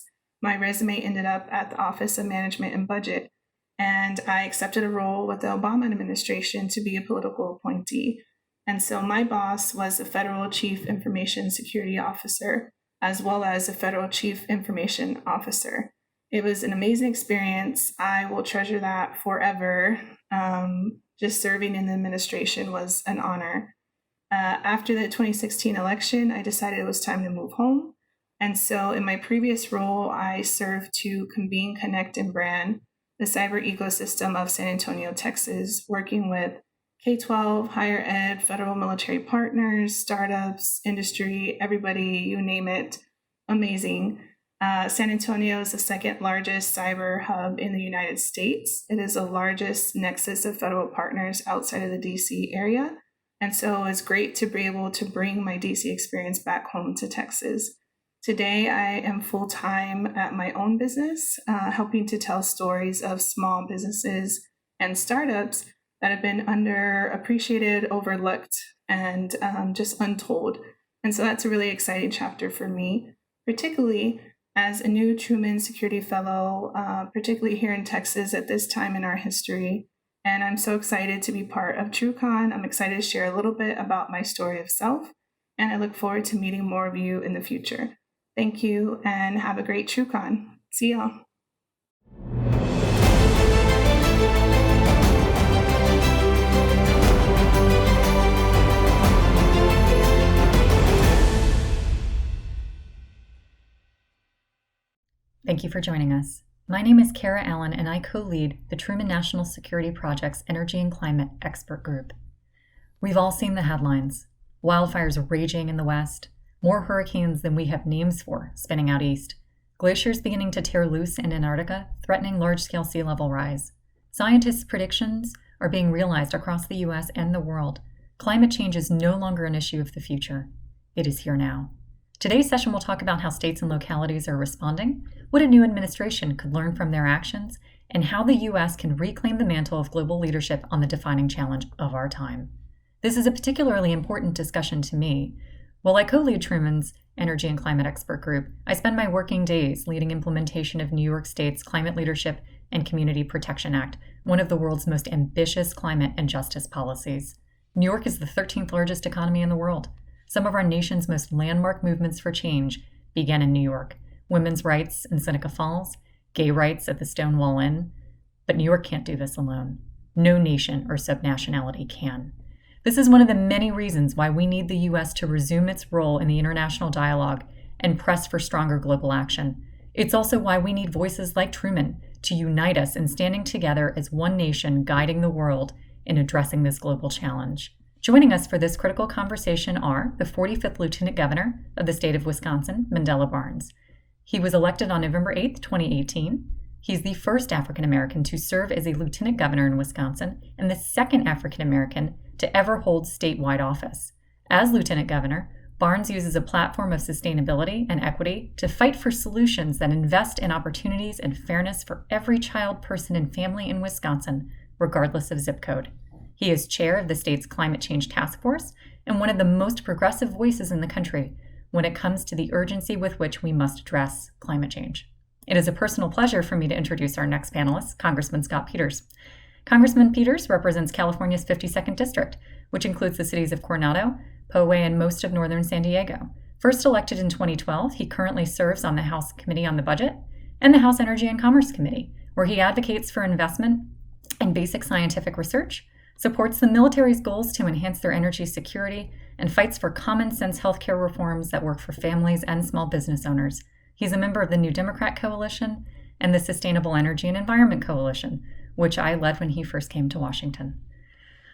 my resume ended up at the Office of Management and Budget. And I accepted a role with the Obama administration to be a political appointee. And so my boss was the Federal Chief Information Security Officer, as well as the Federal Chief Information Officer. It was an amazing experience. I will treasure that forever. Just serving in the administration was an honor. After the 2016 election, I decided it was time to move home. And so in my previous role, I served to convene, connect, and brand the cyber ecosystem of San Antonio, Texas, working with K-12, higher ed, federal military partners, startups, industry, everybody, you name it, amazing. San Antonio is the second largest cyber hub in the United States. It is the largest nexus of federal partners outside of the DC area. And so it's great to be able to bring my DC experience back home to Texas. Today, I am full-time at my own business, helping to tell stories of small businesses and startups that have been underappreciated, overlooked, and just untold. And so that's a really exciting chapter for me, particularly as a new Truman Security Fellow, particularly here in Texas at this time in our history. And I'm so excited to be part of TruCon. I'm excited to share a little bit about my story of self, and I look forward to meeting more of you in the future. Thank you, and have a great TruCon. See y'all. Thank you for joining us. My name is Kara Allen, and I co-lead the Truman National Security Project's Energy and Climate Expert Group. We've all seen the headlines. Wildfires raging in the west, more hurricanes than we have names for spinning out east, glaciers beginning to tear loose in Antarctica, threatening large-scale sea level rise. Scientists' predictions are being realized across the U.S. and the world. Climate change is no longer an issue of the future. It is here now. Today's session will talk about how states and localities are responding, what a new administration could learn from their actions, and how the U.S. can reclaim the mantle of global leadership on the defining challenge of our time. This is a particularly important discussion to me. While I co-lead Truman's Energy and Climate Expert Group, I spend my working days leading implementation of New York State's Climate Leadership and Community Protection Act, one of the world's most ambitious climate and justice policies. New York is the 13th largest economy in the world. Some of our nation's most landmark movements for change began in New York. Women's rights in Seneca Falls, gay rights at the Stonewall Inn. But New York can't do this alone. No nation or subnationality can. This is one of the many reasons why we need the U.S. to resume its role in the international dialogue and press for stronger global action. It's also why we need voices like Truman to unite us in standing together as one nation guiding the world in addressing this global challenge. Joining us for this critical conversation are the 45th Lieutenant Governor of the state of Wisconsin, Mandela Barnes. He was elected on November 8, 2018. He's the first African American to serve as a lieutenant governor in Wisconsin and the second African American to ever hold statewide office. As lieutenant governor, Barnes uses a platform of sustainability and equity to fight for solutions that invest in opportunities and fairness for every child, person, and family in Wisconsin, regardless of zip code. He is chair of the state's Climate Change Task Force and one of the most progressive voices in the country when it comes to the urgency with which we must address climate change. It is a personal pleasure for me to introduce our next panelist, Congressman Scott Peters. Congressman Peters represents California's 52nd District, which includes the cities of Coronado, Poway, and most of northern San Diego. First elected in 2012, he currently serves on the House Committee on the Budget and the House Energy and Commerce Committee, where he advocates for investment in basic scientific research, supports the military's goals to enhance their energy security, and fights for common sense healthcare reforms that work for families and small business owners. He's a member of the New Democrat Coalition and the Sustainable Energy and Environment Coalition, which I led when he first came to Washington.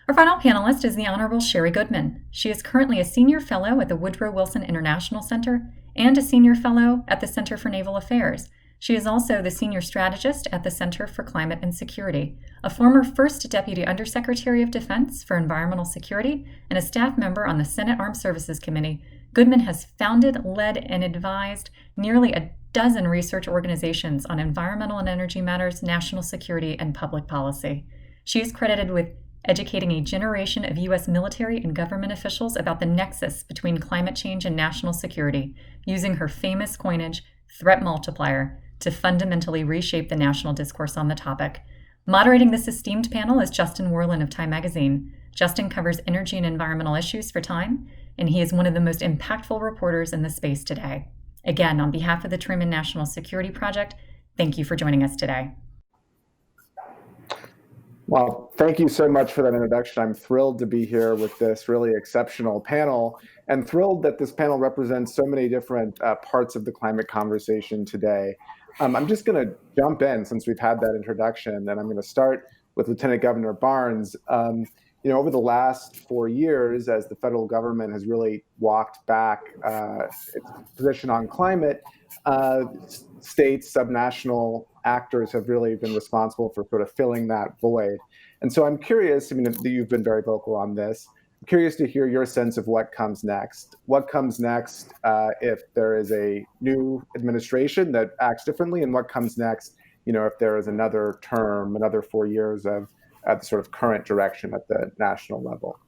Our final panelist is the Honorable Sherry Goodman. She is currently a senior fellow at the Woodrow Wilson International Center and a senior fellow at the Center for Naval Affairs. She is also the senior strategist at the Center for Climate and Security, a former First Deputy Undersecretary of Defense for Environmental Security, and a staff member on the Senate Armed Services Committee. Goodman has founded, led, and advised nearly a dozen research organizations on environmental and energy matters, national security, and public policy. She is credited with educating a generation of U.S. military and government officials about the nexus between climate change and national security, using her famous coinage, threat multiplier, to fundamentally reshape the national discourse on the topic. Moderating this esteemed panel is Justin Werlin of Time Magazine. Justin covers energy and environmental issues for Time, and he is one of the most impactful reporters in the space today. Again, on behalf of the Truman National Security Project, thank you for joining us today. Well, thank you so much for that introduction. I'm thrilled to be here with this really exceptional panel, and thrilled that this panel represents so many different parts of the climate conversation today. I'm just going to jump in since we've had that introduction, and I'm going to start with Lieutenant Governor Barnes. Over the last 4 years, as the federal government has really walked back its position on climate, states, subnational actors have really been responsible for sort of filling that void. And so I'm curious, you've been very vocal on this. I'm curious to hear your sense of what comes next. What comes next if there is a new administration that acts differently, and what comes next, if there is another term, another 4 years of the sort of current direction at the national level?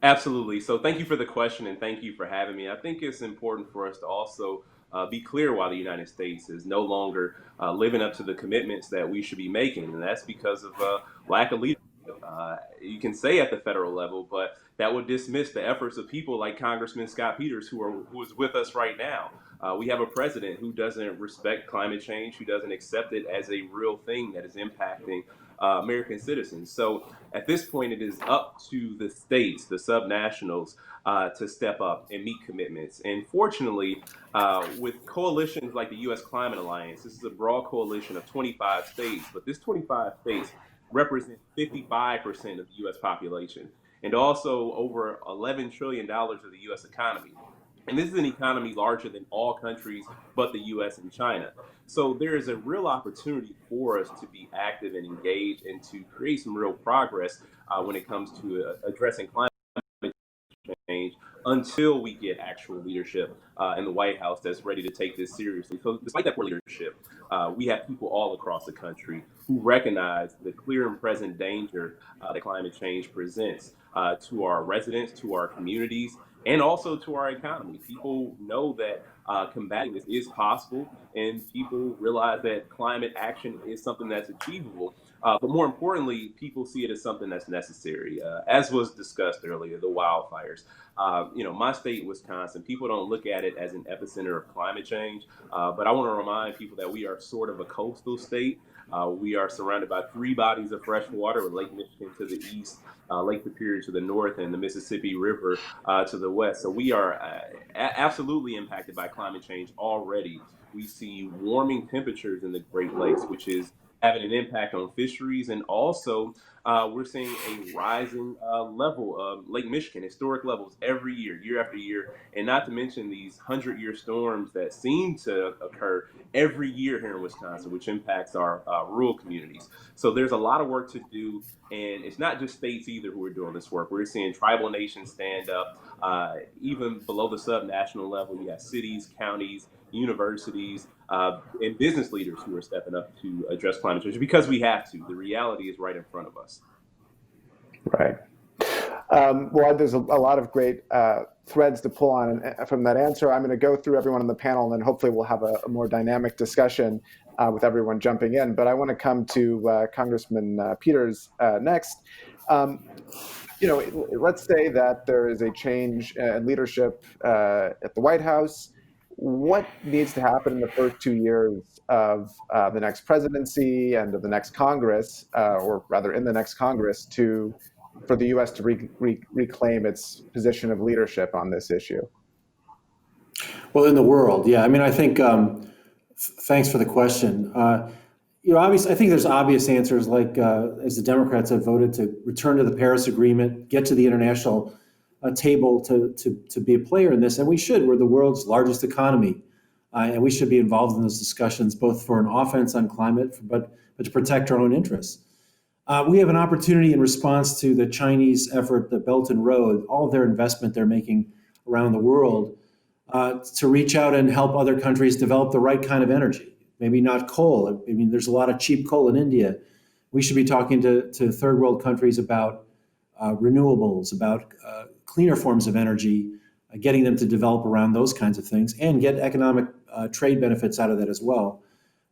Absolutely. So thank you for the question, and thank you for having me. I think it's important for us to also be clear why the United States is no longer living up to the commitments that we should be making, and that's because of lack of leadership. You can say at the federal level, but that would dismiss the efforts of people like Congressman Scott Peters, who is with us right now. We have a president who doesn't respect climate change, who doesn't accept it as a real thing that is impacting American citizens. So at this point, it is up to the states, the subnationals, to step up and meet commitments. And fortunately, with coalitions like the U.S. Climate Alliance, this is a broad coalition of 25 states, but this 25 states represent 55% of the U.S. population, and also over $11 trillion of the U.S. economy. And this is an economy larger than all countries but the U.S. and China. So there is a real opportunity for us to be active and engaged and to create some real progress when it comes to addressing climate change until we get actual leadership in the White House that's ready to take this seriously. So despite that poor leadership, we have people all across the country who recognize the clear and present danger that climate change presents to our residents, to our communities, and also to our economy. People know that combating this is possible, and people realize that climate action is something that's achievable. But more importantly, people see it as something that's necessary. As was discussed earlier, the wildfires. My state, Wisconsin, people don't look at it as an epicenter of climate change. But I want to remind people that we are sort of a coastal state. We are surrounded by 3 bodies of fresh water, with Lake Michigan to the east, Lake Superior to the north, and the Mississippi River to the west. So we are absolutely impacted by climate change already. We see warming temperatures in the Great Lakes, which is having an impact on fisheries. And also, we're seeing a rising level of Lake Michigan, historic levels every year after year. And not to mention these 100-year storms that seem to occur every year here in Wisconsin, which impacts our rural communities. So there's a lot of work to do. And it's not just states either who are doing this work. We're seeing tribal nations stand up, even below the subnational level. You have cities, counties, universities, and business leaders who are stepping up to address climate change because we have to. The reality is right in front of us. Right. Well, there's a lot of great threads to pull on from that answer. I'm going to go through everyone on the panel, and then hopefully we'll have a more dynamic discussion with everyone jumping in. But I want to come to Congressman Peters next. Let's say that there is a change in leadership at the White House. What needs to happen in the first 2 years of the next presidency and of the next Congress, or rather in the next Congress, for the U.S. to reclaim its position of leadership on this issue? Well, in the world, yeah. I mean, I think, thanks for the question. Obviously, I think there's obvious answers like, as the Democrats have voted to return to the Paris Agreement, get to the international table to be a player in this, and we should. We're the world's largest economy, and we should be involved in those discussions, both for an offense on climate, but to protect our own interests. We have an opportunity in response to the Chinese effort, the Belt and Road, all of their investment they're making around the world, to reach out and help other countries develop the right kind of energy. Maybe not coal. I mean, there's a lot of cheap coal in India. We should be talking to third world countries about renewables, about cleaner forms of energy, getting them to develop around those kinds of things and get economic trade benefits out of that as well.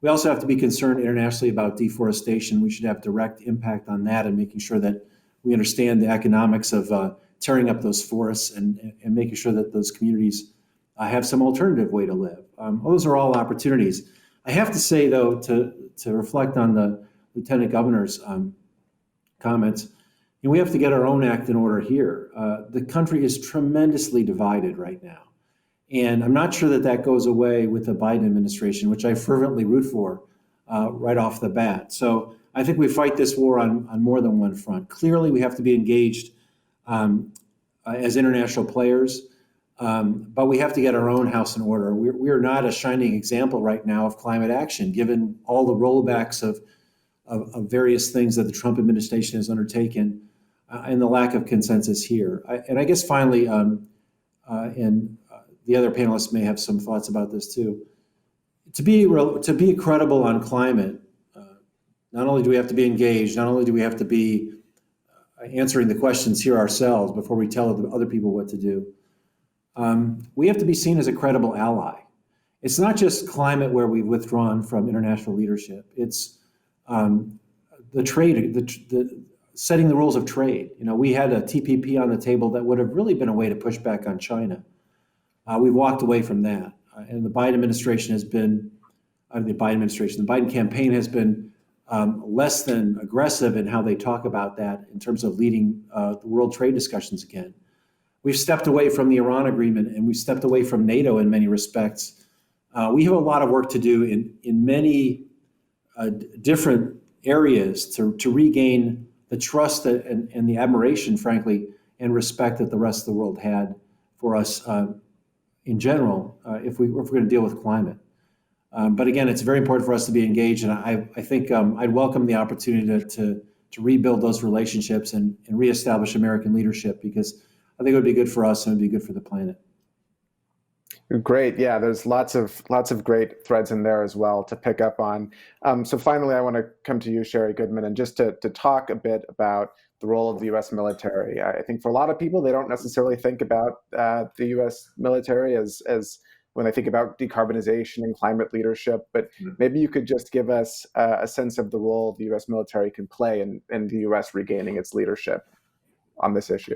We also have to be concerned internationally about deforestation. We should have direct impact on that and making sure that we understand the economics of tearing up those forests and making sure that those communities have some alternative way to live. Those are all opportunities. I have to say, though, to reflect on the Lieutenant Governor's comments, we have to get our own act in order here. The country is tremendously divided right now. And I'm not sure that goes away with the Biden administration, which I fervently root for right off the bat. So I think we fight this war on more than one front. Clearly, we have to be engaged as international players, but we have to get our own house in order. We are not a shining example right now of climate action, given all the rollbacks of various things that the Trump administration has undertaken and the lack of consensus here. I guess finally, and the other panelists may have some thoughts about this too. To be credible on climate, not only do we have to be engaged, not only do we have to be answering the questions here ourselves before we tell other people what to do, we have to be seen as a credible ally. It's not just climate where we've withdrawn from international leadership. It's the trade, the setting the rules of trade. We had a TPP on the table that would have really been a way to push back on China. We've walked away from that. And the Biden administration has been, the Biden campaign has been less than aggressive in how they talk about that in terms of leading the world trade discussions again. We've stepped away from the Iran agreement and we've stepped away from NATO in many respects. We have a lot of work to do in many different areas to regain the trust and the admiration, frankly, and respect that the rest of the world had for us in general, if we're going to deal with climate. But again, it's very important for us to be engaged, and I think I'd welcome the opportunity to rebuild those relationships and reestablish American leadership, because I think it would be good for us and it would be good for the planet. Great. Yeah, there's lots of great threads in there as well to pick up on. So finally, I want to come to you, Sherry Goodman, and just to talk a bit about the role of the U.S. military. I think for a lot of people, they don't necessarily think about the U.S. military as when they think about decarbonization and climate leadership, but maybe you could just give us a sense of the role the U.S. military can play in the U.S. regaining its leadership on this issue.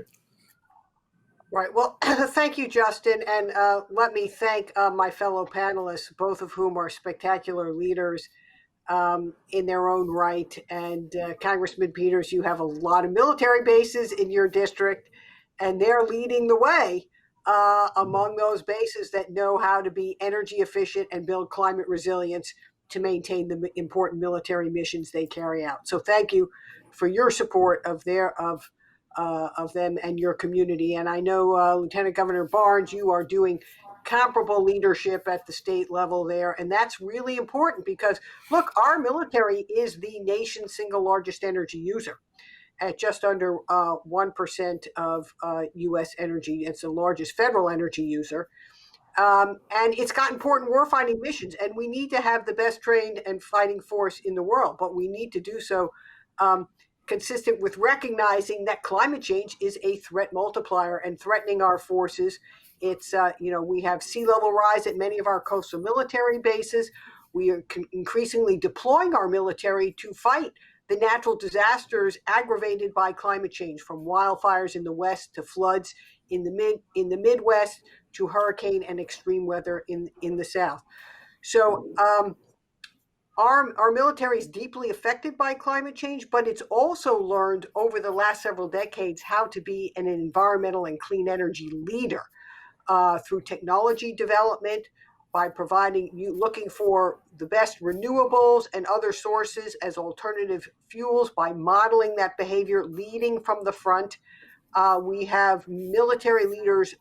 Right. Well, thank you, Justin. And let me thank my fellow panelists, both of whom are spectacular leaders in their own right. And Congressman Peters, you have a lot of military bases in your district, and they're leading the way among those bases that know how to be energy efficient and build climate resilience to maintain the important military missions they carry out. So thank you for your support of them and your community. And I know, Lieutenant Governor Barnes, you are doing comparable leadership at the state level there. And that's really important because, look, our military is the nation's single largest energy user at just under 1% of U.S. energy. It's the largest federal energy user. And it's got important warfighting missions, and we need to have the best trained and fighting force in the world, but we need to do so consistent with recognizing that climate change is a threat multiplier and threatening our forces. It's, we have sea level rise at many of our coastal military bases. We are increasingly deploying our military to fight the natural disasters aggravated by climate change, from wildfires in the West to floods in the Midwest to hurricane and extreme weather in the South. So our military is deeply affected by climate change, but it's also learned over the last several decades how to be an environmental and clean energy leader through technology development, by looking for the best renewables and other sources as alternative fuels, by modeling that behavior, leading from the front. We have military leaders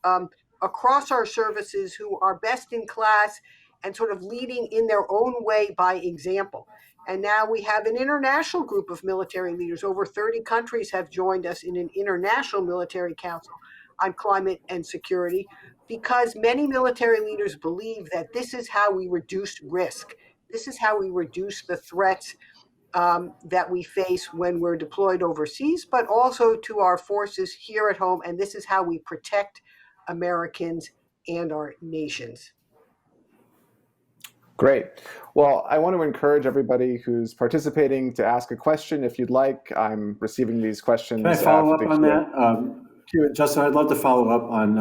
across our services who are best in class and sort of leading in their own way by example. And now we have an international group of military leaders. Over 30 countries have joined us in an international military council on climate and security, because many military leaders believe that this is how we reduce risk. This is how we reduce the threats that we face when we're deployed overseas, but also to our forces here at home. And this is how we protect Americans and our nations. Great. Well, I want to encourage everybody who's participating to ask a question if you'd like. I'm receiving these questions. Can I follow up on that? Justin, I'd love to follow up on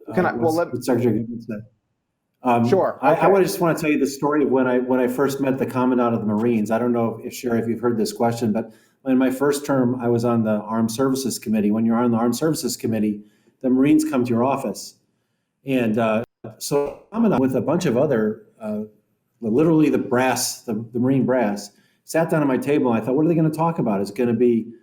what Secretary Goodman said. Sure. Okay. I just want to tell you the story of when I first met the Commandant of the Marines. I don't know if Sherry, if you've heard this question, but in my first term, I was on the Armed Services Committee. When you're on the Armed Services Committee, the Marines come to your office. And so Commandant, with a bunch of other, literally the brass, the Marine brass, sat down at my table and I thought, what are they going to talk about? Is it going to be,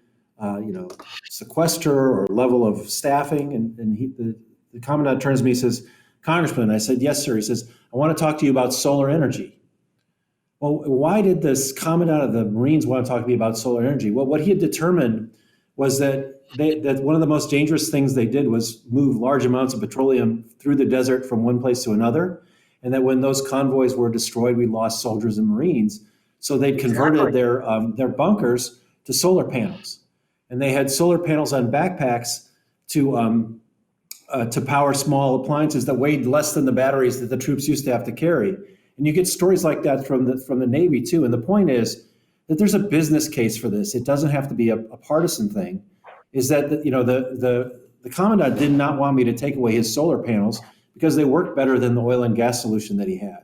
sequester or level of staffing? And the Commandant turns to me and says, Congressman, I said, yes, sir. He says, I want to talk to you about solar energy. Well, why did this Commandant of the Marines want to talk to me about solar energy? Well, what he had determined was that one of the most dangerous things they did was move large amounts of petroleum through the desert from one place to another. And that when those convoys were destroyed, we lost soldiers and Marines. So they'd converted their bunkers to solar panels. And they had solar panels on backpacks to power small appliances that weighed less than the batteries that the troops used to have to carry. And you get stories like that from the Navy too. And the point is that there's a business case for this. It doesn't have to be a partisan thing. Is that the Commandant did not want me to take away his solar panels because they worked better than the oil and gas solution that he had.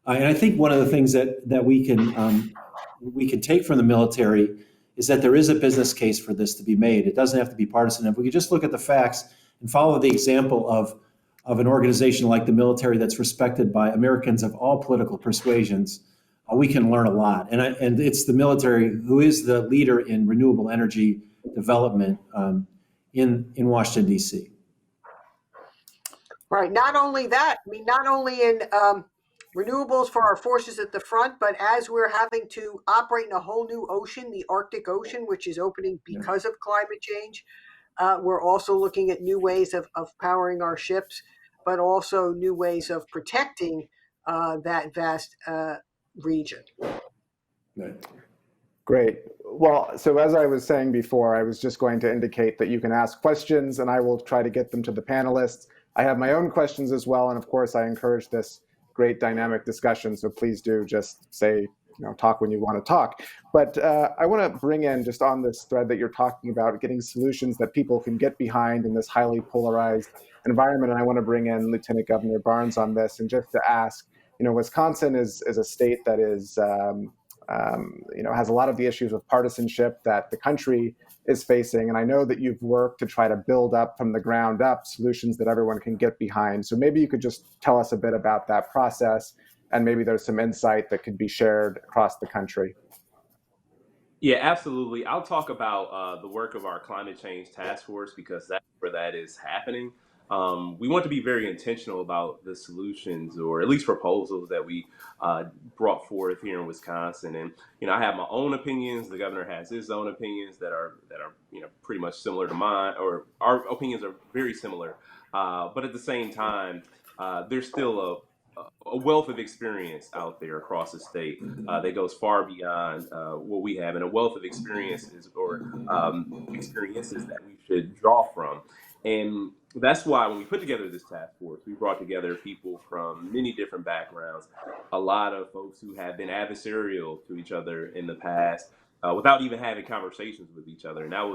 And I think one of the things that we can take from the military is that there is a business case for this to be made. It doesn't have to be partisan. If we could just look at the facts and follow the example of an organization like the military that's respected by Americans of all political persuasions, we can learn a lot. And it's the military who is the leader in renewable energy development in Washington, D.C. Right. Not only that, not only in renewables for our forces at the front, but as we're having to operate in a whole new ocean, the Arctic Ocean, which is opening because of climate change, we're also looking at new ways of powering our ships, but also new ways of protecting that vast region. Right. Great. Well, so as I was saying before, I was just going to indicate that you can ask questions and I will try to get them to the panelists. I have my own questions as well. And of course, I encourage this great dynamic discussion. So please do just say, talk when you want to talk. But I want to bring in, just on this thread that you're talking about, getting solutions that people can get behind in this highly polarized environment. And I want to bring in Lieutenant Governor Barnes on this, and just to ask, Wisconsin is a state that is, has a lot of the issues of partisanship that the country is facing. And I know that you've worked to try to build up from the ground up solutions that everyone can get behind. So maybe you could just tell us a bit about that process and maybe there's some insight that could be shared across the country. Yeah, absolutely. I'll talk about the work of our climate change task force because that's where that is happening. We want to be very intentional about the solutions, or at least proposals that we brought forth here in Wisconsin. And I have my own opinions. The governor has his own opinions that are pretty much similar to mine, or our opinions are very similar. But at the same time, there's still a wealth of experience out there across the state that goes far beyond what we have, and a wealth of experiences or experiences that we should draw from. And that's why when we put together this task force, we brought together people from many different backgrounds, a lot of folks who have been adversarial to each other in the past without even having conversations with each other. And that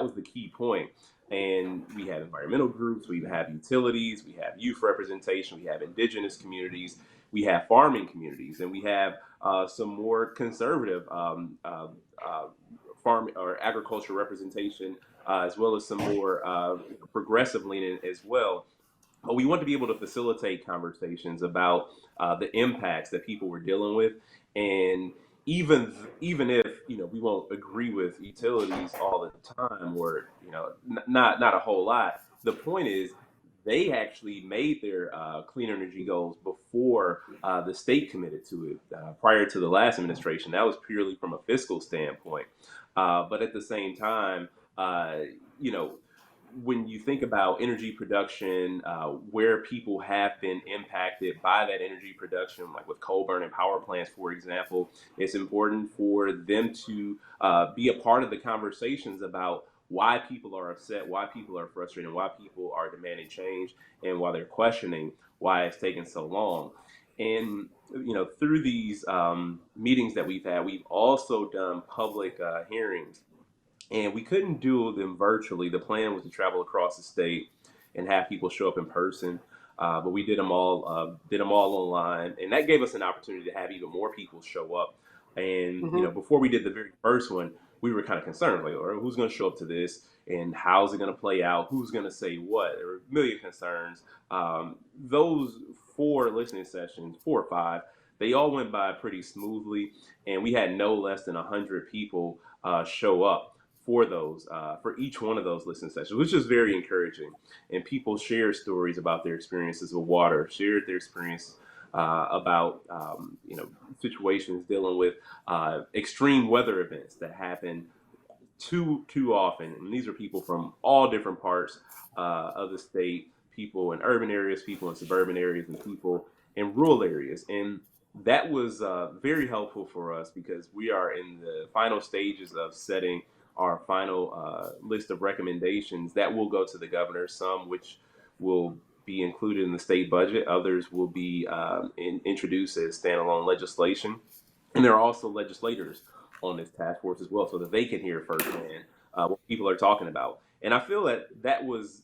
was the key point. And we have environmental groups, we have utilities, we have youth representation, we have indigenous communities, we have farming communities, and we have some more conservative farm or agriculture representation, as well as some more progressive leaning as well. But we want to be able to facilitate conversations about the impacts that people were dealing with, and even if we won't agree with utilities all the time, or not a whole lot. The point is they actually made their clean energy goals before the state committed to it prior to the last administration. That was purely from a fiscal standpoint, but at the same time, you know when you think about energy production, where people have been impacted by that energy production, like with coal burning power plants, for example, it's important for them to be a part of the conversations about why people are upset, why people are frustrated, and why people are demanding change, and why they're questioning why it's taken so long. And through these meetings that we've had, we've also done public hearings, and we couldn't do them virtually. The plan was to travel across the state and have people show up in person, but we did them all online, and that gave us an opportunity to have even more people show up. And Hmm. before we did the very first one, we were kind of concerned, like, all right, who's going to show up to this, and how's it going to play out? Who's going to say what? There were a million concerns. Those four listening sessions, 4 or 5, they all went by pretty smoothly, and we had no less than 100 people show up for each one of those listening sessions, which is very encouraging. And people share stories about their experiences with water, shared their experience about situations dealing with extreme weather events that happen too often. And these are people from all different parts of the state, people in urban areas, people in suburban areas, and people in rural areas. And that was very helpful for us because we are in the final stages of setting our final list of recommendations that will go to the governor, some which will be included in the state budget, others will be introduced as standalone legislation. And there are also legislators on this task force as well, so that they can hear firsthand what people are talking about. And I feel that that was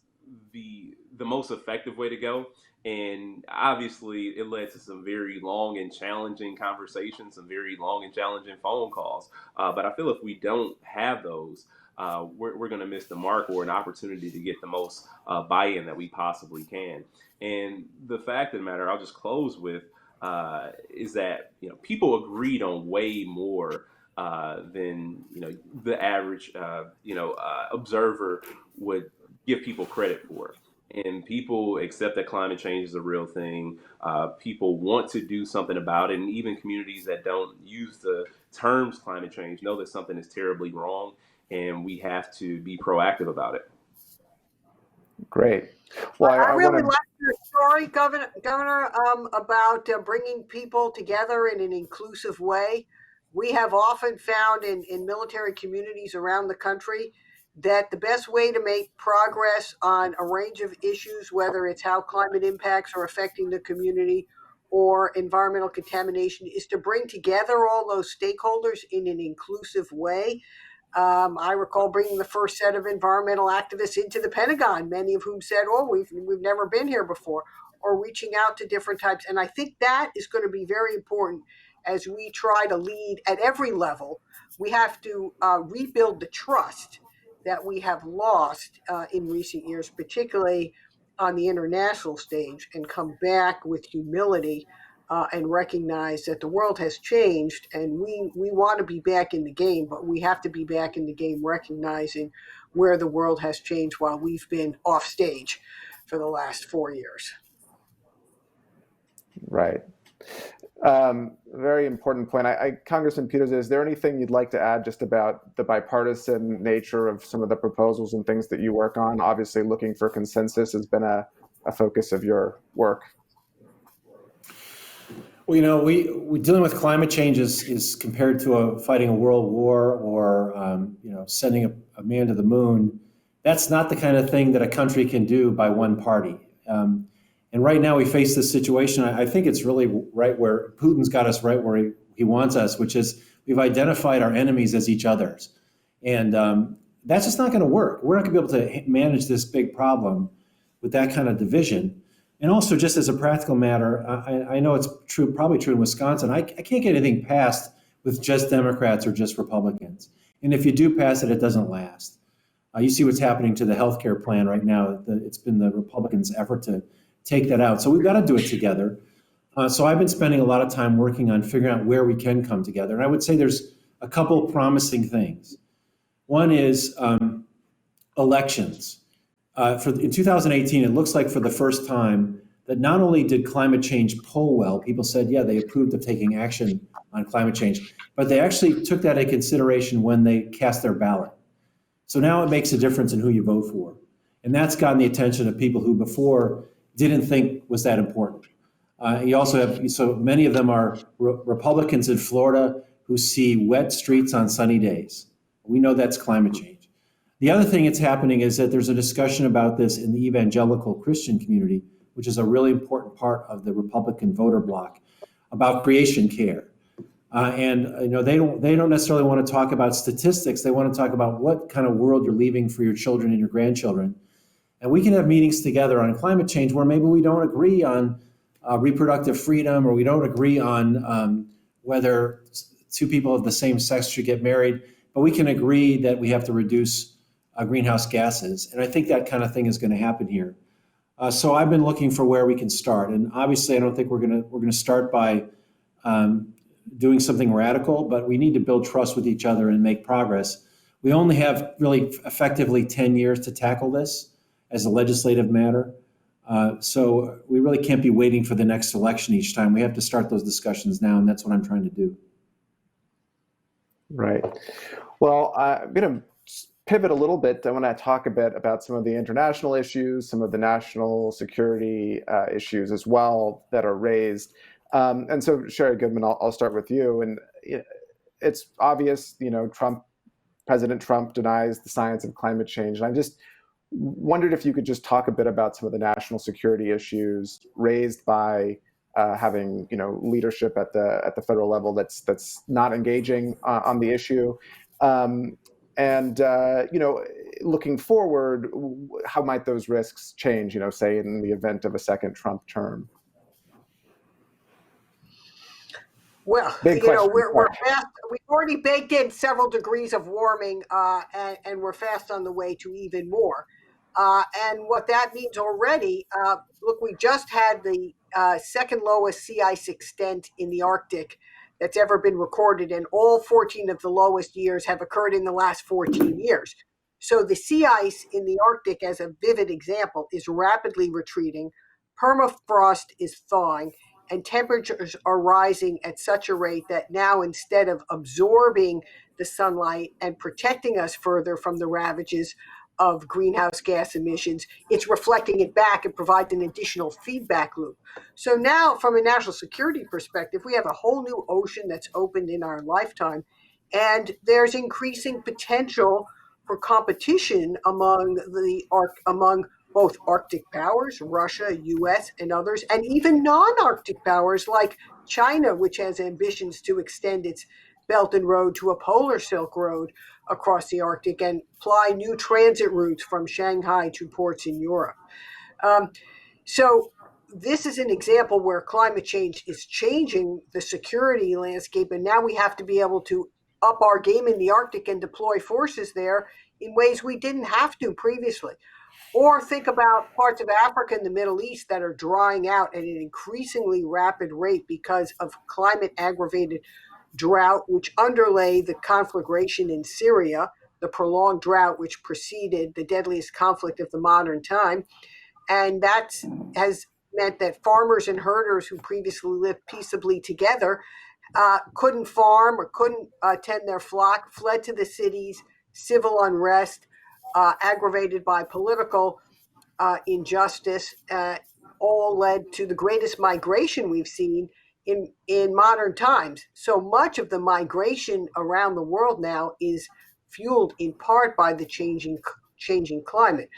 the most effective way to go. And obviously, it led to some very long and challenging conversations, some very long and challenging phone calls. But I feel if we don't have those, we're going to miss the mark or an opportunity to get the most buy-in that we possibly can. And the fact of the matter, I'll just close with, is that people agreed on way more than the average observer would give people credit for. And people accept that climate change is a real thing. People want to do something about it, and even communities that don't use the terms climate change know that something is terribly wrong, and we have to be proactive about it. Great. Well, I I want really to. like your story, Governor, about bringing people together in an inclusive way. We have often found in military communities around the country that the best way to make progress on a range of issues, whether it's how climate impacts are affecting the community or environmental contamination, is to bring together all those stakeholders in an inclusive way. I recall bringing the first set of environmental activists into the Pentagon, many of whom said, "Oh, we've never been here before," or reaching out to different types. And I think that is going to be very important as we try to lead at every level. We have to rebuild the trust that we have lost in recent years, particularly on the international stage, and come back with humility and recognize that the world has changed, and we want to be back in the game, but we have to be back in the game recognizing where the world has changed while we've been off stage for the last 4 years. Right. Very important point. Congressman Peters, is there anything you'd like to add just about the bipartisan nature of some of the proposals and things that you work on? Obviously, looking for consensus has been a focus of your work. Well, we dealing with climate change is compared to fighting a world war or sending a man to the moon. That's not the kind of thing that a country can do by one party. And right now we face this situation. I think it's really right where Putin's got us right where he wants us, which is we've identified our enemies as each other's. And that's just not going to work. We're not going to be able to manage this big problem with that kind of division. And also, just as a practical matter, I know it's probably true in Wisconsin. I can't get anything passed with just Democrats or just Republicans. And if you do pass it, it doesn't last. You see what's happening to the healthcare plan right now. It's been the Republicans' effort to take that out. So we've got to do it together. So I've been spending a lot of time working on figuring out where we can come together. And I would say there's a couple promising things. One is elections. In 2018, it looks like for the first time that not only did climate change poll well, people said, yeah, they approved of taking action on climate change, but they actually took that into consideration when they cast their ballot. So now it makes a difference in who you vote for. And that's gotten the attention of people who before didn't think was that important. You also have, so many of them are Republicans in Florida who see wet streets on sunny days. We know that's climate change. The other thing that's happening is that there's a discussion about this in the evangelical Christian community, which is a really important part of the Republican voter bloc, about creation care. And they don't necessarily want to talk about statistics. They want to talk about what kind of world you're leaving for your children and your grandchildren. And we can have meetings together on climate change where maybe we don't agree on reproductive freedom, or we don't agree on whether two people of the same sex should get married, but we can agree that we have to reduce greenhouse gases. And I think that kind of thing is going to happen here. So I've been looking for where we can start. And obviously, I don't think we're going to start by doing something radical, but we need to build trust with each other and make progress. We only have really effectively 10 years to tackle this as a legislative matter. So we really can't be waiting for the next election each time. We have to start those discussions now, and that's what I'm trying to do. Right. Well, I'm going to pivot a little bit. I want to talk a bit about some of the international issues, some of the national security issues as well that are raised. And so, Sherry Goodman, I'll start with you. And it's obvious, President Trump denies the science of climate change. And I just wondered if you could just talk a bit about some of the national security issues raised by having, leadership at the federal level that's not engaging on the issue. And looking forward, how might those risks change, say in the event of a second Trump term? Well, we're fast. We've already baked in several degrees of warming, and we're fast on the way to even more. And what that means already, look, we just had the second lowest sea ice extent in the Arctic that's ever been recorded, and all 14 of the lowest years have occurred in the last 14 years. So the sea ice in the Arctic, as a vivid example, is rapidly retreating. Permafrost is thawing, and temperatures are rising at such a rate that now, instead of absorbing the sunlight and protecting us further from the ravages of greenhouse gas emissions, it's reflecting it back and provides an additional feedback loop. So now, from a national security perspective, we have a whole new ocean that's opened in our lifetime, and there's increasing potential for competition among both Arctic powers, Russia, US, and others, and even non-Arctic powers like China, which has ambitions to extend its Belt and Road to a polar Silk Road across the Arctic and ply new transit routes from Shanghai to ports in Europe. So this is an example where climate change is changing the security landscape, and now we have to be able to up our game in the Arctic and deploy forces there in ways we didn't have to previously. Or think about parts of Africa and the Middle East that are drying out at an increasingly rapid rate because of climate aggravated drought, which underlay the conflagration in Syria, the prolonged drought which preceded the deadliest conflict of the modern time. And that has meant that farmers and herders who previously lived peaceably together couldn't farm or couldn't tend their flock, fled to the cities, civil unrest, aggravated by political injustice, all led to the greatest migration we've seen in modern times. So much of the migration around the world now is fueled in part by the changing climate.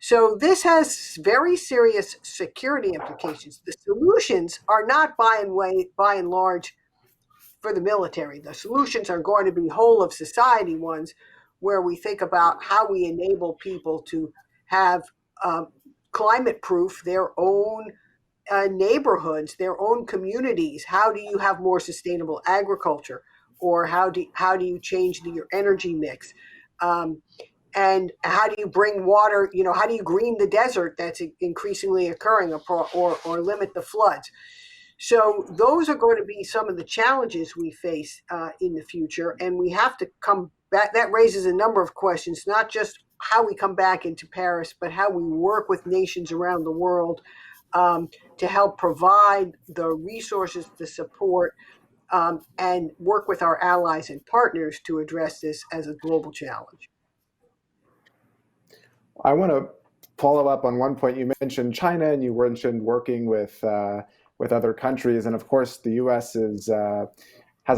So this has very serious security implications. The solutions are not by and large for the military. The solutions are going to be whole of society ones where we think about how we enable people to have climate proof their own neighborhoods, their own communities. How do you have more sustainable agriculture? Or how do you change your energy mix? And how do you bring water, how do you green the desert that's increasingly occurring or limit the floods? So those are going to be some of the challenges we face in the future, and we have to come back. That raises a number of questions, not just how we come back into Paris, but how we work with nations around the world to help provide the resources, the support, and work with our allies and partners to address this as a global challenge. I want to follow up on one point. You mentioned China, and you mentioned working with other countries, and of course, the U.S. has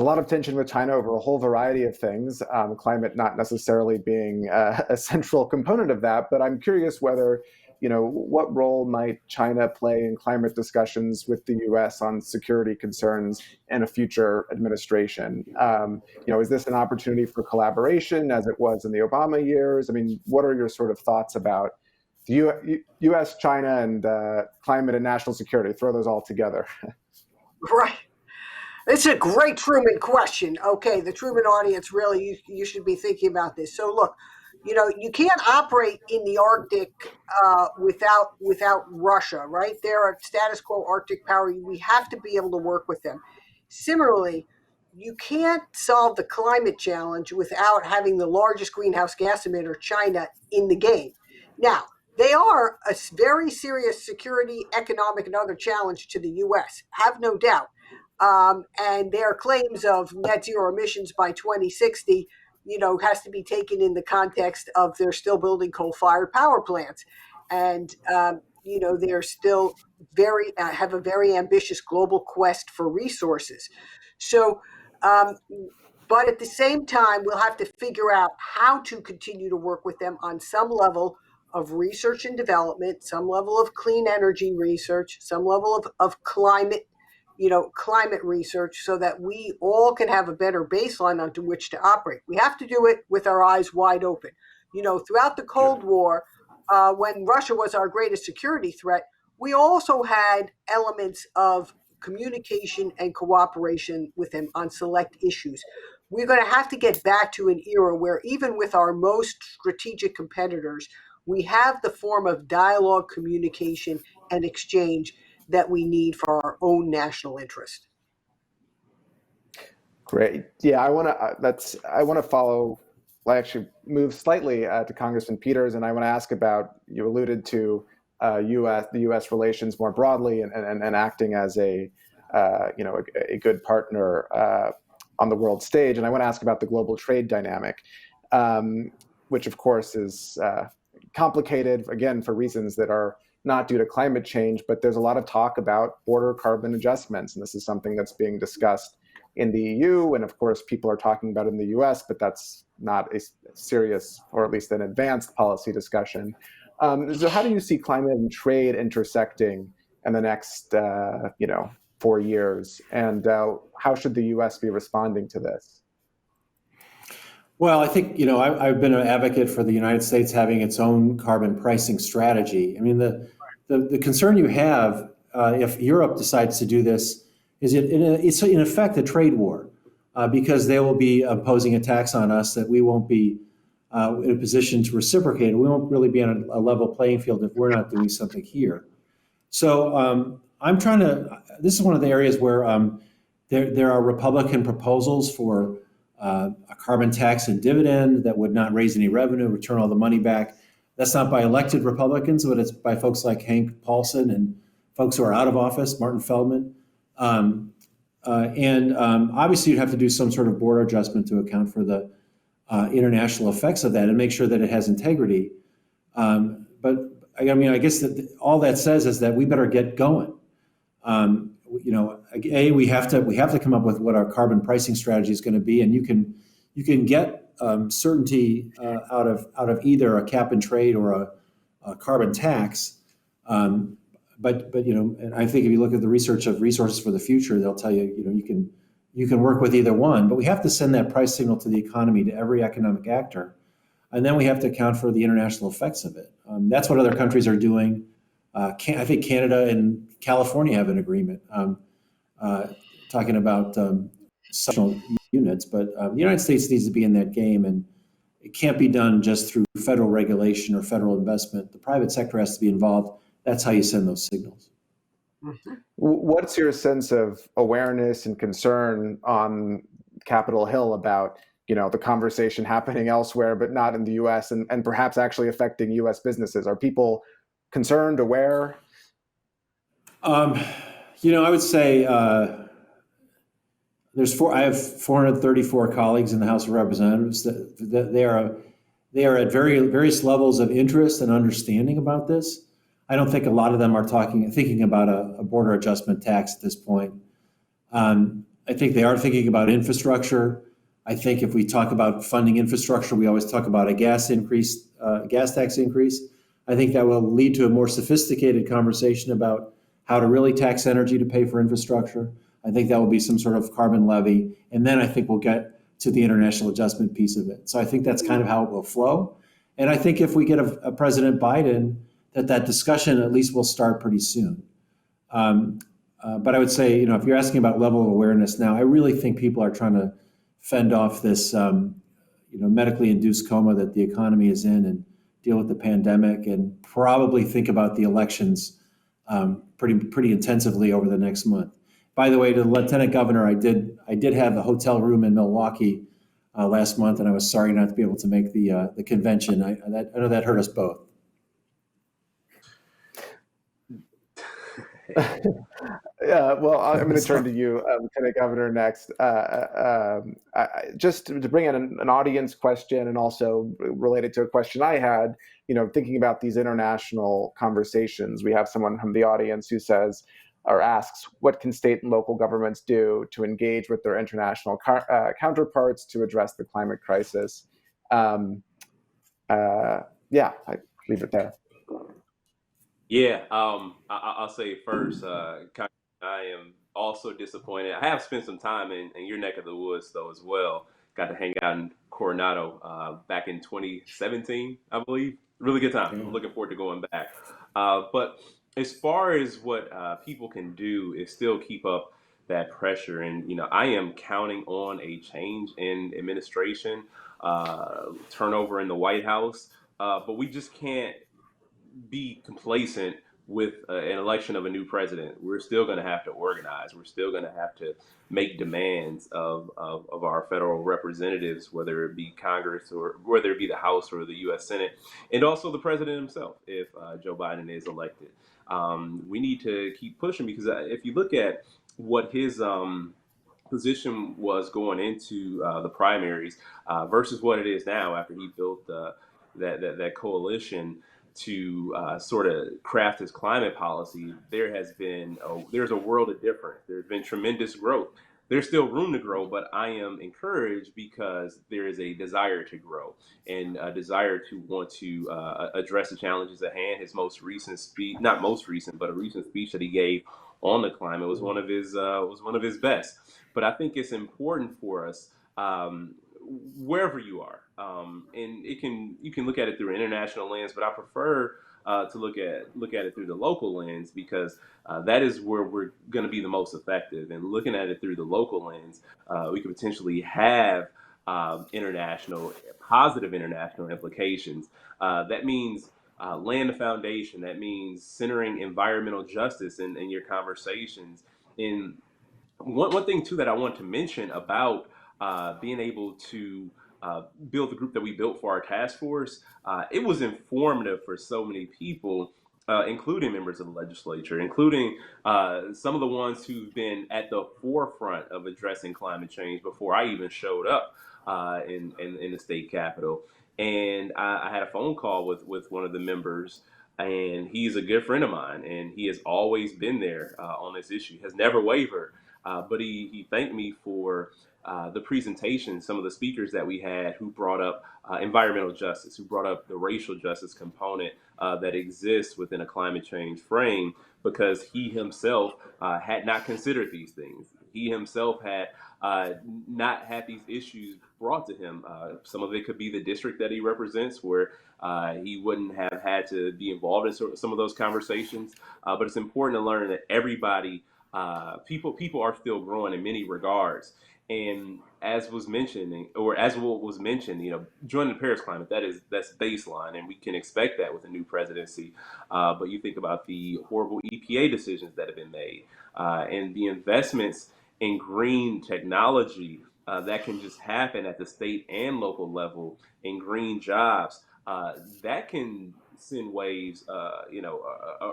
a lot of tension with China over a whole variety of things. Climate not necessarily being a central component of that, but I'm curious whether, what role might China play in climate discussions with the U.S. on security concerns in a future administration? Is this an opportunity for collaboration as it was in the Obama years? I mean, what are your sort of thoughts about the U.S., China, and climate and national security? Throw those all together. Right. It's a great Truman question. Okay, the Truman audience, really, you should be thinking about this. So look, you can't operate in the Arctic without Russia, right? They're a status quo Arctic power. We have to be able to work with them. Similarly, you can't solve the climate challenge without having the largest greenhouse gas emitter, China, in the game. Now, they are a very serious security, economic, and other challenge to the U.S., have no doubt. And their claims of net zero emissions by 2060, has to be taken in the context of they're still building coal-fired power plants, and they're still have a very ambitious global quest for resources. So, but at the same time, we'll have to figure out how to continue to work with them on some level of research and development, some level of clean energy research, some level of climate research, so that we all can have a better baseline onto which to operate. We have to do it with our eyes wide open. Throughout the Cold War, when Russia was our greatest security threat, we also had elements of communication and cooperation with them on select issues. We're going to have to get back to an era where even with our most strategic competitors, we have the form of dialogue, communication, and exchange that we need for our own national interest. Great. Yeah, I want to follow. I actually move slightly to Congressman Peters, and I want to ask about. You alluded to the U.S. relations more broadly, and acting as a good partner on the world stage. And I want to ask about the global trade dynamic, which of course is complicated again for reasons that are not due to climate change, but there's a lot of talk about border carbon adjustments. And this is something that's being discussed in the EU. And of course, people are talking about it in the US, but that's not a serious, or at least an advanced policy discussion. So how do you see climate and trade intersecting in the next 4 years? And how should the US be responding to this? Well, I think, I've been an advocate for the United States having its own carbon pricing strategy. I mean, the concern you have if Europe decides to do this is it's in effect a trade war because they will be imposing a tax on us that we won't be in a position to reciprocate. We won't really be on a level playing field if we're not doing something here. So this is one of the areas where there are Republican proposals for a carbon tax and dividend that would not raise any revenue, return all the money back. That's not by elected Republicans, but it's by folks like Hank Paulson and folks who are out of office, Martin Feldman. Obviously, you'd have to do some sort of border adjustment to account for the international effects of that and make sure that it has integrity. But I guess that all that says is that we better get going. We have to come up with what our carbon pricing strategy is going to be, and you can get certainty out of either a cap and trade or a carbon tax. But and I think if you look at the research of Resources for the Future, they'll tell you you can work with either one. But we have to send that price signal to the economy, to every economic actor, and then we have to account for the international effects of it. That's what other countries are doing. I think Canada and California have an agreement talking about social units, but the United States needs to be in that game, and it can't be done just through federal regulation or federal investment. The private sector has to be involved. That's how you send those signals. What's your sense of awareness and concern on Capitol Hill about the conversation happening elsewhere, but not in the U.S. and perhaps actually affecting U.S. businesses? Are people concerned, aware? I would say I have 434 colleagues in the House of Representatives that they are at various levels of interest and understanding about this. I don't think a lot of them are thinking about a border adjustment tax at this point. I think they are thinking about infrastructure. I think if we talk about funding infrastructure, we always talk about a gas tax increase. I think that will lead to a more sophisticated conversation about how to really tax energy to pay for infrastructure. I think that will be some sort of carbon levy. And then I think we'll get to the international adjustment piece of it. So I think that's kind of how it will flow. And I think if we get a President Biden, that discussion at least will start pretty soon. But I would say, if you're asking about level of awareness now, I really think people are trying to fend off this, medically induced coma that the economy is in and deal with the pandemic and probably think about the elections pretty intensively over the next month. By the way, to the Lieutenant Governor, I did have a hotel room in Milwaukee last month, and I was sorry not to be able to make the convention. I know that hurt us both. Yeah, well, I'm going to turn to you, Lieutenant Governor, next. Just to bring in an audience question and also related to a question I had, thinking about these international conversations, we have someone from the audience who says or asks, what can state and local governments do to engage with their international counterparts to address the climate crisis? I leave it there. Yeah, I'll say first, I am also disappointed. I have spent some time in your neck of the woods, though, as well. Got to hang out in Coronado back in 2017, I believe. Really good time. I'm looking forward to going back. But as far as what people can do is still keep up that pressure. And, I am counting on a change in administration, turnover in the White House. But we just can't be complacent with an election of a new president. We're still going to have to organize. We're still going to have to make demands of our federal representatives, whether it be Congress or whether it be the House or the U.S. Senate, and also the president himself, if Joe Biden is elected. We need to keep pushing because if you look at what his position was going into the primaries versus what it is now after he built that coalition to sort of craft his climate policy, there's a world of difference. There's been tremendous growth. There's still room to grow, but I am encouraged because there is a desire to grow and a desire to want to address the challenges at hand. His most recent speech, not most recent, but a recent speech that he gave on the climate was one of his best. But I think it's important for us. Wherever you are, and you can look at it through an international lens, but I prefer to look at it through the local lens because that is where we're going to be the most effective. And looking at it through the local lens, we could potentially have positive international implications. That means laying the foundation. That means centering environmental justice in your conversations. In one thing too that I want to mention about being able to build the group that we built for our task force, it was informative for so many people, including members of the legislature, including some of the ones who've been at the forefront of addressing climate change before I even showed up in the state capitol. And I had a phone call with one of the members, and he's a good friend of mine, and he has always been there on this issue, has never wavered. But he thanked me for the presentation, some of the speakers that we had who brought up environmental justice, who brought up the racial justice component that exists within a climate change frame, because he himself had not considered these things. He himself had not had these issues brought to him. Some of it could be the district that he represents, where he wouldn't have had to be involved in some of those conversations. But it's important to learn that everybody, people are still growing in many regards. And as was mentioned, or as what was mentioned, joining the Paris climate, that's baseline, and we can expect that with a new presidency. But you think about the horrible EPA decisions that have been made, and the investments in green technology that can just happen at the state and local level in green jobs, that can send waves,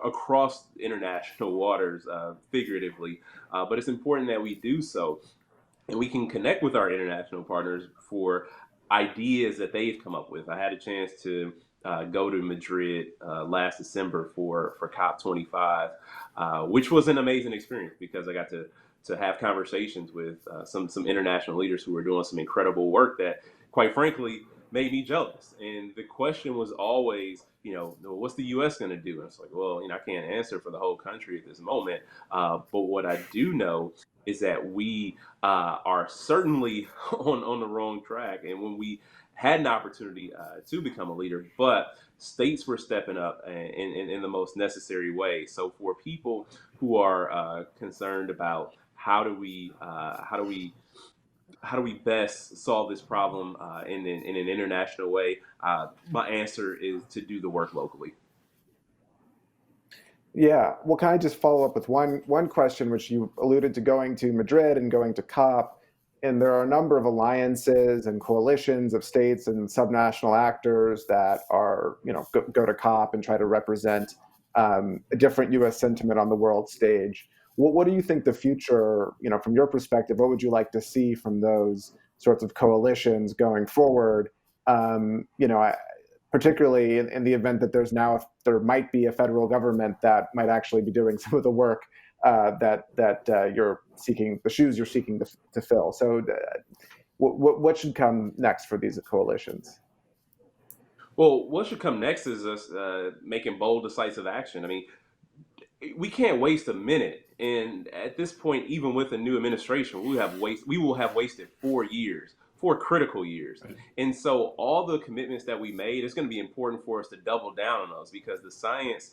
across international waters, figuratively. But it's important that we do so, and we can connect with our international partners for ideas that they've come up with. I had a chance to go to Madrid last December for COP25, which was an amazing experience because I got to have conversations with some international leaders who were doing some incredible work that, quite frankly, made me jealous. And the question was always, what's the U.S. going to do? And it's like, well, I can't answer for the whole country at this moment. But what I do know is that we are certainly on the wrong track. And when we had an opportunity to become a leader, but states were stepping up in the most necessary way. So for people who are concerned about how do we best solve this problem in an international way, my answer is to do the work locally. Yeah. Well, can I just follow up with one question, which you alluded to going to Madrid and going to COP, and there are a number of alliances and coalitions of states and subnational actors that are, go to COP and try to represent a different U.S. sentiment on the world stage. What do you think the future, from your perspective, what would you like to see from those sorts of coalitions going forward? Particularly in the event that there might be a federal government that might actually be doing some of the work that you're seeking, the shoes you're seeking to fill. So what should come next for these coalitions? Well, what should come next is us making bold, decisive action. I mean, we can't waste a minute. And at this point, even with a new administration, we will have wasted 4 years, 4 critical years. Right. And so all the commitments that we made, it's going to be important for us to double down on those, because the science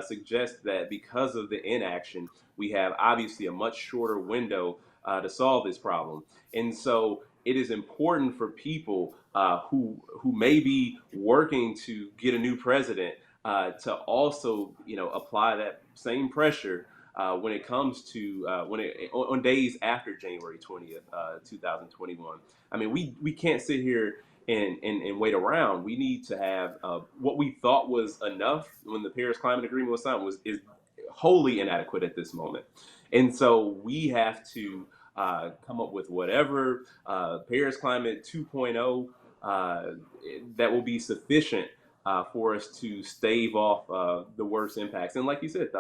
suggests that because of the inaction, we have obviously a much shorter window to solve this problem. And so it is important for people who may be working to get a new president to also, apply that same pressure when it comes to on days after January 20th, 2021. I mean, we can't sit here and wait around. We need to have what we thought was enough when the Paris Climate Agreement was signed is wholly inadequate at this moment. And so we have to come up with whatever Paris Climate 2.0 that will be sufficient for us to stave off the worst impacts. And like you said,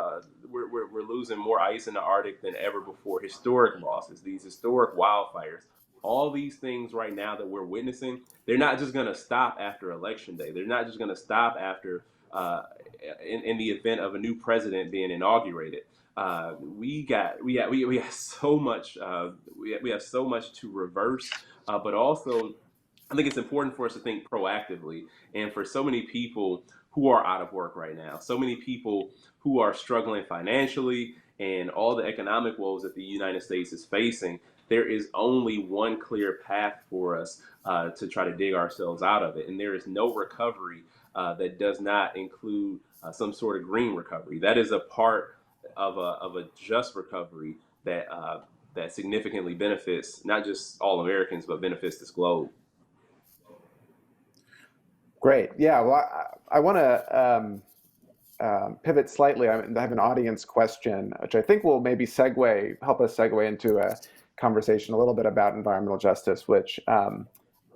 we're losing more ice in the Arctic than ever before. Historic losses, these historic wildfires, all these things right now that we're witnessing, they're not just going to stop after Election Day. They're not just going to stop after in the event of a new president being inaugurated. We have so much we have so much to reverse, but also I think it's important for us to think proactively. And for so many people who are out of work right now, so many people who are struggling financially and all the economic woes that the United States is facing, there is only one clear path for us to try to dig ourselves out of it. And there is no recovery that does not include some sort of green recovery. That is a part of a just recovery that that significantly benefits not just all Americans, but benefits this globe. Great. Yeah. Well, I want to pivot slightly. I have an audience question, which I think will maybe help us segue into a conversation a little bit about environmental justice, which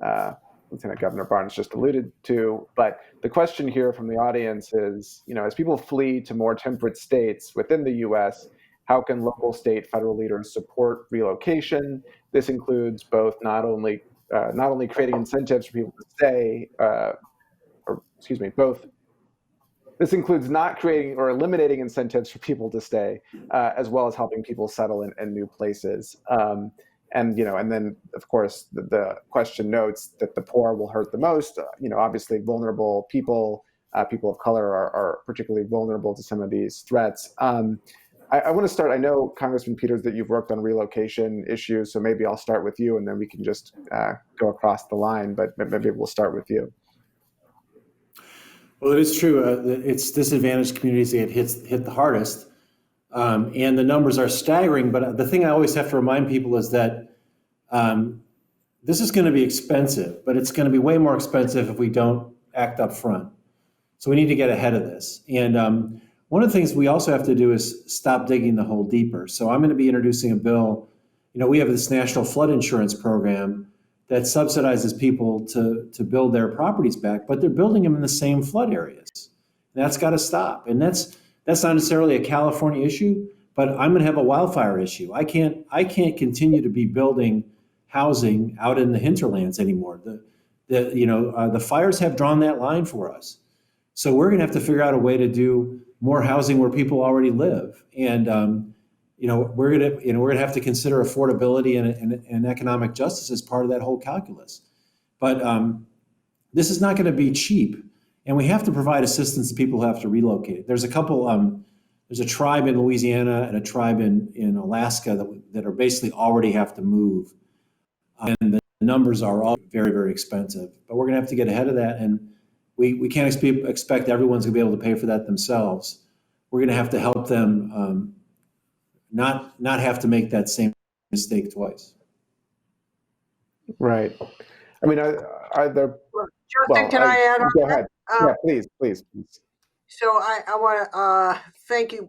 Lieutenant Governor Barnes just alluded to. But the question here from the audience is, as people flee to more temperate states within the U.S., how can local, state, federal leaders support relocation? This includes both not only creating incentives for people to stay, this includes not creating or eliminating incentives for people to stay, as well as helping people settle in new places. And then of course the question notes that the poor will hurt the most. Obviously vulnerable people, people of color are particularly vulnerable to some of these threats. I want to start. I know, Congressman Peters, that you've worked on relocation issues, so maybe I'll start with you, and then we can just go across the line. But maybe we'll start with you. Well, it is true. It's disadvantaged communities that get hit the hardest, and the numbers are staggering. But the thing I always have to remind people is that this is going to be expensive, but it's going to be way more expensive if we don't act up front. So we need to get ahead of this. And one of the things we also have to do is stop digging the hole deeper. So I'm going to be introducing a bill. We have this national flood insurance program that subsidizes people to build their properties back, but they're building them in the same flood areas. And that's got to stop. And that's not necessarily a California issue, but I'm going to have a wildfire issue. I can't continue to be building housing out in the hinterlands anymore. The fires have drawn that line for us. So we're going to have to figure out a way to do more housing where people already live. And we're gonna have to consider affordability and economic justice as part of that whole calculus. But this is not going to be cheap, and we have to provide assistance to people who have to relocate. There's a couple. There's a tribe in Louisiana and a tribe in Alaska that are basically already have to move, and the numbers are all very, very expensive. But we're going to have to get ahead of that, and we can't expect everyone's going to be able to pay for that themselves. We're going to have to help them. Not have to make that same mistake twice. Right. I mean, are there? Justin, can I add on? Go ahead. Yeah, please. So I want to thank you,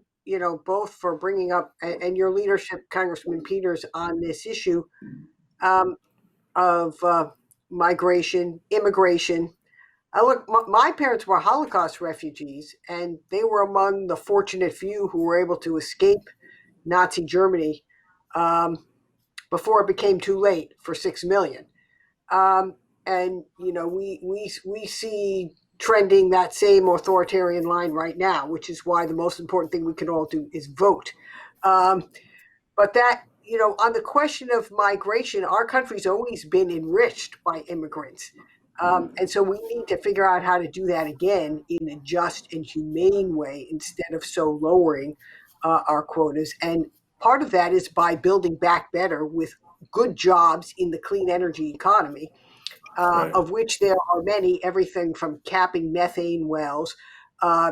both for bringing up and your leadership, Congressman Peters, on this issue of migration, immigration. Look, my parents were Holocaust refugees, and they were among the fortunate few who were able to escape Nazi Germany before it became too late for 6 million. And we see trending that same authoritarian line right now, which is why the most important thing we can all do is vote. But that, on the question of migration, our country's always been enriched by immigrants. And so we need to figure out how to do that again in a just and humane way instead of so lowering our quotas. And part of that is by building back better with good jobs in the clean energy economy, right, of which there are many, everything from capping methane wells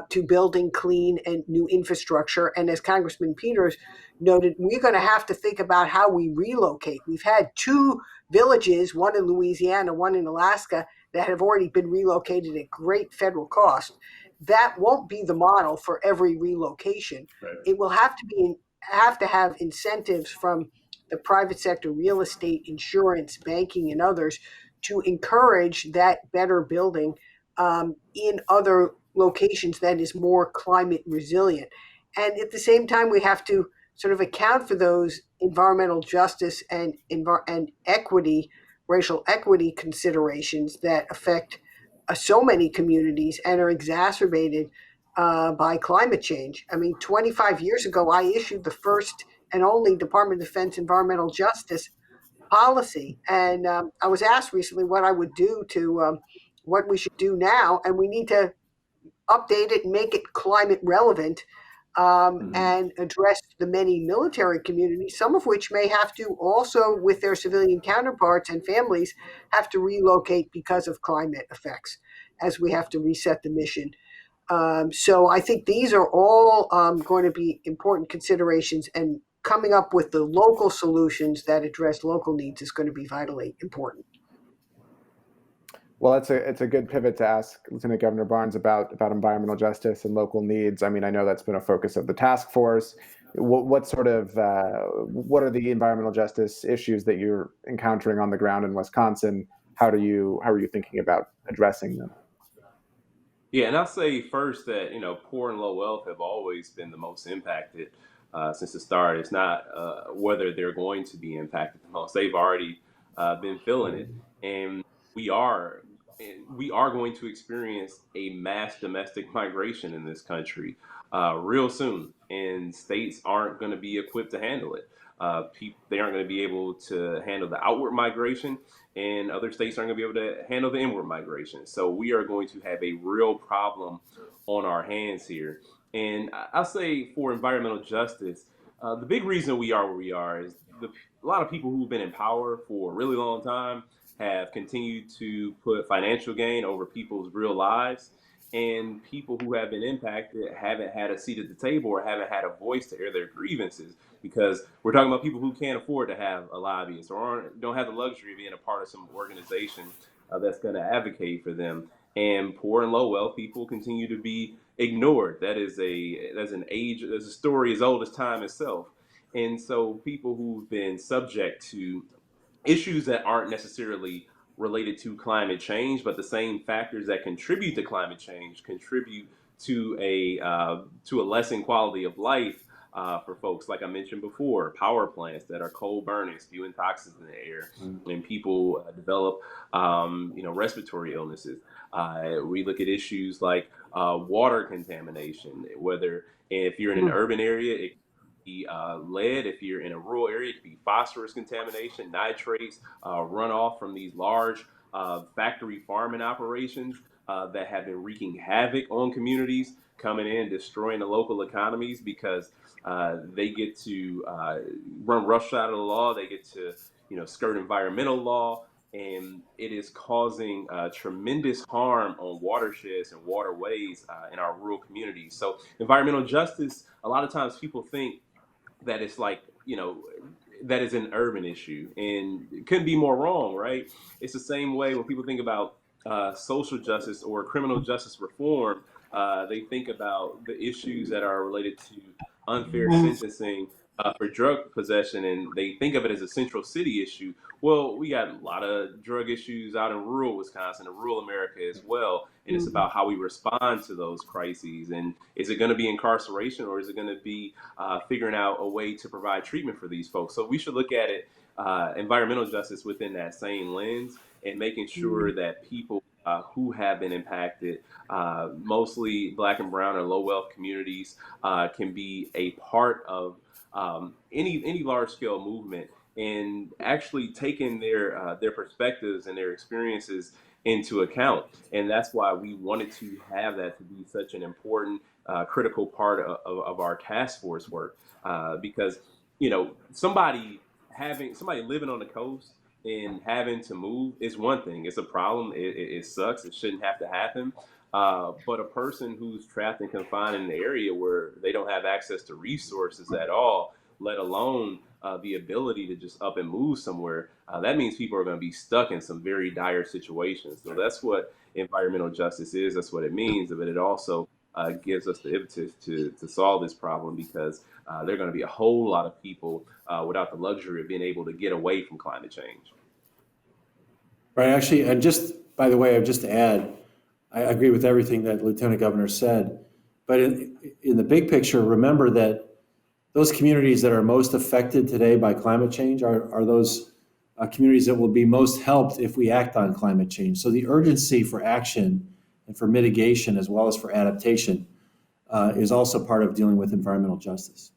to building clean and new infrastructure. And as Congressman Peters noted, we're going to have to think about how we relocate. We've had 2 villages, one in Louisiana, one in Alaska, that have already been relocated at great federal cost. That won't be the model for every relocation. Right. It will have to have incentives from the private sector, real estate, insurance, banking, and others to encourage that better building in other locations that is more climate resilient. And at the same time, we have to sort of account for those environmental justice and equity, racial equity considerations that affect so many communities and are exacerbated by climate change. I mean, 25 years ago, I issued the first and only Department of Defense environmental justice policy. And I was asked recently what I would do to what we should do now. And we need to update it and make it climate relevant and address the many military communities, some of which may have to also, with their civilian counterparts and families, have to relocate because of climate effects as we have to reset the mission. So I think these are all going to be important considerations, and coming up with the local solutions that address local needs is going to be vitally important. Well, it's a good pivot to ask Lieutenant Governor Barnes about environmental justice and local needs. I mean, I know that's been a focus of the task force. What are the environmental justice issues that you're encountering on the ground in Wisconsin? How are you thinking about addressing them? Yeah, and I'll say first that poor and low wealth have always been the most impacted since the start. It's not whether they're going to be impacted the most; they've already been feeling it, and we are we are going to experience a mass domestic migration in this country real soon, and states aren't going to be equipped to handle it. They aren't going to be able to handle the outward migration, and other states aren't going to be able to handle the inward migration. So we are going to have a real problem on our hands here. And I'll say for environmental justice, the big reason we are where we are is a lot of people who've been in power for a really long time have continued to put financial gain over people's real lives. And people who have been impacted haven't had a seat at the table or haven't had a voice to air their grievances, because we're talking about people who can't afford to have a lobbyist or don't have the luxury of being a part of some organization that's going to advocate for them. And poor and low wealth people continue to be ignored. That's a story as old as time itself. And so people who've been subject to issues that aren't necessarily related to climate change, but the same factors that contribute to climate change contribute to a lessened quality of life for folks. Like I mentioned before, power plants that are coal burning, spewing toxins in the air, and people develop respiratory illnesses. We look at issues like water contamination, whether if you're in an urban area, it be lead. If you're in a rural area, it could be phosphorus contamination, nitrates, runoff from these large factory farming operations that have been wreaking havoc on communities, coming in, destroying the local economies because they get to run roughshod of the law. They get to, skirt environmental law, and it is causing tremendous harm on watersheds and waterways in our rural communities. So environmental justice, a lot of times people think that it's like, that is an urban issue, and it couldn't be more wrong, right? It's the same way when people think about social justice or criminal justice reform. They think about the issues that are related to unfair sentencing for drug possession, and they think of it as a central city issue. Well, we got a lot of drug issues out in rural Wisconsin and rural America as well, and it's about how we respond to those crises. And is it going to be incarceration, or is it going to be figuring out a way to provide treatment for these folks? So we should look at it, environmental justice, within that same lens, and making sure that people who have been impacted, mostly Black and brown or low wealth communities, can be a part of any large scale movement, and actually taking their perspectives and their experiences into account. And that's why we wanted to have that to be such an important critical part of our task force work, because somebody living on the coast and having to move is one thing. It's a problem. It sucks. It shouldn't have to happen. But a person who's trapped and confined in an area where they don't have access to resources at all, let alone the ability to just up and move somewhere, that means people are going to be stuck in some very dire situations. So that's what environmental justice is. That's what it means. But it also gives us the impetus to solve this problem, because there are going to be a whole lot of people without the luxury of being able to get away from climate change. Right. Actually, and just by the way, just to add, I agree with everything that Lieutenant Governor said. But in the big picture, remember that those communities that are most affected today by climate change are those communities that will be most helped if we act on climate change. So the urgency for action and for mitigation, as well as for adaptation, is also part of dealing with environmental justice.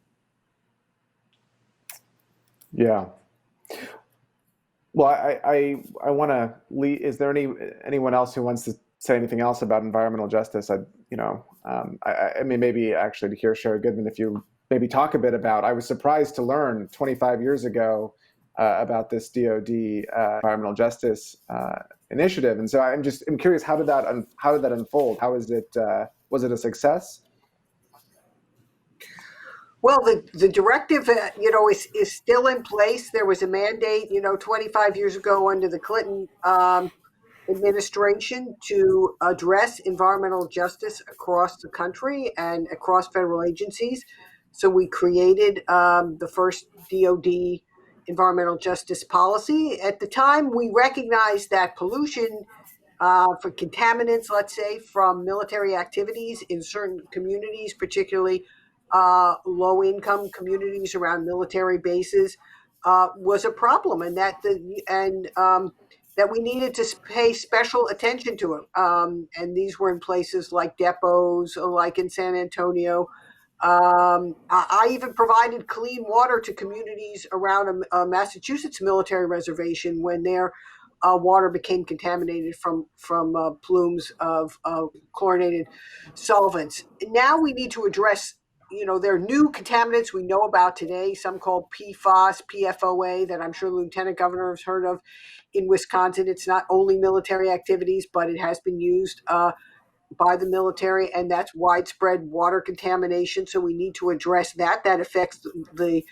Yeah. Well, I want to lead. Is there anyone else who wants to say anything else about environmental justice, I mean, maybe actually to hear Sherry Goodman, if you maybe talk a bit about, I was surprised to learn 25 years ago about this DoD environmental justice initiative. And so I'm curious, how did that unfold? How is it, was it a success? Well, the directive, is still in place. There was a mandate, 25 years ago under the Clinton administration to address environmental justice across the country and across federal agencies. So we created the first DoD environmental justice policy. At the time, we recognized that pollution for contaminants, let's say, from military activities in certain communities, particularly low-income communities around military bases, was a problem, and that we needed to pay special attention to it. And these were in places like depots, like in San Antonio. I even provided clean water to communities around a Massachusetts military reservation when their water became contaminated from plumes of chlorinated solvents. Now we need to address, there are new contaminants we know about today, some called PFAS, PFOA, that I'm sure the Lieutenant Governor has heard of in Wisconsin. It's not only military activities, but it has been used by the military, and that's widespread water contamination. So we need to address that. That affects the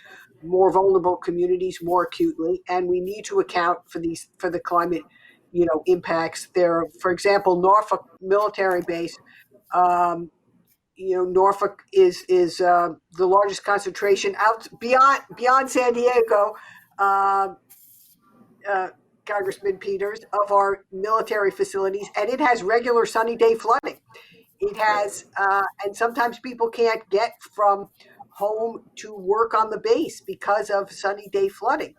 more vulnerable communities more acutely, and we need to account for the climate, impacts. There, for example, Norfolk military base. Norfolk is the largest concentration out beyond San Diego. Congressman Peters, of our military facilities, and it has regular sunny day flooding. It has, and sometimes people can't get from home to work on the base because of sunny day flooding.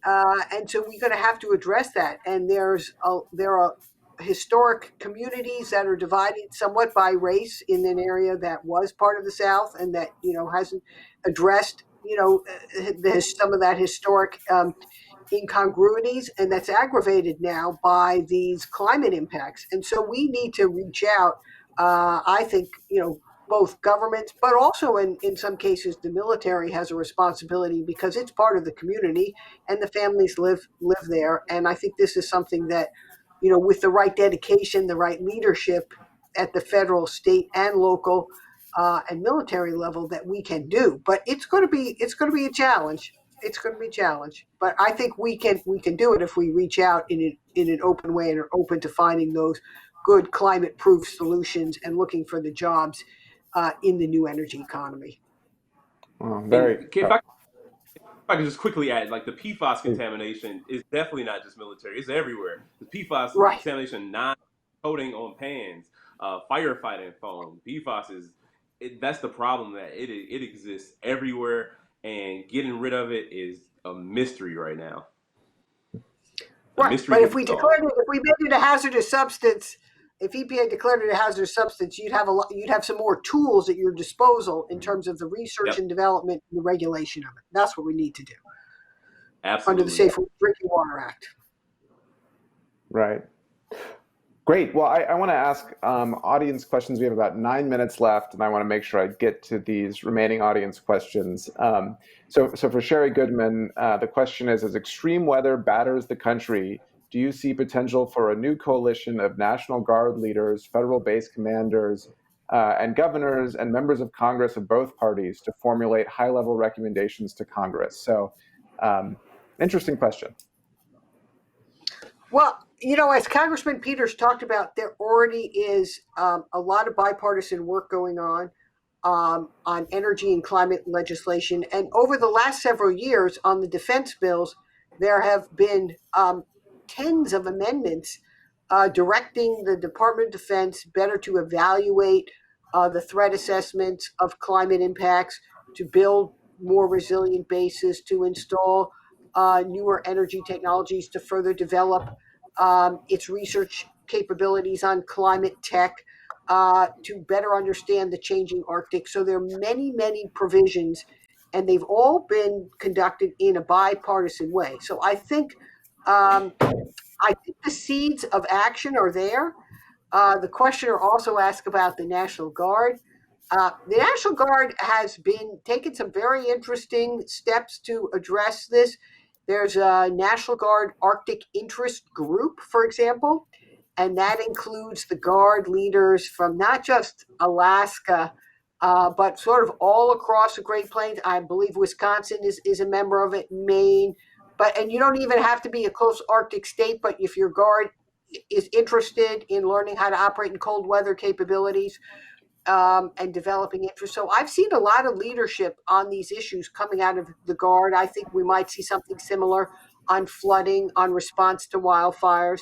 And so we're going to have to address that. And there are historic communities that are divided somewhat by race in an area that was part of the South and that, hasn't addressed, some of that historic incongruities, and that's aggravated now by these climate impacts. And so we need to reach out. I think, both governments, but also in some cases, the military has a responsibility because it's part of the community and the families live there. And I think this is something that, with the right dedication, the right leadership at the federal, state, and local and military level, that we can do. But it's going to be a challenge. It's going to be a challenge, but I think we can do it if we reach out in an open way and are open to finding those good climate-proof solutions and looking for the jobs in the new energy economy. If I can just quickly add, like the PFAS contamination is definitely not just military; it's everywhere. The PFAS contamination, non-coating on pans, firefighting foam. PFAS that's the problem, that it exists everywhere. And getting rid of it is a mystery right now. Right, but if we made it a hazardous substance, if EPA declared it a hazardous substance, you'd have some more tools at your disposal in terms of the research and development and the regulation of it. That's what we need to do. Absolutely. Under the Safe Drinking Water Act. Right. Great. Well, I want to ask audience questions. We have about 9 minutes left, and I want to make sure I get to these remaining audience questions. So for Sherry Goodman, the question is, as extreme weather batters the country, do you see potential for a new coalition of National Guard leaders, federal base commanders, and governors and members of Congress of both parties to formulate high-level recommendations to Congress? So interesting question. Well, as Congressman Peters talked about, there already is a lot of bipartisan work going on energy and climate legislation. And over the last several years on the defense bills, there have been tens of amendments directing the Department of Defense better to evaluate the threat assessments of climate impacts, to build more resilient bases, to install newer energy technologies, to further develop its research capabilities on climate tech, to better understand the changing Arctic. So there are many, many provisions, and they've all been conducted in a bipartisan way. So I think the seeds of action are there. The questioner also asked about the National Guard. The National Guard has been taking some very interesting steps to address this. There's a National Guard Arctic Interest Group, for example, and that includes the Guard leaders from not just Alaska, but sort of all across the Great Plains. I believe Wisconsin is a member of it, Maine. And you don't even have to be a close Arctic state, but if your Guard is interested in learning how to operate in cold weather capabilities, and developing interest. So I've seen a lot of leadership on these issues coming out of the Guard. I think we might see something similar on flooding, on response to wildfires.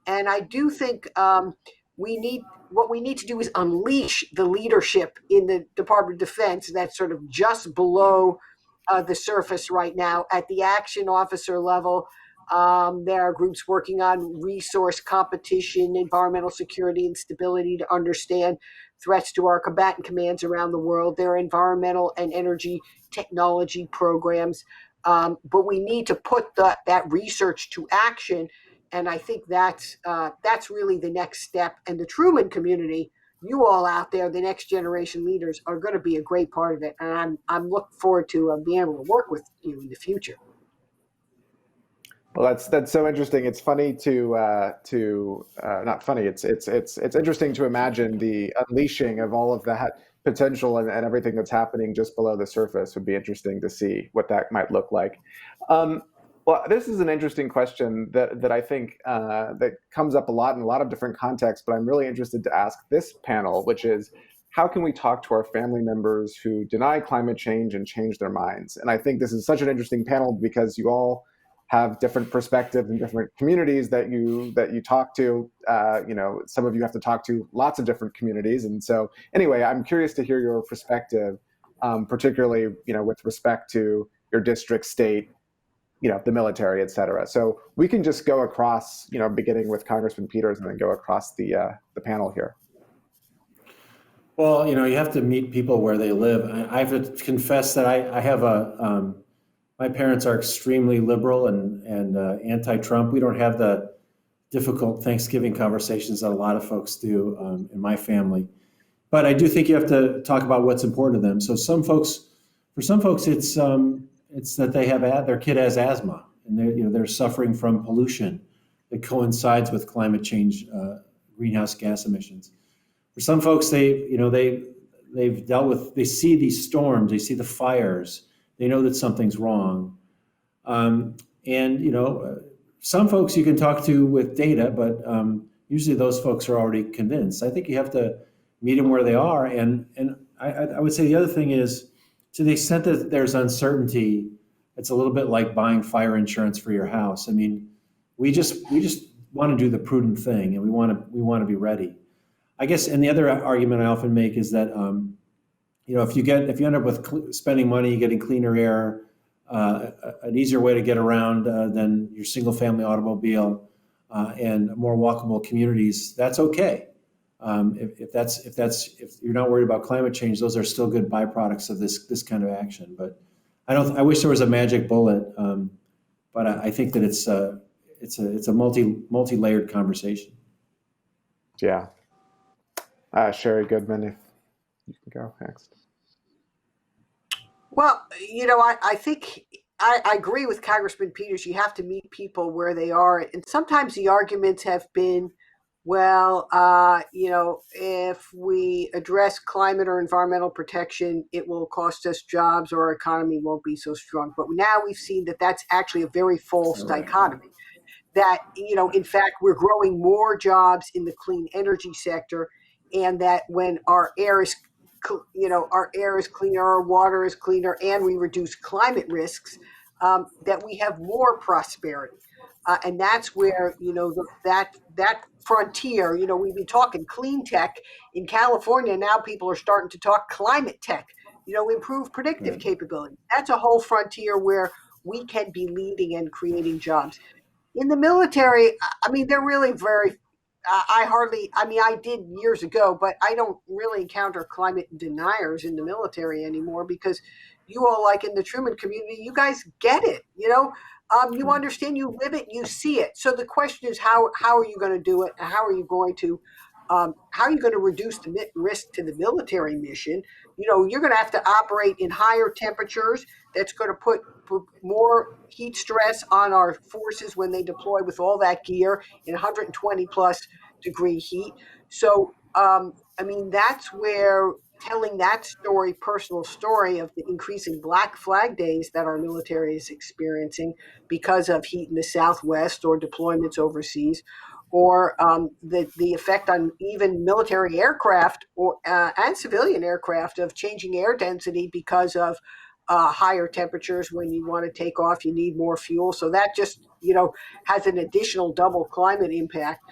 And I do think what we need to do is unleash the leadership in the Department of Defense that's sort of just below the surface right now at the action officer level. There are groups working on resource competition, environmental security, and stability to understand threats to our combatant commands around the world. There are environmental and energy technology programs. But we need to put that research to action. And I think that's really the next step. And the Truman community, you all out there, the next generation leaders, are going to be a great part of it. And I'm looking forward to being able to work with you in the future. Well, that's so interesting. It's funny not funny. It's interesting to imagine the unleashing of all of that potential and everything that's happening just below the surface. Would be interesting to see what that might look like. Well, this is an interesting question that I think that comes up a lot in a lot of different contexts. But I'm really interested to ask this panel, which is, how can we talk to our family members who deny climate change and change their minds? And I think this is such an interesting panel because you all have different perspectives in different communities that you talk to. Some of you have to talk to lots of different communities, and so anyway, I'm curious to hear your perspective, particularly with respect to your district, state, the military, et cetera. So we can just go across, beginning with Congressman Peters and then go across the panel here. Well, you have to meet people where they live. I have to confess that I have my parents are extremely liberal and anti-Trump. We don't have the difficult Thanksgiving conversations that a lot of folks do in my family. But I do think you have to talk about what's important to them. So for some folks, it's that they have their kid has asthma and they're suffering from pollution that coincides with climate change, greenhouse gas emissions. For some folks, they've dealt with, they see these storms, they see the fires. They know that something's wrong. Some folks you can talk to with data, but usually those folks are already convinced. I think you have to meet them where they are. And I would say the other thing is, to the extent that there's uncertainty, it's a little bit like buying fire insurance for your house. I mean, we just want to do the prudent thing, and we want to be ready. I guess, and the other argument I often make is that if you end up with spending money, getting cleaner air, an easier way to get around than your single family automobile, and more walkable communities, that's okay. If you're not worried about climate change, those are still good byproducts of this kind of action. But I wish there was a magic bullet. But I think that it's a multi-layered conversation. Yeah. Sherry Goodman, if you can go next. Well, I think I agree with Congressman Peters. You have to meet people where they are. And sometimes the arguments have been, well, if we address climate or environmental protection, it will cost us jobs or our economy won't be so strong. But now we've seen that that's actually a very false dichotomy. That, in fact, we're growing more jobs in the clean energy sector, and that when our air is cleaner, our water is cleaner, and we reduce climate risks, that we have more prosperity. And that's where, that frontier, we've been talking clean tech in California. Now people are starting to talk climate tech, improve predictive capability. That's a whole frontier where we can be leading and creating jobs. In the military, they're really very, I did years ago, but I don't really encounter climate deniers in the military anymore, because you all, like in the Truman community, you guys get it, you understand, you live it, you see it. So the question is, how are you going to do it? And how are you going to how are you going to reduce the risk to the military mission? You're going to have to operate in higher temperatures. That's going to put more heat stress on our forces when they deploy with all that gear in 120 plus degree heat. So, that's where telling that story, personal story of the increasing Black Flag days that our military is experiencing because of heat in the Southwest or deployments overseas, or the effect on even military aircraft and civilian aircraft of changing air density because of higher temperatures. When you want to take off, you need more fuel. So that just, has an additional double climate impact.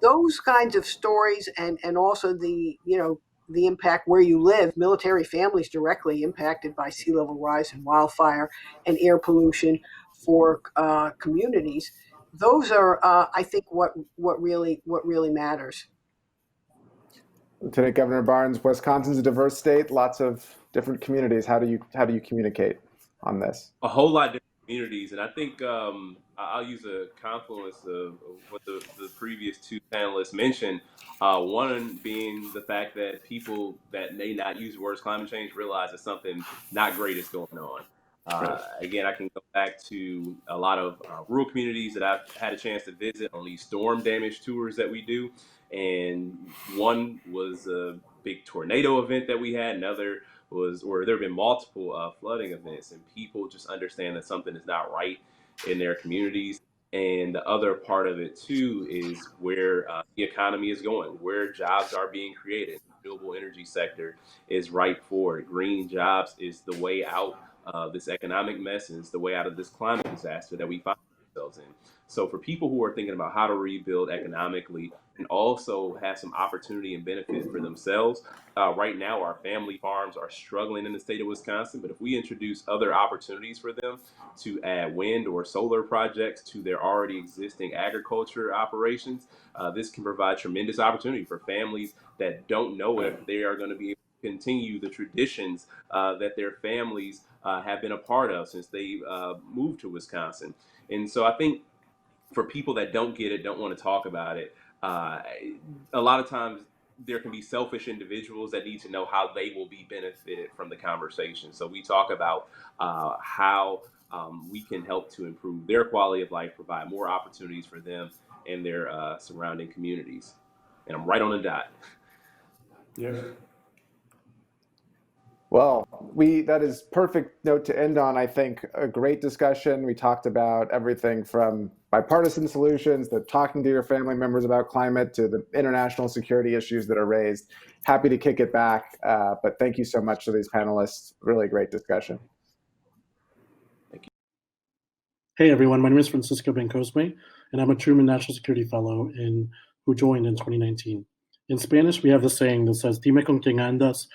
Those kinds of stories, and also the impact where you live, military families directly impacted by sea level rise and wildfire and air pollution for communities. Those are, I think, what really matters. Lieutenant Governor Barnes, Wisconsin's a diverse state, lots of different communities. How do you communicate on this? A whole lot of different communities, and I think I'll use a confluence of what the previous two panelists mentioned. One being the fact that people that may not use the words climate change realize that something not great is going on. Again, I can go back to a lot of rural communities that I've had a chance to visit on these storm damage tours that we do. And one was a big tornado event that we had, another was, or there have been multiple flooding events, and people just understand that something is not right in their communities. And the other part of it too is where the economy is going, where jobs are being created. The renewable energy sector is ripe for it. Green jobs is the way out of this economic mess, and it's the way out of this climate disaster that we find ourselves in. So for people who are thinking about how to rebuild economically and also have some opportunity and benefit for themselves, right now, our family farms are struggling in the state of Wisconsin, but if we introduce other opportunities for them to add wind or solar projects to their already existing agriculture operations, this can provide tremendous opportunity for families that don't know if they are going to be able to continue the traditions that their families have been a part of since they moved to Wisconsin. And so I think for people that don't get it, don't want to talk about it, a lot of times there can be selfish individuals that need to know how they will be benefited from the conversation. So we talk about how we can help to improve their quality of life, provide more opportunities for them and their surrounding communities. And I'm right on the dot. Yeah. Well, that is perfect note to end on. I think a great discussion. We talked about everything from bipartisan solutions to talking to your family members about climate to the international security issues that are raised. Happy to kick it back, but thank you so much to these panelists. Really great discussion. Hey everyone, my name is Francisco Bencosme, and I'm a Truman National Security Fellow who joined in 2019. In Spanish, we have the saying that says, "Dime con quién andas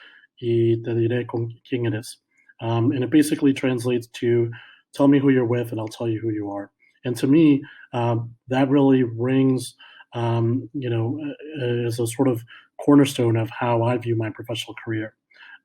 y te diré con quién eres." And it basically translates to, tell me who you're with and I'll tell you who you are. And to me, that really rings, as a sort of cornerstone of how I view my professional career.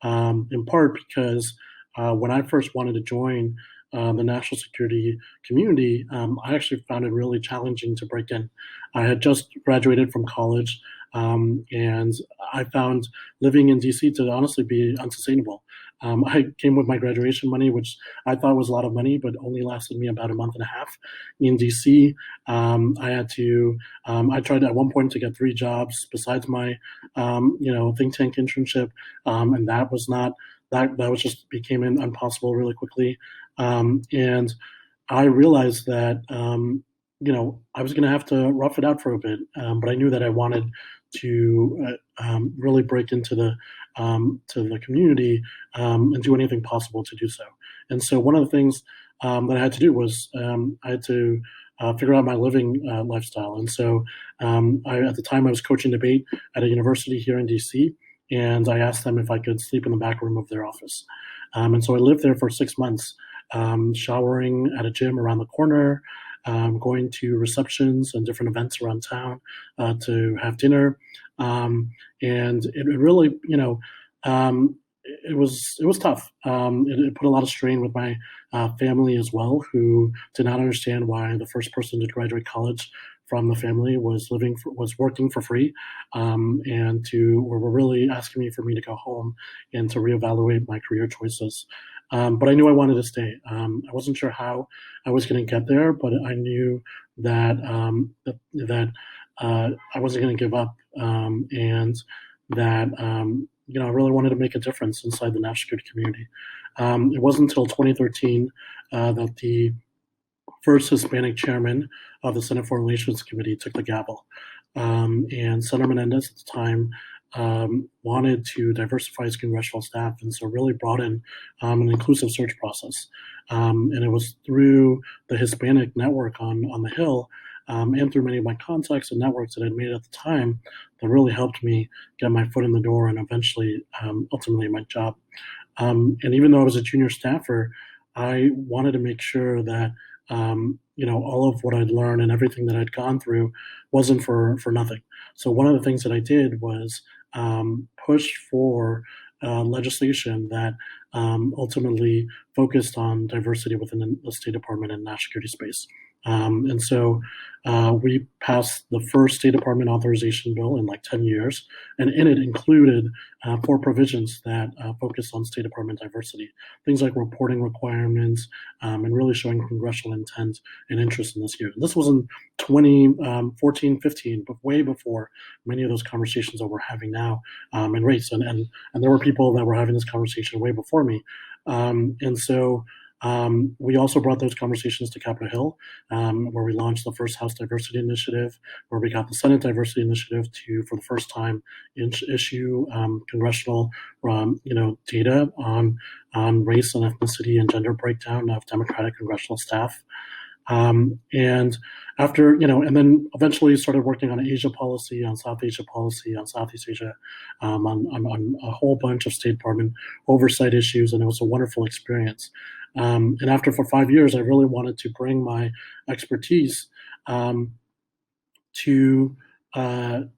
In part because when I first wanted to join the national security community, I actually found it really challenging to break in. I had just graduated from college, and I found living in DC to honestly be unsustainable. I came with my graduation money, which I thought was a lot of money, but only lasted me about a month and a half in DC. I tried at one point to get 3 jobs besides my, think tank internship, and that was not that was just became impossible really quickly. And I realized that, I was going to have to rough it out for a bit, but I knew that I wanted to really break into the community and do anything possible to do so. And so one of the things that I had to do was I had to figure out my living lifestyle. And so at the time I was coaching debate at a university here in DC, and I asked them if I could sleep in the back room of their office. And so I lived there for 6 months, showering at a gym around the corner, going to receptions and different events around town to have dinner. And it really, it was tough. It put a lot of strain with my family as well, who did not understand why the first person to graduate college from the family was working for free, and were really asking for me to go home and to reevaluate my career choices. But I knew I wanted to stay. I wasn't sure how I was going to get there, but I knew that I wasn't going to give up, and that I really wanted to make a difference inside the national security community. It wasn't until 2013 that the first Hispanic chairman of the Senate Foreign Relations Committee took the gavel. And Senator Menendez at the time wanted to diversify his congressional staff, and so really brought in an inclusive search process. And it was through the Hispanic network on the Hill, and through many of my contacts and networks that I'd made at the time, that really helped me get my foot in the door and eventually, ultimately, my job. And even though I was a junior staffer, I wanted to make sure that all of what I'd learned and everything that I'd gone through wasn't for nothing. So one of the things that I did was push for legislation that ultimately focused on diversity within the State Department and national security space. And so we passed the first State Department authorization bill in like 10 years, and in it included 4 provisions that focused on State Department diversity, things like reporting requirements, and really showing congressional intent and interest in this year. This was in 2014, 15, but way before many of those conversations that we're having now in race. And there were people that were having this conversation way before me. And so we also brought those conversations to Capitol Hill, where we launched the first House Diversity Initiative, where we got the Senate Diversity Initiative to, for the first time, issue congressional, data on race and ethnicity and gender breakdown of Democratic congressional staff. And after, and then eventually started working on Asia policy, on South Asia policy, on Southeast Asia, on a whole bunch of State Department oversight issues, and it was a wonderful experience. And after for 5 years, I really wanted to bring my expertise to other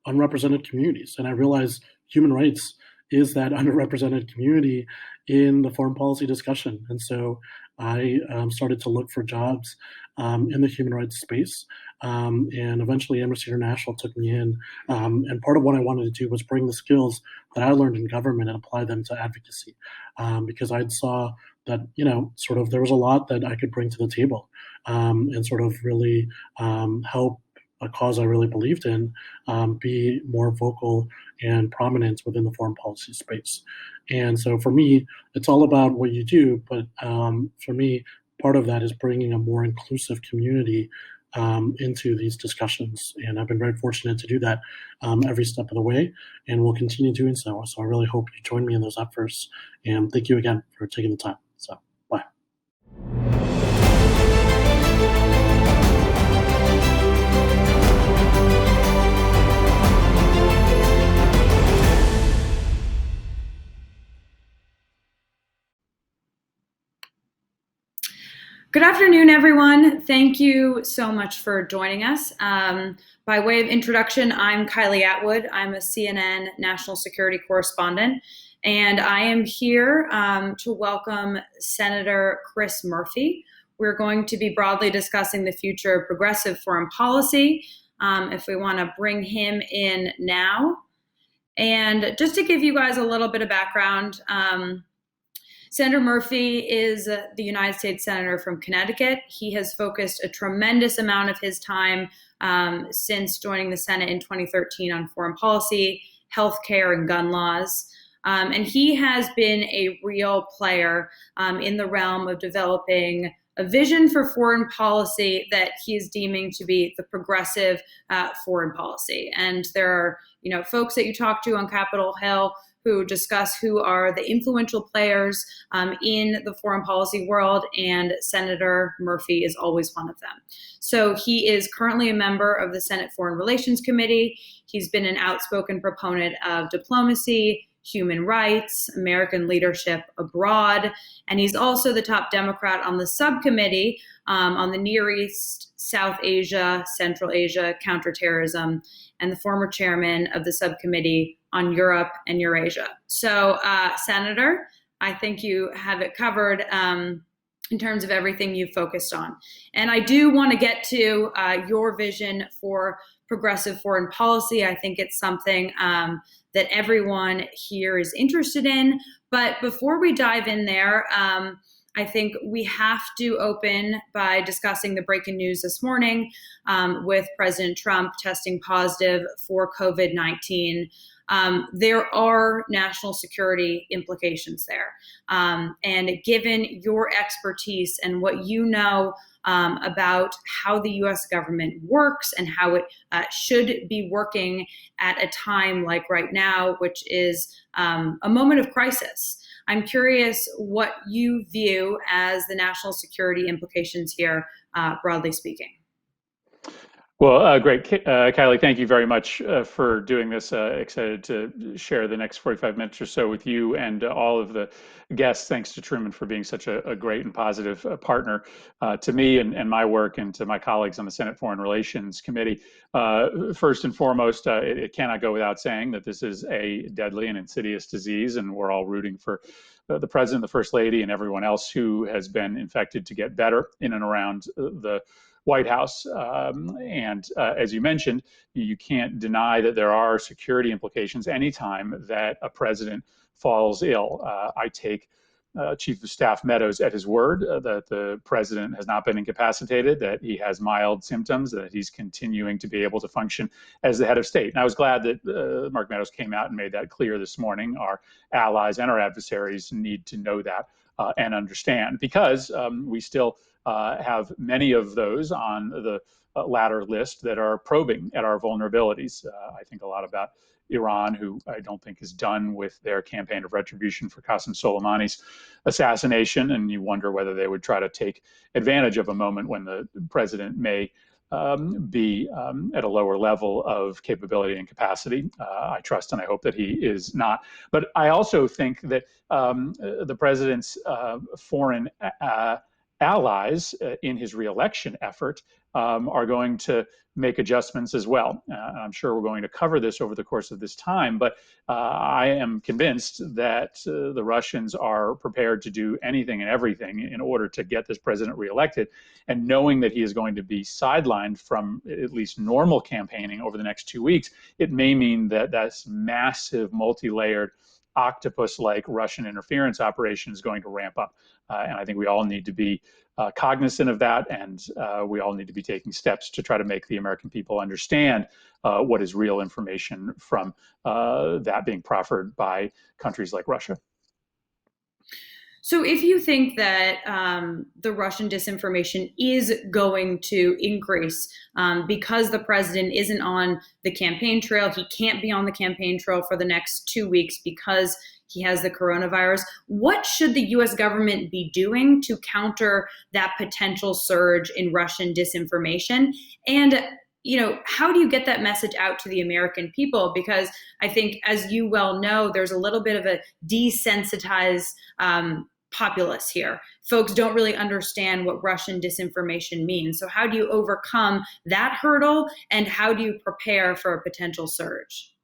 unrepresented communities, and I realized human rights is that underrepresented community in the foreign policy discussion. And so I started to look for jobs in the human rights space. And eventually Amnesty International took me in. And part of what I wanted to do was bring the skills that I learned in government and apply them to advocacy. Because I saw that, there was a lot that I could bring to the table and sort of really help a cause I really believed in be more vocal and prominent within the foreign policy space. And so for me, it's all about what you do. But for me, part of that is bringing a more inclusive community into these discussions. And I've been very fortunate to do that every step of the way, and will continue doing so. So I really hope you join me in those efforts. And thank you again for taking the time. So, bye. Good afternoon, everyone. Thank you so much for joining us. By way of introduction, I'm Kylie Atwood. I'm a CNN national security correspondent, and I am here to welcome Senator Chris Murphy. We're going to be broadly discussing the future of progressive foreign policy, if we want to bring him in now. And just to give you guys a little bit of background, Senator Murphy is the United States Senator from Connecticut. He has focused a tremendous amount of his time since joining the Senate in 2013 on foreign policy, healthcare, and gun laws. And he has been a real player in the realm of developing a vision for foreign policy that he is deeming to be the progressive foreign policy. And there are, folks that you talk to on Capitol Hill who discuss who are the influential players in the foreign policy world, and Senator Murphy is always one of them. So he is currently a member of the Senate Foreign Relations Committee. He's been an outspoken proponent of diplomacy, human rights, American leadership abroad, and he's also the top Democrat on the subcommittee on the Near East, South Asia, Central Asia, counterterrorism, and the former chairman of the subcommittee on Europe and Eurasia. So, Senator, I think you have it covered. in terms of everything you've focused on. And I do want to get to your vision for progressive foreign policy. I think it's something that everyone here is interested in. But before we dive in there, I think we have to open by discussing the breaking news this morning with President Trump testing positive for COVID-19. There are national security implications there. And given your expertise and what you know about how the US government works and how it should be working at a time like right now, which is a moment of crisis, I'm curious what you view as the national security implications here, broadly speaking. Well, great. Kylie, thank you very much for doing this. Excited to share the next 45 minutes or so with you and all of the guests. Thanks to Truman for being such a great and positive partner to me and my work, and to my colleagues on the Senate Foreign Relations Committee. First and foremost, it cannot go without saying that this is a deadly and insidious disease, and we're all rooting for the President, the First Lady, and everyone else who has been infected to get better in and around the White House. As you mentioned, you can't deny that there are security implications anytime that a president falls ill. I take Chief of Staff Meadows at his word that the president has not been incapacitated, that he has mild symptoms, that he's continuing to be able to function as the head of state. And I was glad that Mark Meadows came out and made that clear this morning. Our allies and our adversaries need to know that and understand, because we still have many of those on the latter list that are probing at our vulnerabilities. I think a lot about Iran, who I don't think is done with their campaign of retribution for Qasem Soleimani's assassination, and you wonder whether they would try to take advantage of a moment when the president may be at a lower level of capability and capacity. I trust and I hope that he is not. But I also think that the president's foreign allies in his reelection effort are going to make adjustments as well. I'm sure we're going to cover this over the course of this time, but I am convinced that the Russians are prepared to do anything and everything in order to get this president reelected. And knowing that he is going to be sidelined from at least normal campaigning over the next 2 weeks, it may mean that that's massive, multi-layered, octopus-like Russian interference operation is going to ramp up. And I think we all need to be cognizant of that, and we all need to be taking steps to try to make the American people understand what is real information from that being proffered by countries like Russia. So if you think that the Russian disinformation is going to increase because the president isn't on the campaign trail, he can't be on the campaign trail for the next 2 weeks because he has the coronavirus, what should the US government be doing to counter that potential surge in Russian disinformation? And how do you get that message out to the American people? Because I think, as you well know, there's a little bit of a desensitized populace here. Folks don't really understand what Russian disinformation means. So how do you overcome that hurdle, and how do you prepare for a potential surge?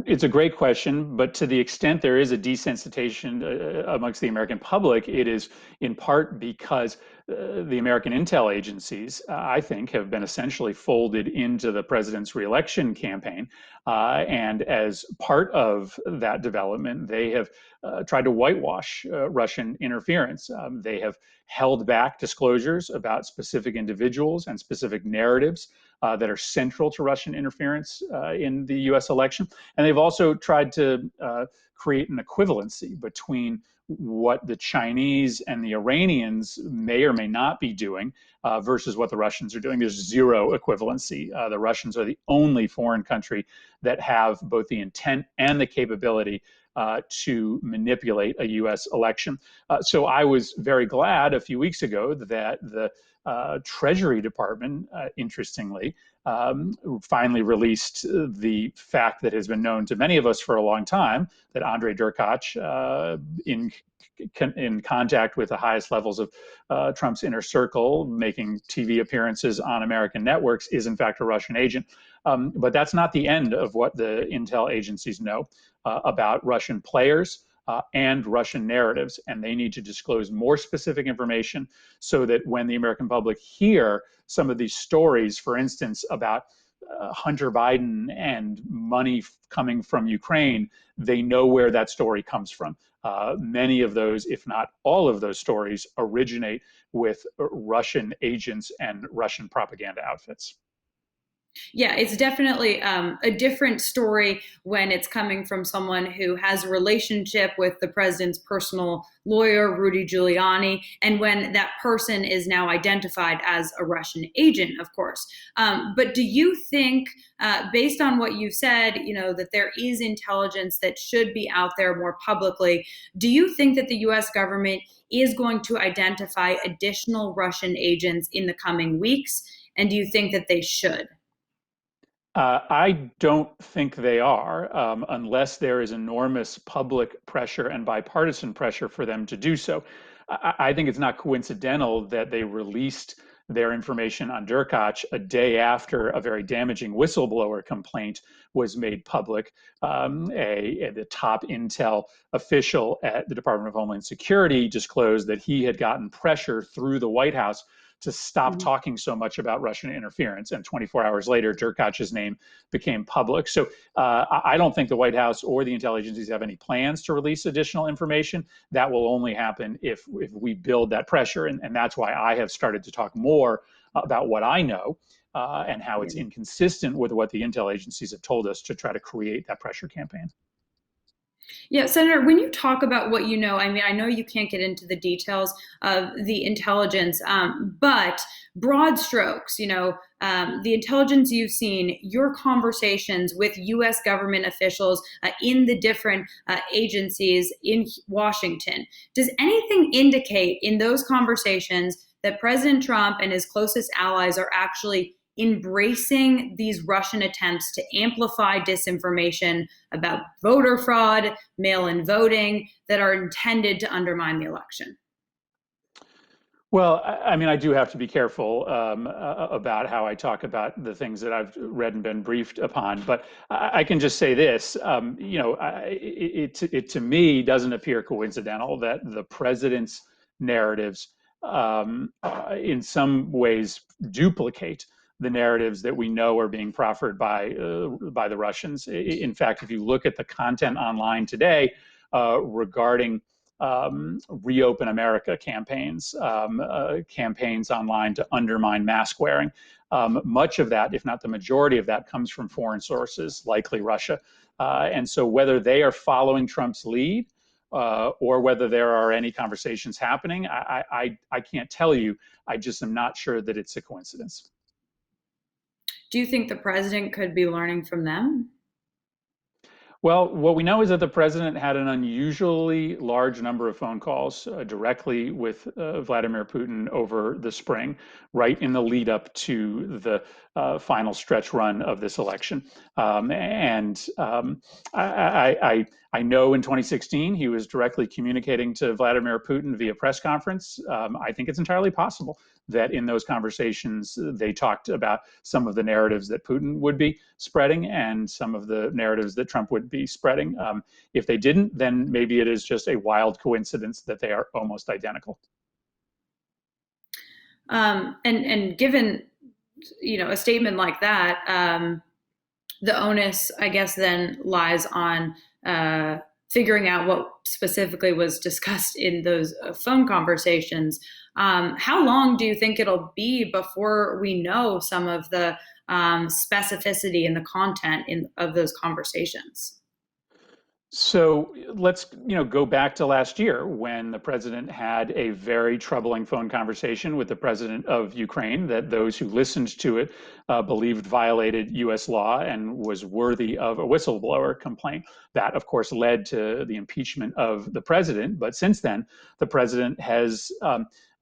It's a great question, but to the extent there is a desensitization amongst the American public, it is in part because the American intel agencies, I think, have been essentially folded into the president's reelection campaign. And as part of that development, they have tried to whitewash Russian interference. They have held back disclosures about specific individuals and specific narratives that are central to Russian interference in the US election. And they've also tried to create an equivalency between what the Chinese and the Iranians may or may not be doing versus what the Russians are doing. There's zero equivalency. The Russians are the only foreign country that have both the intent and the capability to manipulate a US election. So I was very glad a few weeks ago that the Treasury Department, interestingly, finally released the fact that has been known to many of us for a long time, that Andrei Derkach, in contact with the highest levels of Trump's inner circle, making TV appearances on American networks, is in fact a Russian agent. But that's not the end of what the intel agencies know about Russian players and Russian narratives, and they need to disclose more specific information so that when the American public hear some of these stories, for instance, about Hunter Biden and money coming from Ukraine, they know where that story comes from. Many of those, if not all of those stories, originate with Russian agents and Russian propaganda outfits. Yeah, it's definitely a different story when it's coming from someone who has a relationship with the president's personal lawyer, Rudy Giuliani, and when that person is now identified as a Russian agent, of course. But do you think, based on what you said, that there is intelligence that should be out there more publicly, do you think that the U.S. government is going to identify additional Russian agents in the coming weeks? And do you think that they should? I don't think they are, unless there is enormous public pressure and bipartisan pressure for them to do so. I think it's not coincidental that they released their information on Derkach a day after a very damaging whistleblower complaint was made public. The top intel official at the Department of Homeland Security disclosed that he had gotten pressure through the White House to stop talking so much about Russian interference. And 24 hours later, Derkach's name became public. So I don't think the White House or the intel agencies have any plans to release additional information. That will only happen if we build that pressure. And that's why I have started to talk more about what I know and how it's inconsistent with what the intel agencies have told us to try to create that pressure campaign. Yeah, Senator, when you talk about what you know, I mean, I know you can't get into the details of the intelligence, but broad strokes, the intelligence you've seen, your conversations with U.S. government officials in the different agencies in Washington, does anything indicate in those conversations that President Trump and his closest allies are actually embracing these Russian attempts to amplify disinformation about voter fraud, mail-in voting that are intended to undermine the election? Well, I mean, I do have to be careful about how I talk about the things that I've read and been briefed upon. But I can just say this: it to me doesn't appear coincidental that the president's narratives, in some ways, duplicate the narratives that we know are being proffered by the Russians. In fact, if you look at the content online today regarding Reopen America campaigns, campaigns online to undermine mask wearing. Much of that, if not the majority of that, comes from foreign sources, likely Russia. And so whether they are following Trump's lead or whether there are any conversations happening, I can't tell you. I just am not sure that it's a coincidence. Do you think the president could be learning from them? Well, what we know is that the president had an unusually large number of phone calls directly with Vladimir Putin over the spring, right in the lead up to the final stretch run of this election. I know in 2016 he was directly communicating to Vladimir Putin via press conference. I think it's entirely possible that in those conversations they talked about some of the narratives that Putin would be spreading and some of the narratives that Trump would be spreading. If they didn't, then maybe it is just a wild coincidence that they are almost identical. And given a statement like that, the onus, I guess, then lies on figuring out what specifically was discussed in those phone conversations. How long do you think it'll be before we know some of the specificity and the content of those conversations? So let's go back to last year when the president had a very troubling phone conversation with the president of Ukraine that those who listened to it believed violated U.S. law and was worthy of a whistleblower complaint. That, of course, led to the impeachment of the president. But since then, the president has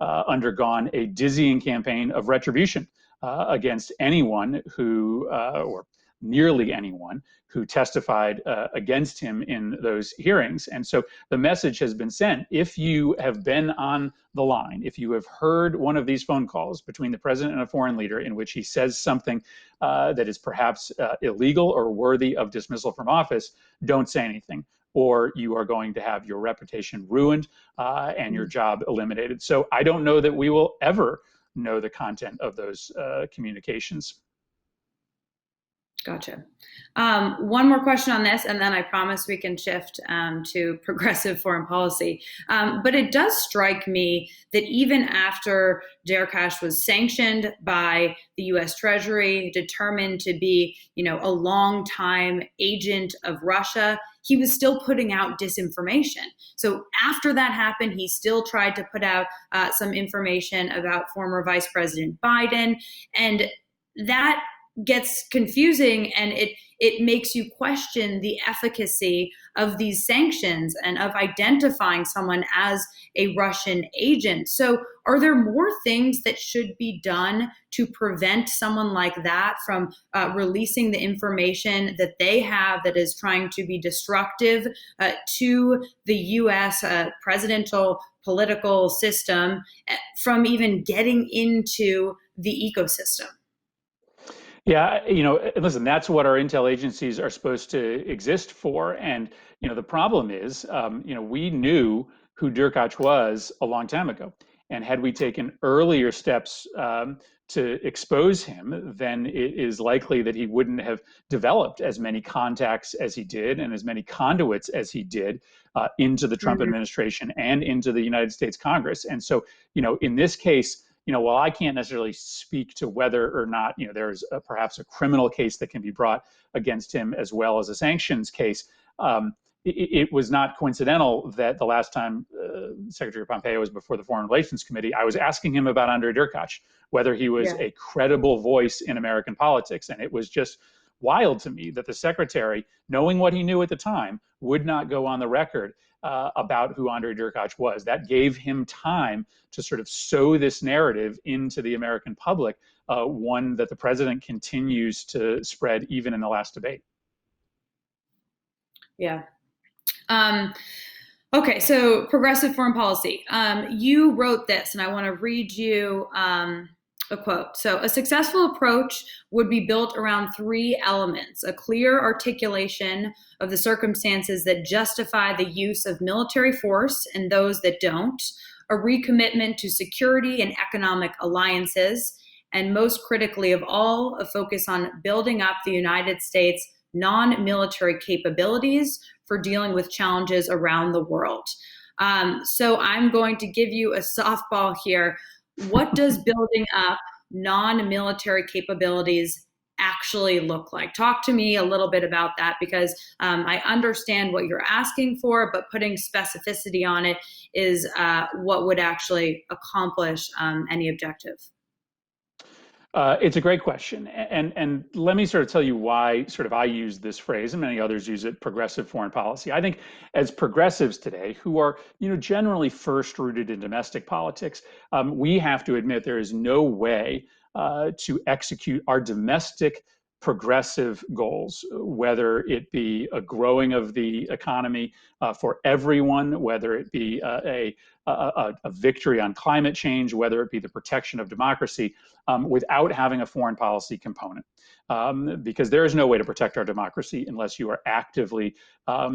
undergone a dizzying campaign of retribution against anyone who, or nearly anyone, who testified against him in those hearings. And so the message has been sent. If you have been on the line, if you have heard one of these phone calls between the president and a foreign leader in which he says something that is perhaps illegal or worthy of dismissal from office, don't say anything. or you are going to have your reputation ruined and your job eliminated. So I don't know that we will ever know the content of those communications. Gotcha. One more question on this, and then I promise we can shift to progressive foreign policy. But it does strike me that even after Derkash was sanctioned by the U.S. Treasury, determined to be, a long-time agent of Russia, he was still putting out disinformation. So after that happened, he still tried to put out some information about former Vice President Biden, and that gets confusing, and it makes you question the efficacy of these sanctions and of identifying someone as a Russian agent. So are there more things that should be done to prevent someone like that from releasing the information that they have that is trying to be destructive to the U.S. Presidential political system from even getting into the ecosystem? Yeah, listen, that's what our intel agencies are supposed to exist for. And, the problem is, we knew who Derkach was a long time ago. And had we taken earlier steps to expose him, then it is likely that he wouldn't have developed as many contacts as he did and as many conduits as he did into the Trump administration and into the United States Congress. And so, in this case, while I can't necessarily speak to whether or not, there's perhaps a criminal case that can be brought against him as well as a sanctions case, it was not coincidental that the last time Secretary Pompeo was before the Foreign Relations Committee, I was asking him about Andrei Derkach, whether he was a credible voice in American politics. And it was just wild to me that the secretary, knowing what he knew at the time, would not go on the record about who Andrei Derkach was. That gave him time to sort of sow this narrative into the American public, one that the president continues to spread even in the last debate. Yeah. Okay, so progressive foreign policy. You wrote this, and I want to read you a quote. So, a successful approach would be built around three elements: a clear articulation of the circumstances that justify the use of military force and those that don't, a recommitment to security and economic alliances, and most critically of all, a focus on building up the United States' non-military capabilities for dealing with challenges around the world. So I'm going to give you a softball here. What does building up non-military capabilities actually look like? Talk to me a little bit about that, because I understand what you're asking for, but putting specificity on it is what would actually accomplish any objective. It's a great question. And let me sort of tell you why I use this phrase, and many others use it, progressive foreign policy. I think as progressives today, who are generally first rooted in domestic politics, we have to admit there is no way to execute our domestic progressive goals, whether it be a growing of the economy for everyone, whether it be a victory on climate change, whether it be the protection of democracy, without having a foreign policy component. Because there is no way to protect our democracy unless you are actively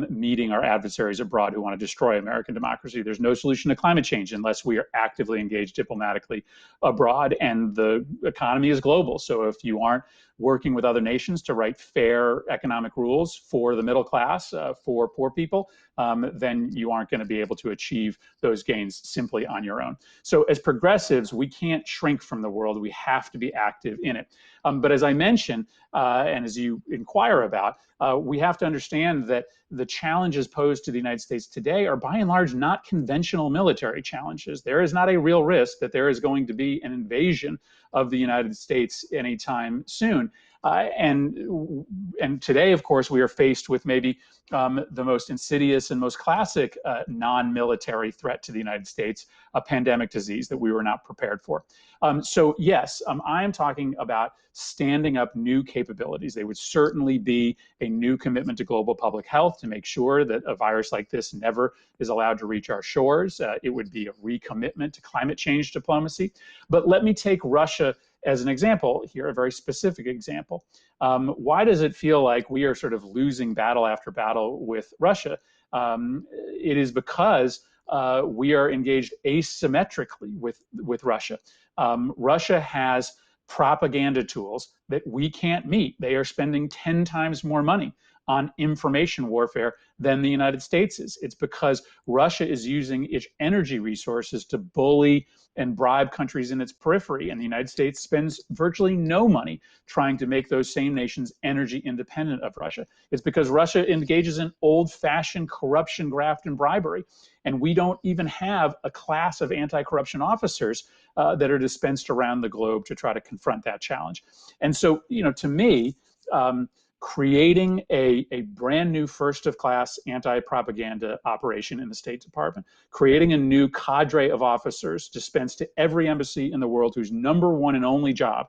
meeting our adversaries abroad who want to destroy American democracy. There's no solution to climate change unless we are actively engaged diplomatically abroad. And the economy is global. So if you aren't working with other nations to write fair economic rules for the middle class, for poor people, then you aren't going to be able to achieve those gains simply on your own. So as progressives, we can't shrink from the world. We have to be active in it. But as I mentioned, and as you inquire about, we have to understand that the challenges posed to the United States today are by and large not conventional military challenges. There is not a real risk that there is going to be an invasion of the United States anytime soon. And today, of course, we are faced with maybe the most insidious and most classic non-military threat to the United States, a pandemic disease that we were not prepared for. So yes, I am talking about standing up new capabilities. They would certainly be a new commitment to global public health to make sure that a virus like this never is allowed to reach our shores. It would be a recommitment to climate change diplomacy. But let me take Russia as an example here, a very specific example. Why does it feel like we are sort of losing battle after battle with Russia? it is because we are engaged asymmetrically with Russia. Russia has propaganda tools that we can't meet. They are spending 10 times more money on information warfare than the United States is. It's because Russia is using its energy resources to bully and bribe countries in its periphery. And the United States spends virtually no money trying to make those same nations energy independent of Russia. It's because Russia engages in old-fashioned corruption, graft, and bribery. And we don't even have a class of anti-corruption officers that are dispensed around the globe to try to confront that challenge. And so, to me, creating a brand new first-of-class anti-propaganda operation in the State Department, creating a new cadre of officers dispensed to every embassy in the world whose number one and only job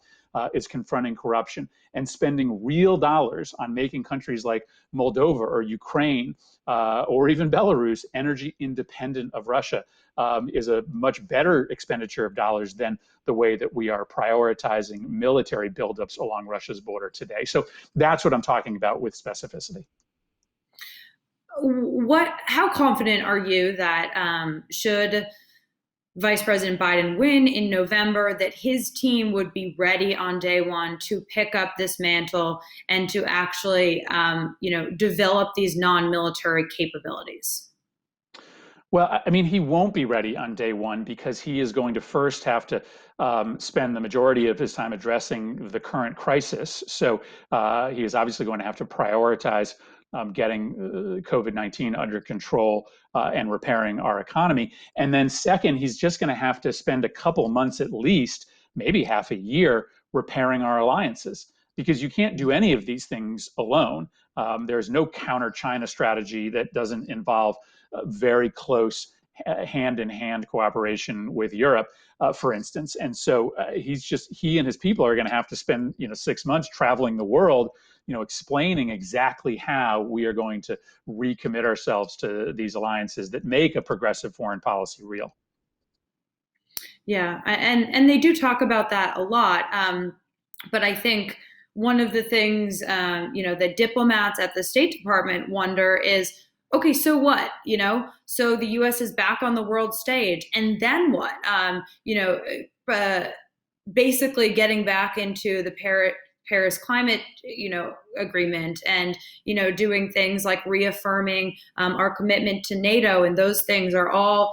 is confronting corruption, and spending real dollars on making countries like Moldova or Ukraine or even Belarus energy independent of Russia is a much better expenditure of dollars than the way that we are prioritizing military buildups along Russia's border today. So that's what I'm talking about with specificity. How confident are you that should Vice President Biden win in November, that his team would be ready on day one to pick up this mantle and to actually, develop these non-military capabilities? Well, I mean, he won't be ready on day one because he is going to first have to spend the majority of his time addressing the current crisis. So he is obviously going to have to prioritize getting COVID-19 under control and repairing our economy. And then second, he's just going to have to spend a couple months at least, maybe half a year, repairing our alliances, because you can't do any of these things alone. There's no counter-China strategy that doesn't involve very close hand-in-hand cooperation with Europe, for instance. And so he and his people are going to have to spend 6 months traveling the world, explaining exactly how we are going to recommit ourselves to these alliances that make a progressive foreign policy real. Yeah, and they do talk about that a lot. But I think one of the things, that diplomats at the State Department wonder is, okay, so what? So the U.S. is back on the world stage, and then what? Basically getting back into the Paris climate, agreement, and doing things like reaffirming our commitment to NATO, and those things are all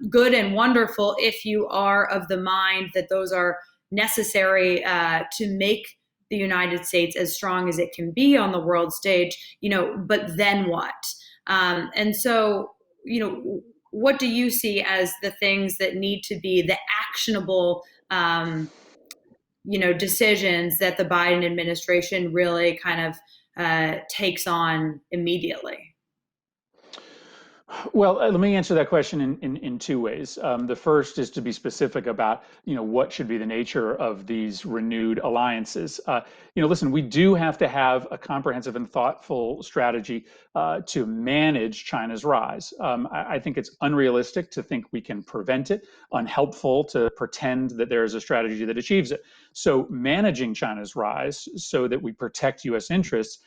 good and wonderful if you are of the mind that those are necessary to make the United States as strong as it can be on the world stage. But then what? And so, what do you see as the things that need to be the actionable decisions that the Biden administration really kind of takes on immediately? Well, let me answer that question in two ways. The first is to be specific about, what should be the nature of these renewed alliances. Listen, we do have to have a comprehensive and thoughtful strategy to manage China's rise. I think it's unrealistic to think we can prevent it, unhelpful to pretend that there is a strategy that achieves it. So managing China's rise so that we protect U.S. interests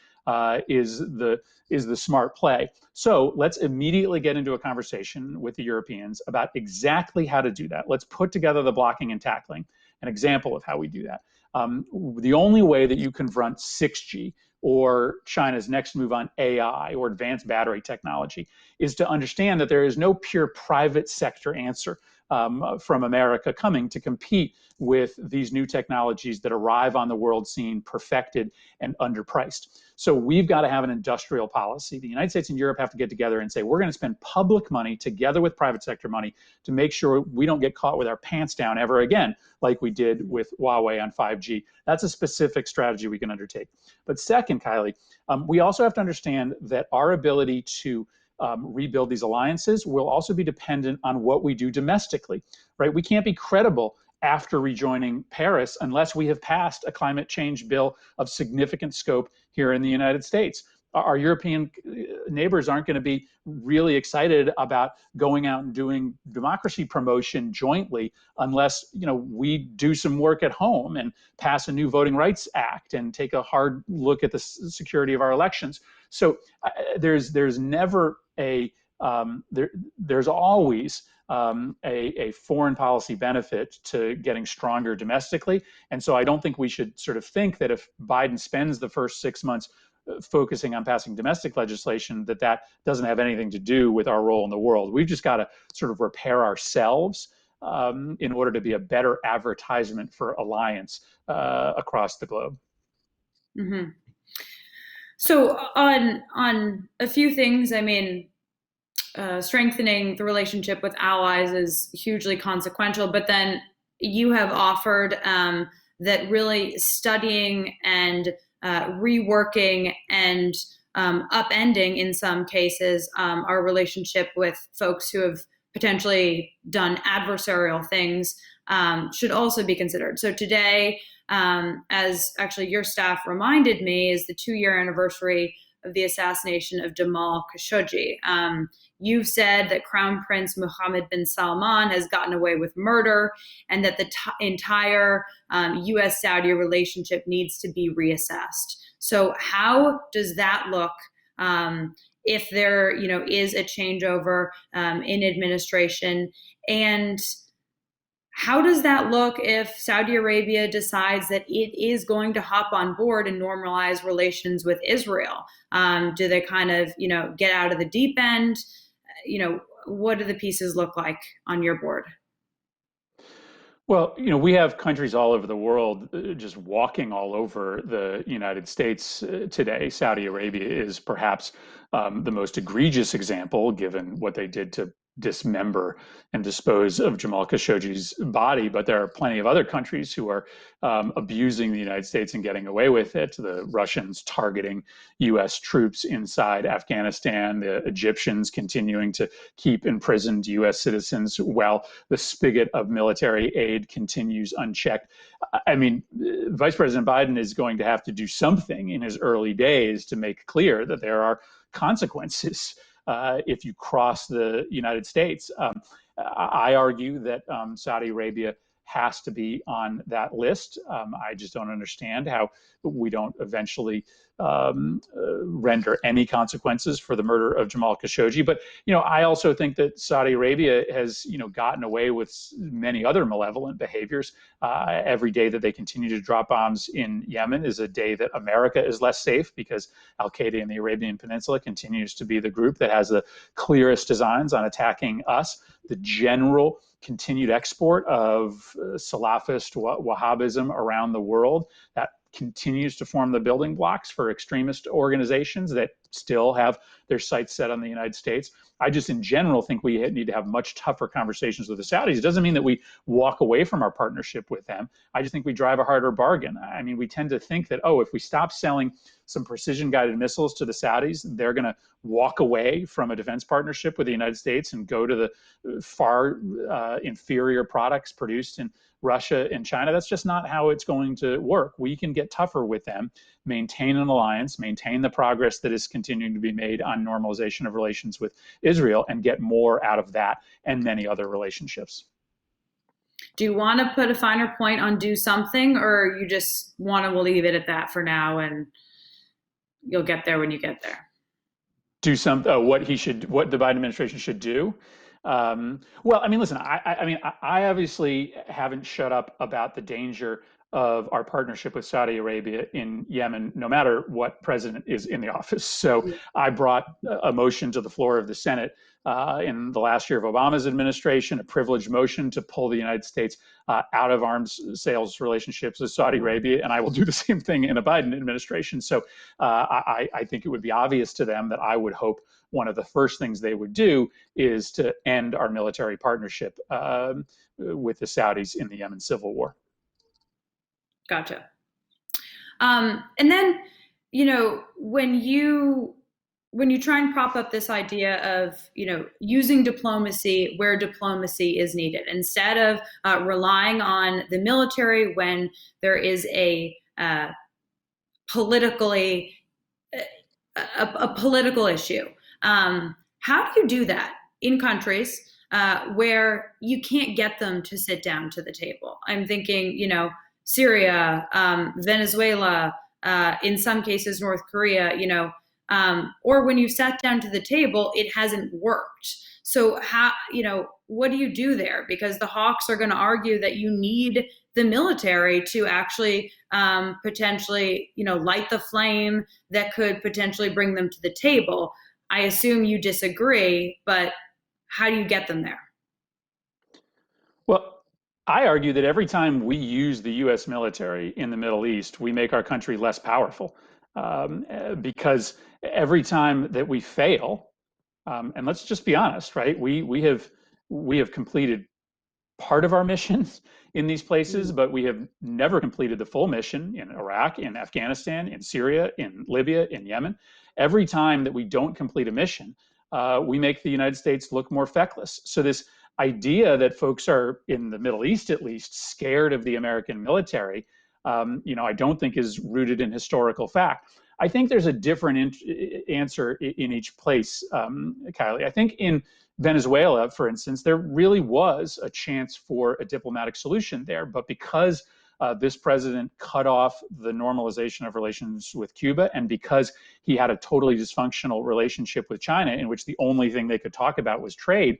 is the smart play. So let's immediately get into a conversation with the Europeans about exactly how to do that. Let's put together the blocking and tackling, an example of how we do that. The only way that you confront 6G or China's next move on AI or advanced battery technology is to understand that there is no pure private sector answer from America coming to compete with these new technologies that arrive on the world scene perfected and underpriced. So we've got to have an industrial policy. The United States and Europe have to get together and say, we're going to spend public money together with private sector money to make sure we don't get caught with our pants down ever again, like we did with Huawei on 5G. That's a specific strategy we can undertake. But second, Kylie, we also have to understand that our ability to rebuild these alliances will also be dependent on what we do domestically, right? We can't be credible after rejoining Paris unless we have passed a climate change bill of significant scope here in the United States. Our European neighbors aren't going to be really excited about going out and doing democracy promotion jointly unless we do some work at home and pass a new Voting Rights Act and take a hard look at the security of our elections. So there's never there's always a foreign policy benefit to getting stronger domestically. And so I don't think we should sort of think that if Biden spends the first 6 months focusing on passing domestic legislation, that doesn't have anything to do with our role in the world. We've just got to sort of repair ourselves in order to be a better advertisement for alliance across the globe. Mm-hmm. So on a few things, I mean, strengthening the relationship with allies is hugely consequential, but then you have offered that really studying and reworking and upending, in some cases, our relationship with folks who have potentially done adversarial things should also be considered. So today, as actually your staff reminded me, is the 2-year anniversary of the assassination of Jamal Khashoggi. You've said that Crown Prince Mohammed bin Salman has gotten away with murder, and that the entire U.S.-Saudi relationship needs to be reassessed. So how does that look if there, is a changeover in administration? And how does that look if Saudi Arabia decides that it is going to hop on board and normalize relations with Israel? Do they kind of, get out of the deep end? What do the pieces look like on your board? Well, we have countries all over the world just walking all over the United States today. Saudi Arabia is perhaps the most egregious example, given what they did to dismember and dispose of Jamal Khashoggi's body. But there are plenty of other countries who are abusing the United States and getting away with it. The Russians targeting U.S. troops inside Afghanistan, the Egyptians continuing to keep imprisoned U.S. citizens while the spigot of military aid continues unchecked. I mean, Vice President Biden is going to have to do something in his early days to make clear that there are consequences if you cross the United States. I argue that Saudi Arabia has to be on that list. I just don't understand how we don't eventually render any consequences for the murder of Jamal Khashoggi. But, I also think that Saudi Arabia has, gotten away with many other malevolent behaviors. Every day that they continue to drop bombs in Yemen is a day that America is less safe, because Al-Qaeda in the Arabian Peninsula continues to be the group that has the clearest designs on attacking us. The general continued export of Salafist Wahhabism around the world, that continues to form the building blocks for extremist organizations that still have their sights set on the United States. I just, in general, think we need to have much tougher conversations with the Saudis. It doesn't mean that we walk away from our partnership with them. I just think we drive a harder bargain. I mean, we tend to think that, if we stop selling some precision-guided missiles to the Saudis, they're going to walk away from a defense partnership with the United States and go to the far inferior products produced in Russia and China. That's just not how it's going to work. We can get tougher with them, maintain an alliance, maintain the progress that is continuing to be made on normalization of relations with Israel, and get more out of that and many other relationships. Do you want to put a finer point on do something, or you just want to leave it at that for now and you'll get there when you get there? Do some what the Biden administration should do. Well, I mean, listen, I obviously haven't shut up about the danger of our partnership with Saudi Arabia in Yemen, no matter what president is in the office. So I brought a motion to the floor of the Senate in the last year of Obama's administration, a privileged motion to pull the United States out of arms sales relationships with Saudi Arabia, and I will do the same thing in a Biden administration. So I think it would be obvious to them that I would hope one of the first things they would do is to end our military partnership with the Saudis in the Yemen civil war. Gotcha. And then, when you try and prop up this idea of, using diplomacy where diplomacy is needed, instead of relying on the military when there is a political issue. How do you do that in countries where you can't get them to sit down to the table? I'm thinking, Syria, Venezuela, in some cases, North Korea, or when you sat down to the table, it hasn't worked. So how, what do you do there? Because the hawks are going to argue that you need the military to actually potentially, light the flame that could potentially bring them to the table. I assume you disagree, but how do you get them there? Well, I argue that every time we use the US military in the Middle East, we make our country less powerful. Because every time that we fail, and let's just be honest, right? We have completed part of our missions in these places, but we have never completed the full mission in Iraq, in Afghanistan, in Syria, in Libya, in Yemen. Every time that we don't complete a mission, we make the United States look more feckless. So this idea that folks are, in the Middle East at least, scared of the American military, I don't think is rooted in historical fact. I think there's a different answer in each place, Kylie. I think in Venezuela, for instance, there really was a chance for a diplomatic solution there. But because this president cut off the normalization of relations with Cuba, and because he had a totally dysfunctional relationship with China, in which the only thing they could talk about was trade,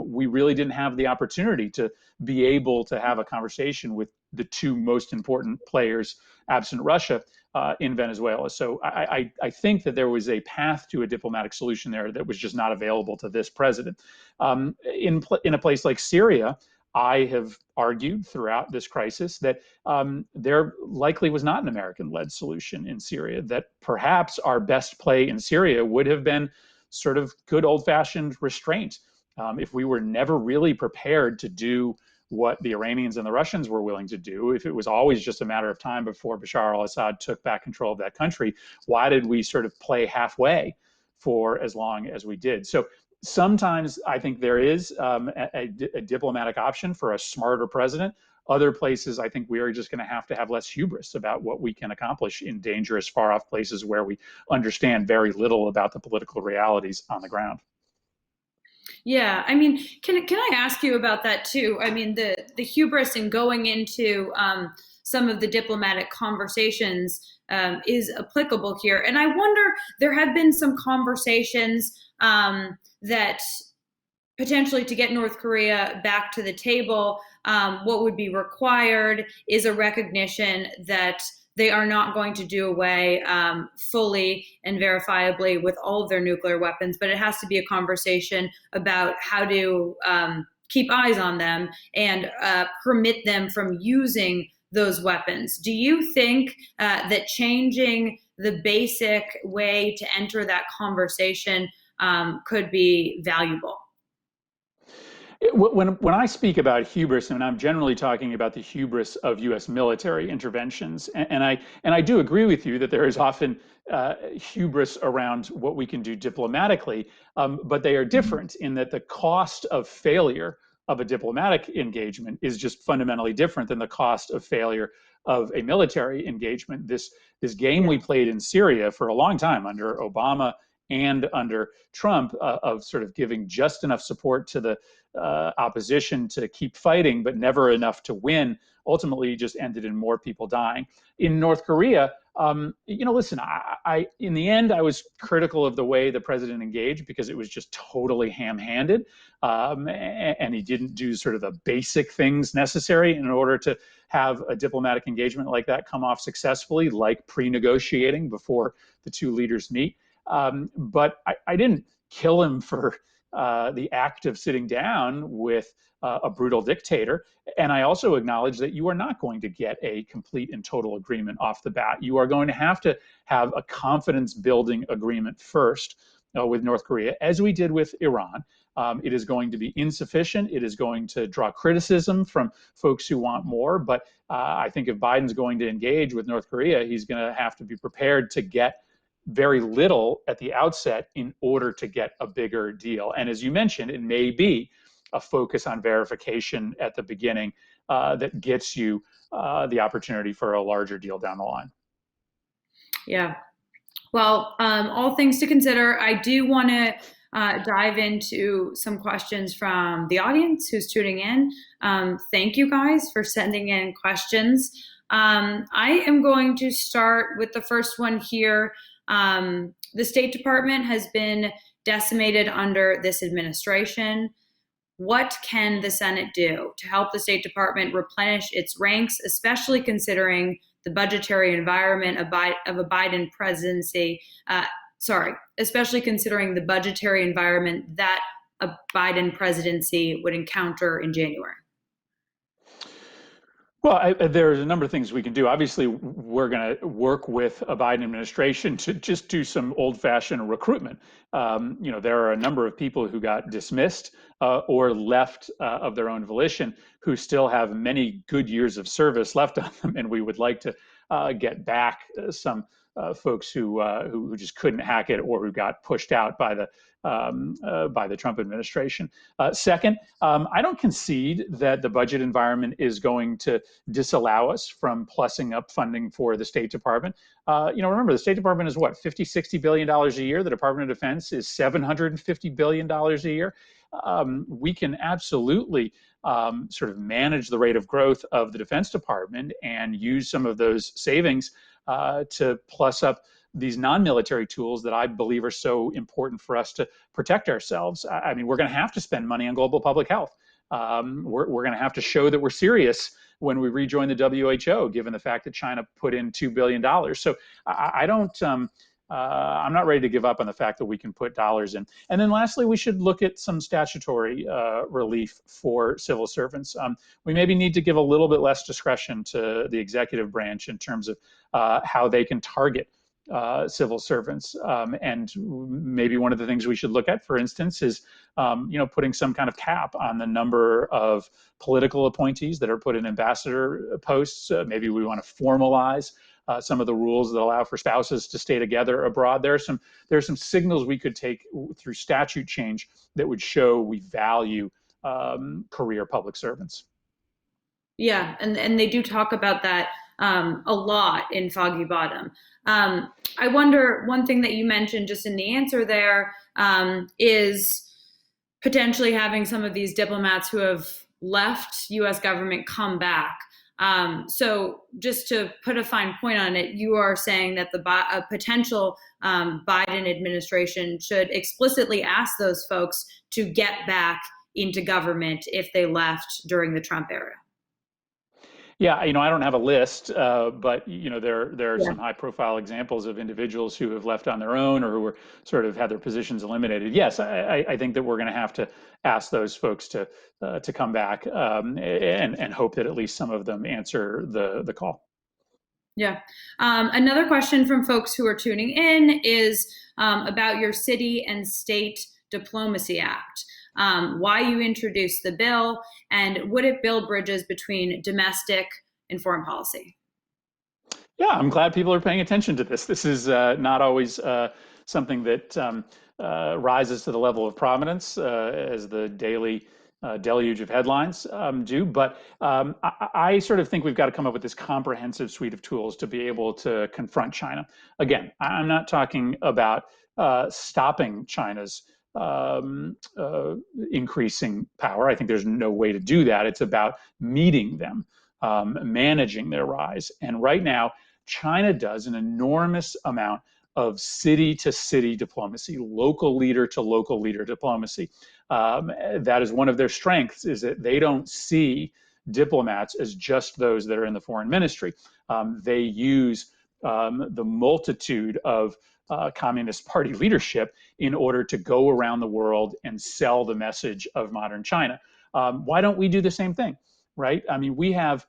we really didn't have the opportunity to be able to have a conversation with the two most important players, absent Russia, in Venezuela. So I think that there was a path to a diplomatic solution there that was just not available to this president. In a place like Syria, I have argued throughout this crisis that there likely was not an American-led solution in Syria, that perhaps our best play in Syria would have been sort of good old-fashioned restraint. If we were never really prepared to do what the Iranians and the Russians were willing to do, if it was always just a matter of time before Bashar al-Assad took back control of that country, why did we sort of play halfway for as long as we did? So sometimes I think there is a diplomatic option for a smarter president. Other places, I think we are just going to have less hubris about what we can accomplish in dangerous, far-off places where we understand very little about the political realities on the ground. Yeah, I mean, can I ask you about that too? I mean, the hubris in going into some of the diplomatic conversations is applicable here, and I wonder, there have been some conversations that potentially, to get North Korea back to the table, what would be required is a recognition that they are not going to do away fully and verifiably with all of their nuclear weapons, but it has to be a conversation about how to keep eyes on them and permit them from using those weapons. Do you think that changing the basic way to enter that conversation could be valuable? When I speak about hubris, and I'm generally talking about the hubris of U.S. military interventions, and I do agree with you that there is often hubris around what we can do diplomatically, but they are different in that the cost of failure of a diplomatic engagement is just fundamentally different than the cost of failure of a military engagement. This game we played in Syria for a long time under Obama and under Trump of sort of giving just enough support to the opposition to keep fighting, but never enough to win, ultimately just ended in more people dying. In North Korea, listen, I in the end, I was critical of the way the president engaged because it was just totally ham-handed, and he didn't do sort of the basic things necessary in order to have a diplomatic engagement like that come off successfully, like pre-negotiating before the two leaders meet. But I didn't kill him for the act of sitting down with a brutal dictator. And I also acknowledge that you are not going to get a complete and total agreement off the bat. You are going to have a confidence building agreement first with North Korea, as we did with Iran. It is going to be insufficient. It is going to draw criticism from folks who want more. But I think if Biden's going to engage with North Korea, he's going to have to be prepared to get very little at the outset in order to get a bigger deal. And as you mentioned, it may be a focus on verification at the beginning that gets you the opportunity for a larger deal down the line. Yeah. Well, all things to consider. I do want to dive into some questions from the audience who's tuning in. Thank you guys for sending in questions. I am going to start with the first one here. The State Department has been decimated under this administration. What can the Senate do to help the State Department replenish its ranks, especially considering the budgetary environment of a Biden presidency? Especially considering the budgetary environment that a Biden presidency would encounter in January? Well, there's a number of things we can do. Obviously, we're going to work with a Biden administration to just do some old-fashioned recruitment. There are a number of people who got dismissed or left of their own volition who still have many good years of service left on them, and we would like to get back some folks who just couldn't hack it or who got pushed out by the Trump administration. Second, I don't concede that the budget environment is going to disallow us from plussing up funding for the State Department. Remember, the State Department is what, $50–60 billion a year. The Department of Defense is $750 billion a year. We can absolutely sort of manage the rate of growth of the Defense Department and use some of those savings to plus up these non-military tools that I believe are so important for us to protect ourselves. I mean, we're going to have to spend money on global public health. We're going to have to show that we're serious when we rejoin the WHO, given the fact that China put in $2 billion. So I'm not ready to give up on the fact that we can put dollars in. And then lastly, we should look at some statutory relief for civil servants. We maybe need to give a little bit less discretion to the executive branch in terms of how they can target civil servants. And maybe one of the things we should look at, for instance, is putting some kind of cap on the number of political appointees that are put in ambassador posts. Maybe we want to formalize some of the rules that allow for spouses to stay together abroad. There are some signals we could take through statute change that would show we value career public servants. Yeah, and they do talk about that a lot in Foggy Bottom. I wonder, one thing that you mentioned just in the answer there is potentially having some of these diplomats who have left U.S. government come back. So just to put a fine point on it, you are saying that a potential Biden administration should explicitly ask those folks to get back into government if they left during the Trump era. Yeah, I don't have a list, but there are some high-profile examples of individuals who have left on their own or who were sort of had their positions eliminated. Yes, I think that we're going to have to ask those folks to come back and hope that at least some of them answer the call. Yeah. Another question from folks who are tuning in is about your City and State Diplomacy Act. Why you introduced the bill, and would it build bridges between domestic and foreign policy? Yeah, I'm glad people are paying attention to this. This is not always something that rises to the level of prominence as the daily deluge of headlines do, but I sort of think we've got to come up with this comprehensive suite of tools to be able to confront China. Again, I'm not talking about stopping China's increasing power. I think there's no way to do that. It's about meeting them, managing their rise. And right now, China does an enormous amount of city-to-city diplomacy, local leader to local leader diplomacy. That is one of their strengths, is that they don't see diplomats as just those that are in the foreign ministry. They use the multitude of Communist Party leadership in order to go around the world and sell the message of modern China. Why don't we do the same thing, right? I mean, we have,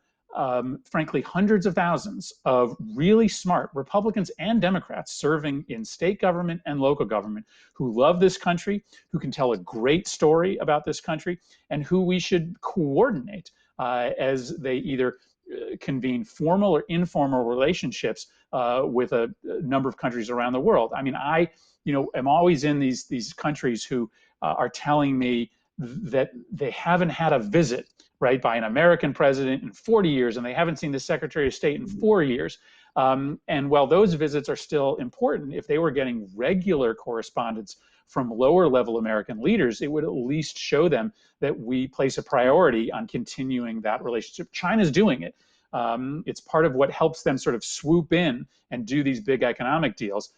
frankly, hundreds of thousands of really smart Republicans and Democrats serving in state government and local government who love this country, who can tell a great story about this country, and who we should coordinate as they either convene formal or informal relationships with a number of countries around the world. I mean, I am always in these countries who are telling me that they haven't had a visit, right, by an American president in 40 years, and they haven't seen the Secretary of State in 4 years. And while those visits are still important, if they were getting regular correspondence from lower level American leaders, it would at least show them that we place a priority on continuing that relationship. China's doing it. It's part of what helps them sort of swoop in and do these big economic deals.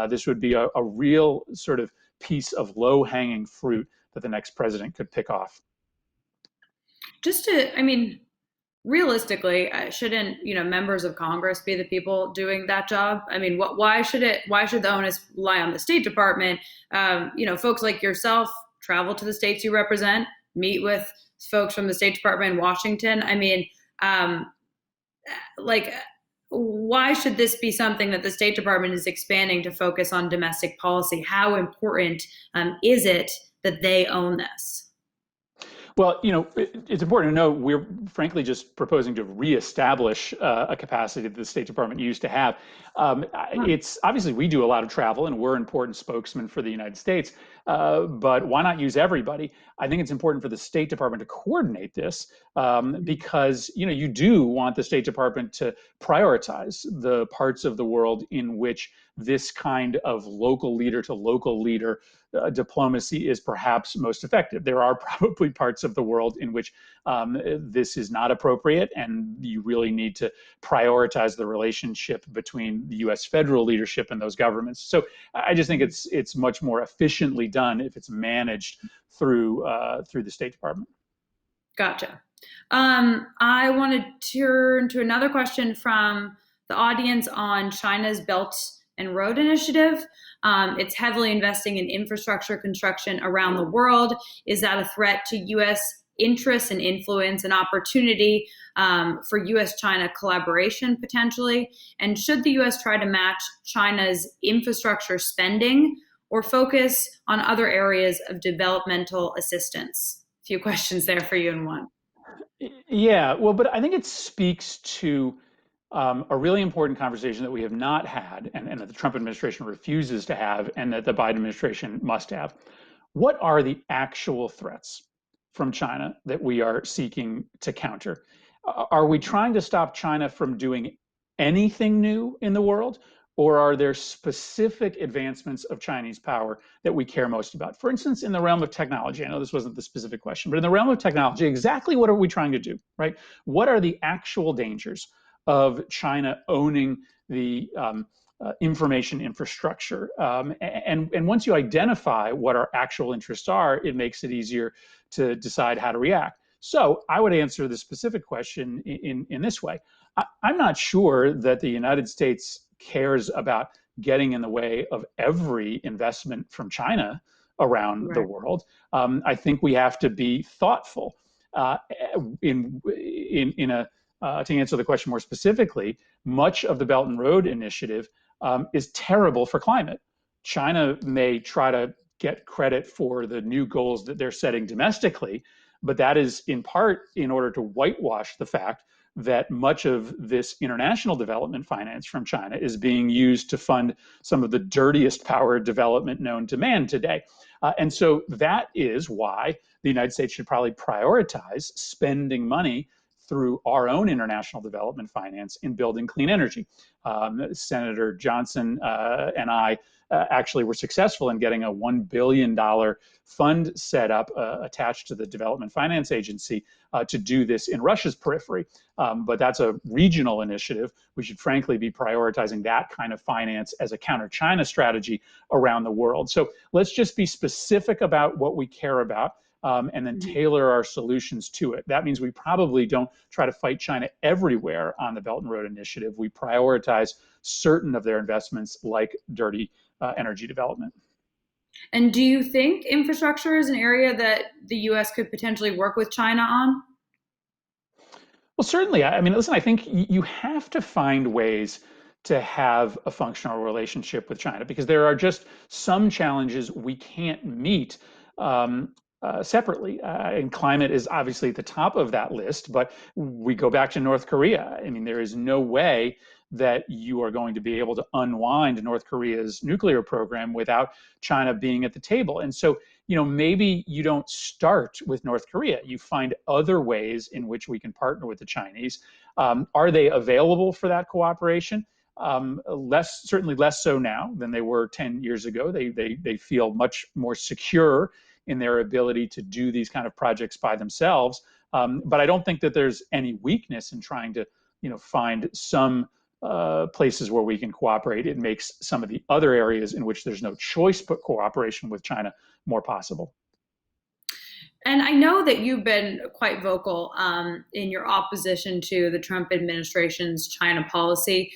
This would be a real sort of piece of low-hanging fruit that the next president could pick off. I mean, realistically, shouldn't members of Congress be the people doing that job? I mean, why should the onus lie on the State Department? Folks like yourself travel to the states you represent, meet with folks from the State Department in Washington. I mean, why should this be something that the State Department is expanding to focus on domestic policy? How important is it that they own this? Well, it's important to know we're frankly just proposing to reestablish a capacity that the State Department used to have. It's obviously we do a lot of travel and we're important spokesmen for the United States, but why not use everybody? I think it's important for the State Department to coordinate this because you do want the State Department to prioritize the parts of the world in which this kind of local leader to local leader diplomacy is perhaps most effective. There are probably parts of the world in which this is not appropriate, and you really need to prioritize the relationship between the U.S. federal leadership and those governments. So I just think it's much more efficiently done if it's managed through the State Department. Gotcha. I want to turn to another question from the audience on China's Belt and Road Initiative. It's heavily investing in infrastructure construction around the world. Is that a threat to U.S. interests and influence and opportunity for U.S.-China collaboration potentially? And should the U.S. try to match China's infrastructure spending or focus on other areas of developmental assistance? A few questions there for you in one. Yeah, well, but I think it speaks to a really important conversation that we have not had and that the Trump administration refuses to have and that the Biden administration must have. What are the actual threats from China that we are seeking to counter? Are we trying to stop China from doing anything new in the world? Or are there specific advancements of Chinese power that we care most about? For instance, in the realm of technology, I know this wasn't the specific question, but in the realm of technology, exactly what are we trying to do, right? What are the actual dangers of China owning the information infrastructure? And once you identify what our actual interests are, it makes it easier to decide how to react. So I would answer the specific question in this way. I'm not sure that the United States cares about getting in the way of every investment from China around the world. I think we have to be thoughtful to answer the question more specifically. Much of the Belt and Road Initiative is terrible for climate. China may try to get credit for the new goals that they're setting domestically, but that is in part in order to whitewash the fact that much of this international development finance from China is being used to fund some of the dirtiest power development known to man today. And so that is why the United States should probably prioritize spending money through our own international development finance in building clean energy. Senator Johnson and I actually were successful in getting a $1 billion fund set up attached to the Development Finance Agency to do this in Russia's periphery. But that's a regional initiative. We should frankly be prioritizing that kind of finance as a counter-China strategy around the world. So let's just be specific about what we care about. And then tailor our solutions to it. That means we probably don't try to fight China everywhere on the Belt and Road Initiative. We prioritize certain of their investments like dirty energy development. And do you think infrastructure is an area that the U.S. could potentially work with China on? Well, certainly. I mean, listen, I think you have to find ways to have a functional relationship with China because there are just some challenges we can't meet separately. And climate is obviously at the top of that list, but we go back to North Korea. I mean, there is no way that you are going to be able to unwind North Korea's nuclear program without China being at the table. And so, maybe you don't start with North Korea. You find other ways in which we can partner with the Chinese. Are they available for that cooperation? Certainly less so now than they were 10 years ago. They feel much more secure in their ability to do these kind of projects by themselves. But I don't think that there's any weakness in trying to find some places where we can cooperate, it makes some of the other areas in which there's no choice but cooperation with China more possible. And I know that you've been quite vocal in your opposition to the Trump administration's China policy.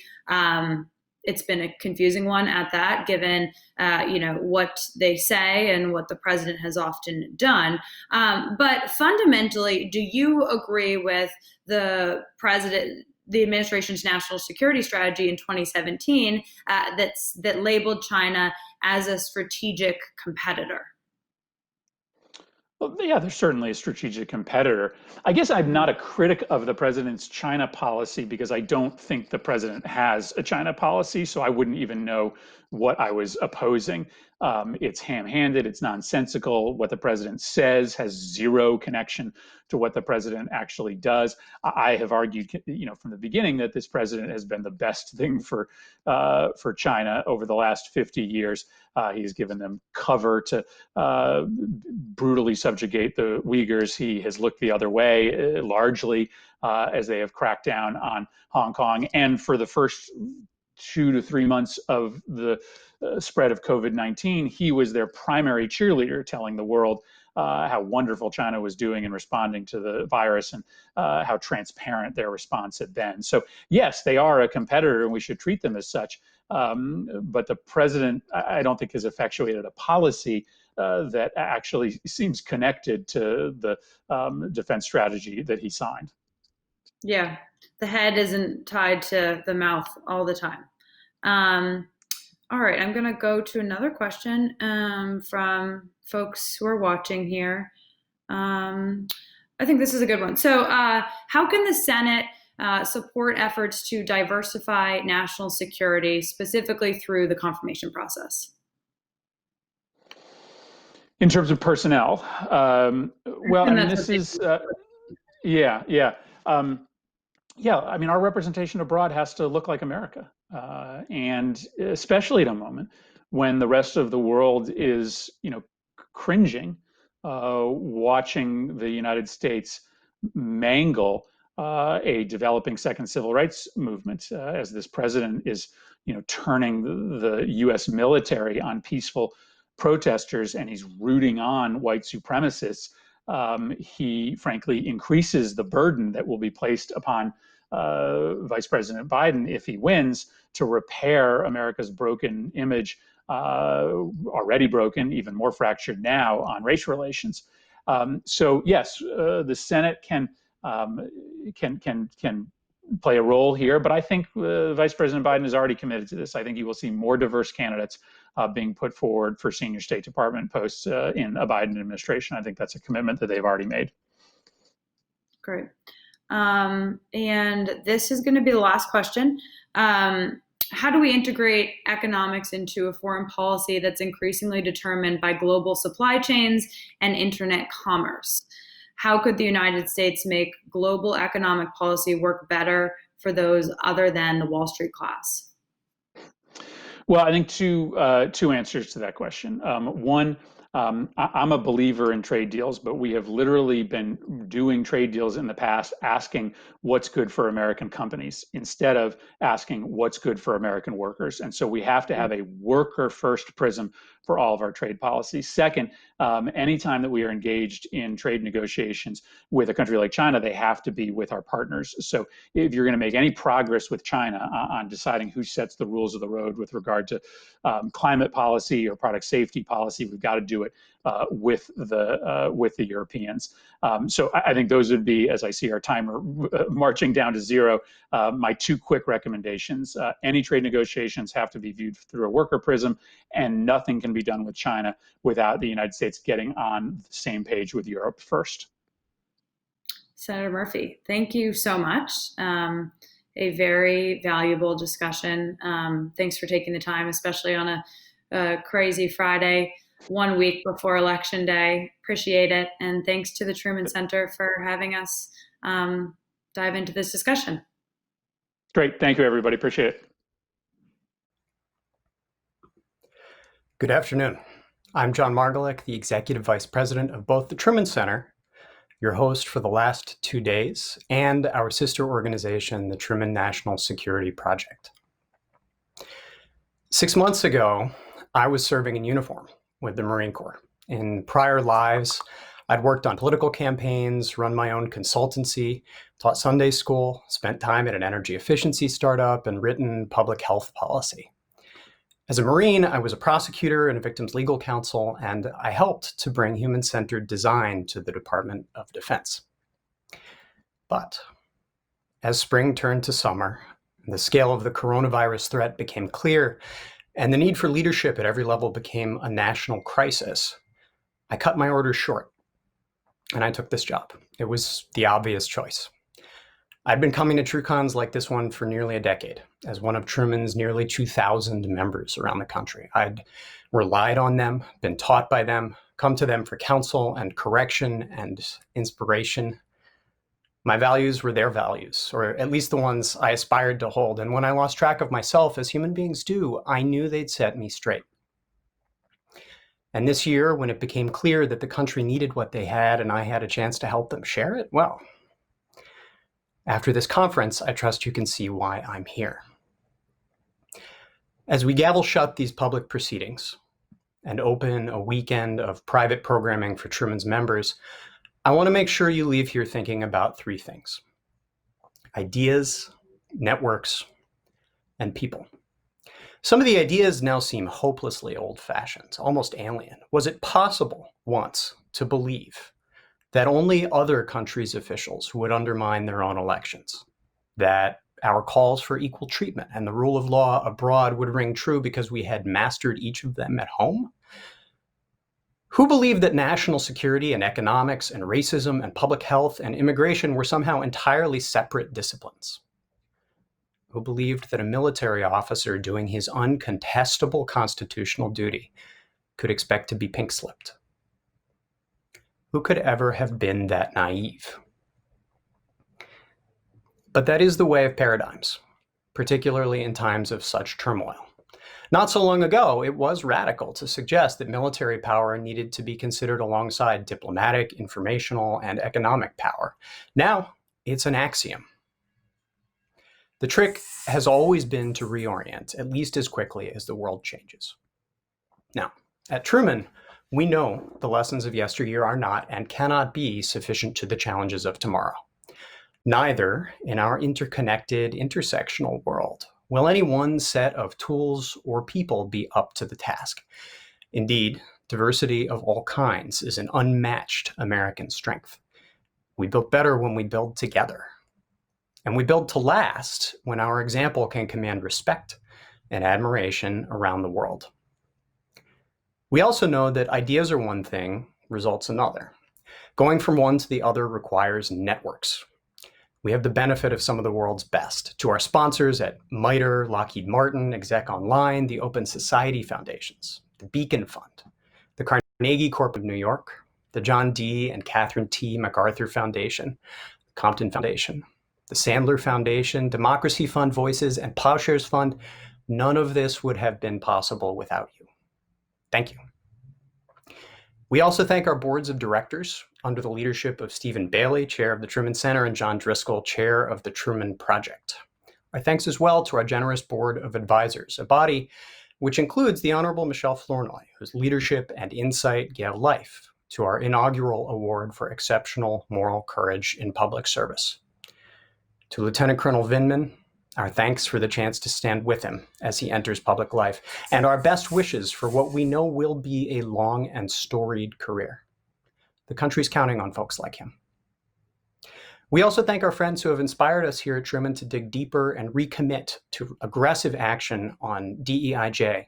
It's been a confusing one at that, given what they say and what the president has often done. But fundamentally, do you agree with the administration's national security strategy in 2017 that labeled China as a strategic competitor? Well, yeah, they're certainly a strategic competitor. I guess I'm not a critic of the president's China policy because I don't think the president has a China policy, so I wouldn't even know what I was opposing. It's ham-handed, it's nonsensical. What the president says has zero connection to what the president actually does. I have argued, from the beginning that this president has been the best thing for China over the last 50 years. He's given them cover to brutally subjugate the Uyghurs. He has looked the other way largely as they have cracked down on Hong Kong. And for the first 2 to 3 months of the spread of COVID-19, he was their primary cheerleader, telling the world how wonderful China was doing in responding to the virus and how transparent their response had been. So yes, they are a competitor and we should treat them as such. But the president, I don't think, has effectuated a policy that actually seems connected to the defense strategy that he signed. Yeah, the head isn't tied to the mouth all the time. All right, I'm going to go to another question from folks who are watching here. I think this is a good one. So how can the Senate support efforts to diversify national security, specifically through the confirmation process? In terms of personnel, well, I mean, this is, yeah. I mean, our representation abroad has to look like America, and especially at a moment when the rest of the world is, cringing, watching the United States mangle a developing second civil rights movement, as this president is, turning the U.S. military on peaceful protesters, and he's rooting on white supremacists. He frankly increases the burden that will be placed upon Vice President Biden if he wins to repair America's broken image, already broken, even more fractured now, on race relations. So yes, the Senate can play a role here, but I think Vice President Biden is already committed to this. I think you will see more diverse candidates being put forward for senior State Department posts in a Biden administration. I think that's a commitment that they've already made. Great. And this is going to be the last question. How do we integrate economics into a foreign policy that's increasingly determined by global supply chains and internet commerce? How could the United States make global economic policy work better for those other than the Wall Street class? Well, I think two answers to that question. One, I'm a believer in trade deals, but we have literally been doing trade deals in the past asking what's good for American companies instead of asking what's good for American workers. And so we have to have a worker-first prism for all of our trade policies. Second, anytime that we are engaged in trade negotiations with a country like China, they have to be with our partners. So if you're going to make any progress with China on deciding who sets the rules of the road with regard to climate policy or product safety policy, we've got to do it with the Europeans. So I think those would be, as I see our timer marching down to zero, my two quick recommendations. Any trade negotiations have to be viewed through a worker prism, and nothing can be done with China without the United States getting on the same page with Europe first. Senator Murphy, thank you so much. A very valuable discussion. Thanks for taking the time, especially on a crazy Friday, 1 week before Election Day. Appreciate it. And thanks to the Truman Center for having us dive into this discussion. Great. Thank you, everybody. Appreciate it. Good afternoon. I'm John Margolick, the Executive Vice President of both the Truman Center your host for the last 2 days, and our sister organization, the Truman National Security Project. 6 months ago, I was serving in uniform with the Marine Corps. In prior lives, I'd worked on political campaigns, run my own consultancy, taught Sunday school, spent time at an energy efficiency startup, and written public health policy. As a Marine, I was a prosecutor and a victims legal counsel, and I helped to bring human-centered design to the Department of Defense. But as spring turned to summer, the scale of the coronavirus threat became clear, and the need for leadership at every level became a national crisis. I cut my orders short, and I took this job. It was the obvious choice. I'd been coming to TruCons like this one for nearly a decade, as one of Truman's nearly 2,000 members around the country. I'd relied on them, been taught by them, come to them for counsel and correction and inspiration. My values were their values, or at least the ones I aspired to hold. And when I lost track of myself, as human beings do, I knew they'd set me straight. And this year, when it became clear that the country needed what they had and I had a chance to help them share it, well, after this conference, I trust you can see why I'm here. As we gavel shut these public proceedings and open a weekend of private programming for Truman's members, I want to make sure you leave here thinking about 3 things: ideas, networks, and people. Some of the ideas now seem hopelessly old-fashioned, almost alien. Was it possible once to believe that only other countries' officials would undermine their own elections? That our calls for equal treatment and the rule of law abroad would ring true because we had mastered each of them at home? Who believed that national security and economics and racism and public health and immigration were somehow entirely separate disciplines? Who believed that a military officer doing his uncontestable constitutional duty could expect to be pink-slipped? Who could ever have been that naive? But that is the way of paradigms, particularly in times of such turmoil. Not so long ago, it was radical to suggest that military power needed to be considered alongside diplomatic, informational, and economic power. Now, it's an axiom. The trick has always been to reorient, at least as quickly as the world changes. Now, at Truman, we know the lessons of yesteryear are not and cannot be sufficient to the challenges of tomorrow. Neither, in our interconnected, intersectional world, will any one set of tools or people be up to the task. Indeed, diversity of all kinds is an unmatched American strength. We build better when we build together. And we build to last when our example can command respect and admiration around the world. We also know that ideas are one thing, results another. Going from one to the other requires networks. We have the benefit of some of the world's best. To our sponsors at MITRE, Lockheed Martin, Exec Online, the Open Society Foundations, the Beacon Fund, the Carnegie Corp of New York, the John D. and Catherine T. MacArthur Foundation, the Compton Foundation, the Sandler Foundation, Democracy Fund Voices, and Plowshares Fund. None of this would have been possible without you. Thank you. We also thank our boards of directors under the leadership of Stephen Bailey, chair of the Truman Center, and John Driscoll, chair of the Truman Project. Our thanks as well to our generous board of advisors, a body which includes the Honorable Michelle Flournoy, whose leadership and insight gave life to our inaugural award for exceptional moral courage in public service. To Lieutenant Colonel Vindman, our thanks for the chance to stand with him as he enters public life, and our best wishes for what we know will be a long and storied career. The country's counting on folks like him. We also thank our friends who have inspired us here at Truman to dig deeper and recommit to aggressive action on DEIJ,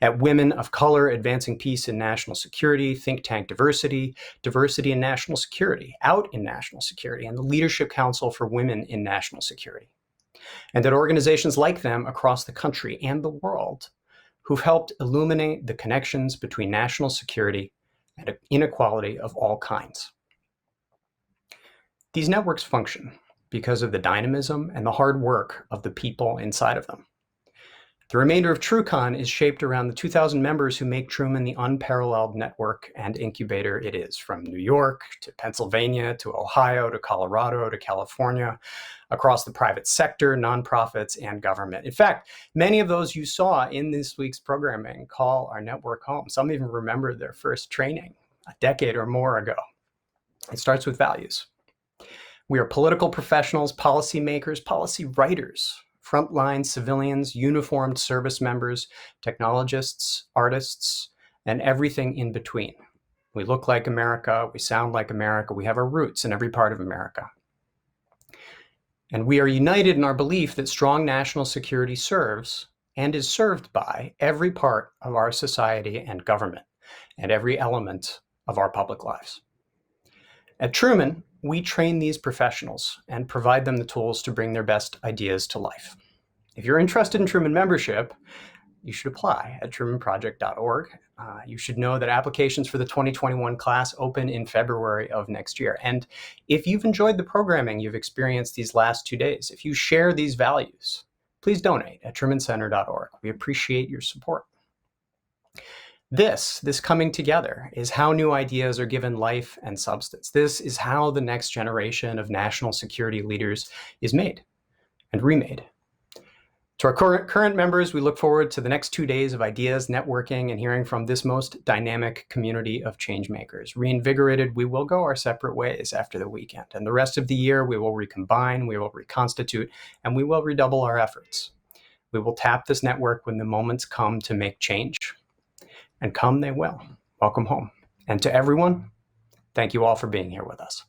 at Women of Color Advancing Peace and National Security, Think Tank Diversity, Diversity in National Security, Out in National Security, and the Leadership Council for Women in National Security. And at organizations like them across the country and the world who've helped illuminate the connections between national security and inequality of all kinds. These networks function because of the dynamism and the hard work of the people inside of them. The remainder of TruCon is shaped around the 2,000 members who make Truman the unparalleled network and incubator it is, from New York to Pennsylvania to Ohio to Colorado to California, across the private sector, nonprofits, and government. In fact, many of those you saw in this week's programming call our network home. Some even remember their first training a decade or more ago. It starts with values. We are political professionals, policymakers, policy writers, frontline civilians, uniformed service members, technologists, artists, and everything in between. We look like America, we sound like America, we have our roots in every part of America. And we are united in our belief that strong national security serves and is served by every part of our society and government and every element of our public lives. At Truman, we train these professionals and provide them the tools to bring their best ideas to life. If you're interested in Truman membership, you should apply at trumanproject.org. You should know that applications for the 2021 class open in February of next year. And if you've enjoyed the programming you've experienced these last 2 days, if you share these values, please donate at trumancenter.org. We appreciate your support. This coming together is how new ideas are given life and substance. This is how the next generation of national security leaders is made and remade. To our current members, we look forward to the next 2 days of ideas, networking, and hearing from this most dynamic community of changemakers. Reinvigorated, we will go our separate ways after the weekend. And the rest of the year, we will recombine, we will reconstitute, and we will redouble our efforts. We will tap this network when the moments come to make change. And come they will. Welcome home. And to everyone, thank you all for being here with us.